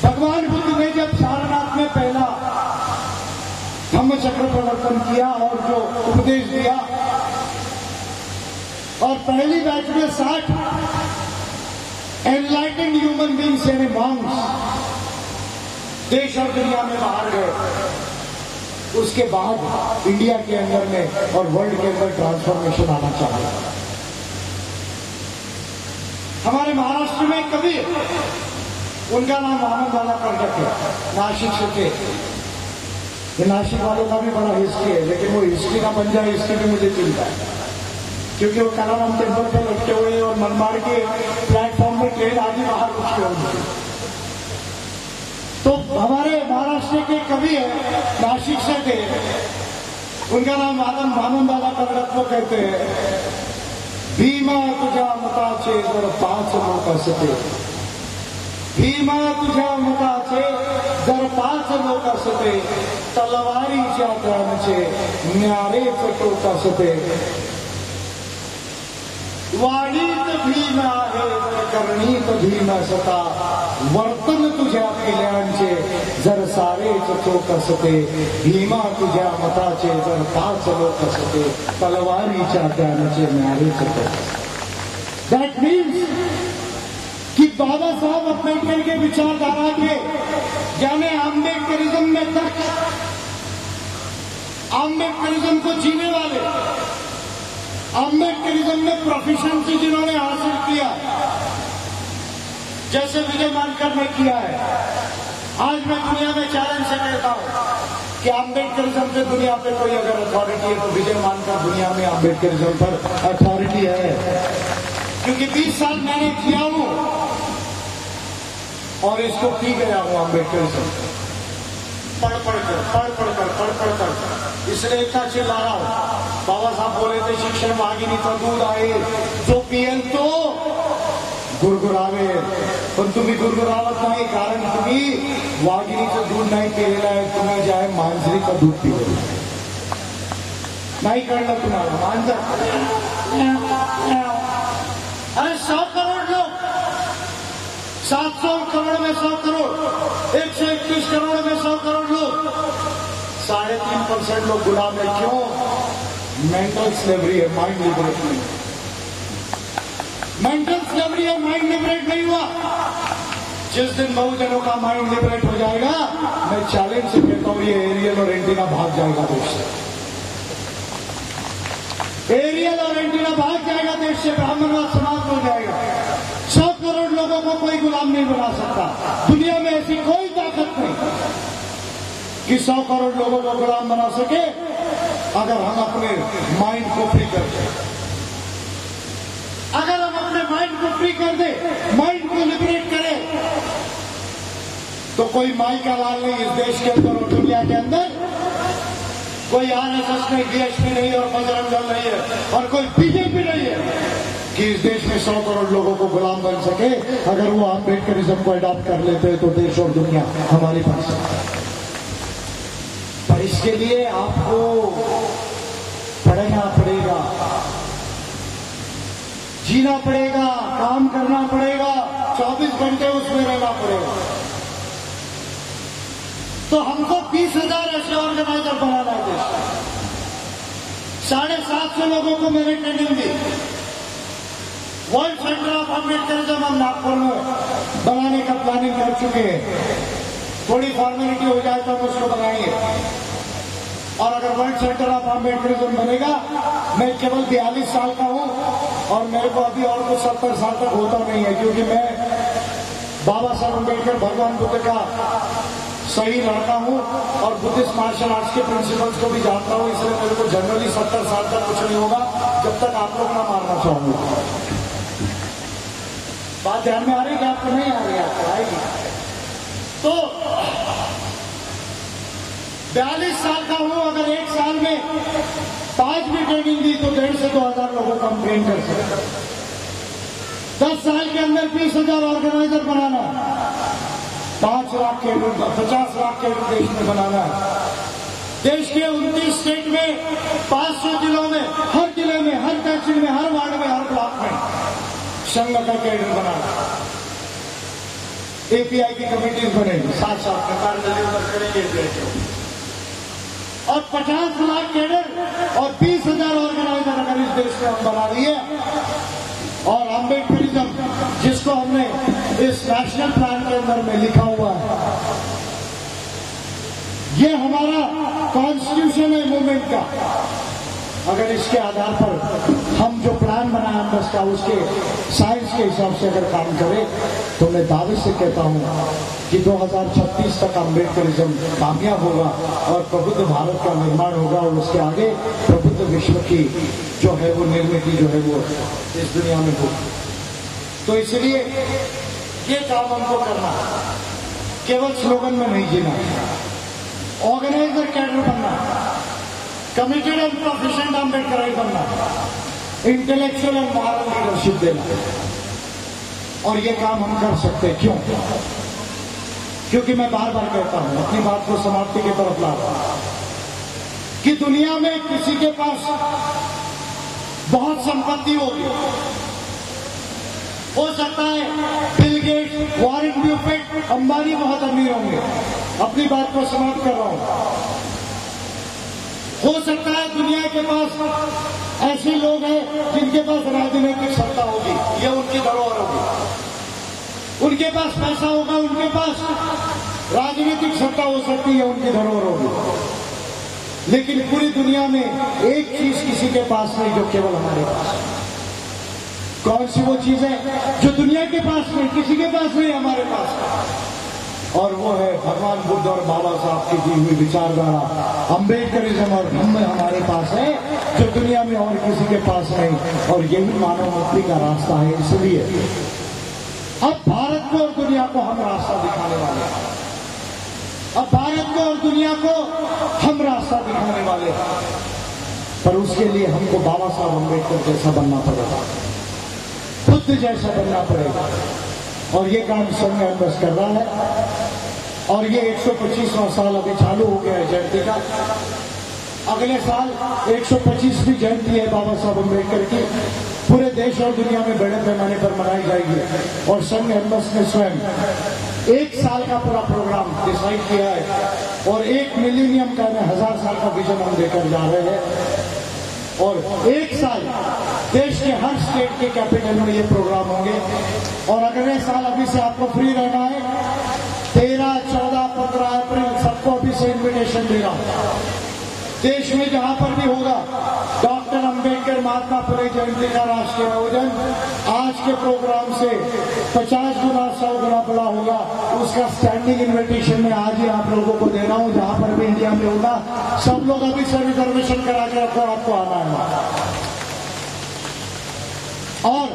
भगवान बुद्ध ने जब सारनाथ में पहला धम्म चक्र प्रवर्तन किया और जो उपदेश दिया, और पहली बैच में 60 एनलाइटेंड ह्यूमन बींग्स यानी मॉन्क्स देश और दुनिया में बाहर गए। उसके बाद इंडिया के अंदर में और वर्ल्ड के अंदर ट्रांसफॉर्मेशन आना चाहिए। हमारे महाराष्ट्र में कवि, उनका नाम वामनदादा कर्जक है, नासिक से थे। ये नासिक वालों का भी बड़ा हिस्ट्री है, लेकिन वो हिस्ट्री का बन जाए इसकी भी मुझे चिंता है, क्योंकि वो कालाराम टेम्पल पर लटके हुए और मनमाड़ के प्लेटफॉर्म में ट्रेन आदि बाहर रुकी होंगी। तो हमारे महाराष्ट्र के कवि है, नासिक से थे, उनका नाम वामनदादा कर्जक को कहते हैं। भीमा तुझ्या मताचे जर 5 लोक असते, भीमा तुझ्या मताचे जर 5 लोक असते, तलवारीच्या त्यांचे न्यारेच टोक असते. वाणीत भीम आहे जर करणीत भीम असता, वर्तन तुझ्या पिल्यांचे जर सारेच चोख असते. भीमा तुझ्या मताचे जर 5 लोक असते, तलवारीच्या त्यांचे न्यारेच टोक. दॅट मीन्स कि बाबा साहब अम्बेडकर के विचारधारा के यानी अम्बेडकरिज्म में तक अम्बेडकरिज्म को जीने वाले, अम्बेडकरिज्म में प्रोफिशिएंसी जिन्होंने हासिल किया, जैसे विजय मानकर ने किया है. आज मैं दुनिया में चैलेंज से कहता हूं कि अम्बेडकरिज्म पे दुनिया पे कोई अगर अथॉरिटी है तो विजय मानकर दुनिया में अम्बेडकरिज्म पर अथॉरिटी है. क्योंकि 20 साल मैंने किया हूं और इसको पी गया हूं अम्बेडकरिज्म, पढ़ पढ़कर. इसलिए इतना चिल्ला रहा हूं. बाबा साहब बोले थे शिक्षण वाघिणीचं दूध आहे, जो पियल तो गुरगुरावे. पण तुम्ही गुरगुरावत नाही, कारण तुम्ही वाघिणीचं दूध नाही पिलेलं आहे, तुम्ही जे आहे मांजरीचं दूध पिलेलं आहे. नाही कळलं तुम्हाला? मांजर. अरे 100 करोड़ लोग, 700 करोड़ में 100 करोड़, 121 करोड़ में 100 करोड़ लोग, 3.5% लोग गुलाम है. क्यों? मेंटल स्लेवरी है, माइंड लिबरेट नहीं. मेंटल स्लेवरी है, माइंड लिबरेट नहीं हुआ. जिस दिन बहुजनों का माइंड लिबरेट हो जाएगा, मैं चैलेंज से कहता हूं, ये एरियल और एंटीना भाग जाएगा देश से. एरियल और एंटीना भाग जाएगा देश से, ब्राह्मणवाद समाप्त हो जाएगा. 100 करोड़ लोगों को कोई गुलाम नहीं बना सकता. दुनिया में ऐसी कोई ताकत नहीं कि 100 करोड़ लोगों को गुलाम बना सके, अगर हम अपने माइंड को फ्री कर दें. अगर हम अपने माइंड को फ्री कर दे, माइंड को लिबरेट करें, तो कोई माई का लाल नहीं इस देश के अंदर और दुनिया के अंदर, कोई आरएसएस नहीं, बीएचपी नहीं और बजरंग दल नहीं है, और कोई बीजेपी नहीं है कि इस देश में 100 करोड़ लोगों को गुलाम बन सके. अगर वो अम्बेडकरिज्म को अडॉप्ट कर लेते हैं तो देश और दुनिया हमारे पास है. पर इसके लिए आपको पढ़ना पड़ेगा, जीना पड़ेगा, काम करना पड़ेगा, 24 घंटे उसमें रहना पड़ेगा. तो हमको 20,000 ऐसे ऑर्गेनाइजर बनाना है देश में. 750 लोगों को मैंने ट्रेनिंग दी. वर्ल्ड सेंटर ऑफ अम्बेडकरिज्म हम नागपुर में बनाने का प्लानिंग कर चुके हैं. थोड़ी फॉर्मेलिटी हो जाए तो हम उसको बनाएंगे. और अगर वर्ल्ड सेंटर ऑफ अम्बेडकरिज्म बनेगा, मैं केवल 42 साल का हूं और मेरे को अभी और कुछ 70 साल तक होता नहीं है, क्योंकि मैं बाबा साहब अम्बेडकर भगवान बुद्ध का सही लड़का हूं और बुद्धिस्ट मार्शल आर्ट्स के प्रिंसिपल्स को भी जानता हूं. इसलिए मेरे को जनरली 70 साल तक कुछ नहीं होगा, जब तक आप लोग ना मारना चाहोगे. बात ध्यान में आ रही है कि आपको नहीं आ रही? आपको आएगी. तो 42 साल का हूं, अगर 1 साल में 5 भी ट्रेनिंग दी तो 1,500 से 2,000 लोगों को हम ट्रेन कर सकते. 10 साल के अंदर 20,000 ऑर्गेनाइजर बनाना, 5 लाख केडर, 50 लाख केडर देश में बनाना है. देश के 29 स्टेट में, 500 जिलों में, हर जिले में, हर तहसील में, हर वार्ड में, हर ब्लॉक में संघ का केडर बनाना. एपीआई की कमेटीज बनेगी, साथ में कार्य करेंगे एपीआई के. और 50 लाख केडर और 20,000 ऑर्गेनाइजर अगर इस देश में हम बना दिए, और अम्बेडकरिज्म जिसको हमने इस नेशनल प्लान के अंदर में लिखा हुआ है, ये हमारा कॉन्स्टिट्यूशन है मूवमेंट का. अगर इसके आधार पर हम जो प्लान बनाए एम्बस का, उसके साइंस के हिसाब से अगर काम करें, तो मैं दावे से कहता हूं कि 2036 तक अम्बेडकरिज्म कामयाब होगा और प्रबुद्ध भारत का निर्माण होगा. और उसके आगे प्रबुद्ध विश्व की जो है वो निर्मित जो है वो इस दुनिया में होगी. तो इसलिए ये काम हमको करना, केवल स्लोगन में नहीं जीना, ऑर्गेनाइजर कैडर बनना, कमिटेड एंड प्रोफिशिएंट अम्बेडकराइट बनना. इंटेलेक्चुअल और मॉरल लीडरशिप देना। और ये काम हम कर सकते हैं। क्यों? क्योंकि मैं बार बार कहता हूं, अपनी बात को समाप्ति की तरफ ला रहा हूं, कि दुनिया में किसी के पास बहुत संपत्ति होगी, हो सकता है Bill Gates, Warren Buffett, Ambani बहुत अमीर होंगे। अपनी बात को समाप्त कर रहा हूं। हो सकता है दुनिया के पास ऐसे लोग हैं जिनके पास राजनीतिक सत्ता होगी, ये उनकी धरोहर होगी। उनके पास पैसा होगा, उनके पास राजनीतिक सत्ता हो सकती है, उनकी धरोहर होगी। लेकिन पूरी दुनिया में एक चीज किसी के पास नहीं जो केवल हमारे पास है। कौन सी वो चीज है जो दुनिया के पास नहीं, किसी के पास नहीं, हमारे पास है? और वो है भगवान बुद्ध और बाबा साहब की दी हुई विचारधारा, अम्बेडकरिज्म और धम्म हमारे पास है, जो दुनिया में और किसी के पास नहीं। और यही मानव मुक्ति का रास्ता है। इसलिए अब भारत को और दुनिया को हम रास्ता दिखाने वाले हैं। अब भारत को और दुनिया को हम रास्ता दिखाने वाले हैं। पर उसके लिए हमको बाबा साहब अम्बेडकर जैसा बनना पड़ेगा, बुद्ध जैसा बनना पड़ेगा। और ये काम संघ बस कर रहा है। और ये 125वां साल अभी चालू हो गया है जयंती का। अगले साल 125वीं जयंती है बाबा साहब अम्बेडकर की। पूरे देश और दुनिया में बड़े पैमाने पर मनाई जाएगी। और संघ एम्बस ने स्वयं 1 साल का पूरा प्रोग्राम डिसाइड किया है। और 1 मिलीनियम का 1000 साल का विजन हम लेकर जा रहे हैं। और 1 साल देश के हर स्टेट के कैपिटल में ये प्रोग्राम होंगे। और अगले साल अभी से आपको फ्री रहना है। 13, 14, 15 अप्रैल सबको अभी से इन्विटेशन दे रहा हूं। देश में जहां पर भी होगा डॉक्टर अंबेडकर महात्मा फुले जयंती का राष्ट्रीय आयोजन आज के प्रोग्राम से 50 गुना 100 गुना बड़ा होगा। उसका स्टैंडिंग इन्विटेशन में आज ही आप लोगों को दे रहा हूं। जहां पर भी इंडिया में होगा सब लोग अभी से रिजर्वेशन करा के रखो, आपको आना है। और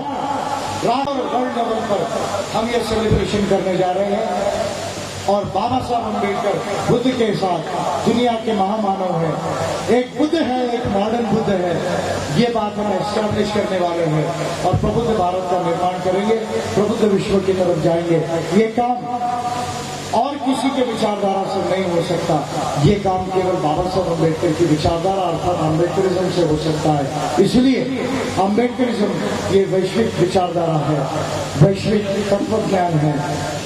वर्ल्ड लेवल पर हम ये सेलिब्रेशन करने जा रहे हैं। और बाबा साहब अम्बेडकर बुद्ध के साथ दुनिया के महामानव हैं। एक बुद्ध है, एक मॉडर्न बुद्ध है। ये बात हम एस्टैब्लिश करने वाले हैं और प्रबुद्ध भारत का निर्माण करेंगे, प्रबुद्ध विश्व की तरफ जाएंगे। ये काम और किसी के विचारधारा से नहीं हो सकता। ये काम केवल बाबा साहब अम्बेडकर की विचारधारा अर्थात अम्बेडकरिज्म से हो सकता है। इसलिए अम्बेडकरिज्म ये वैश्विक विचारधारा है, वैश्विक तत्व ज्ञान है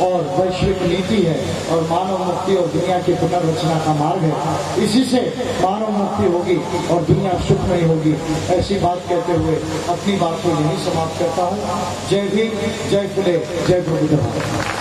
और वैश्विक नीति है और मानव मुक्ति और दुनिया की पुनर्रचना का मार्ग है। इसी से मानव मुक्ति होगी और दुनिया सुख नहीं होगी। ऐसी बात कहते हुए अपनी बात को यहीं समाप्त करता हूँ। जय भीम, जय फुले, जय प्रबुद्ध भारत।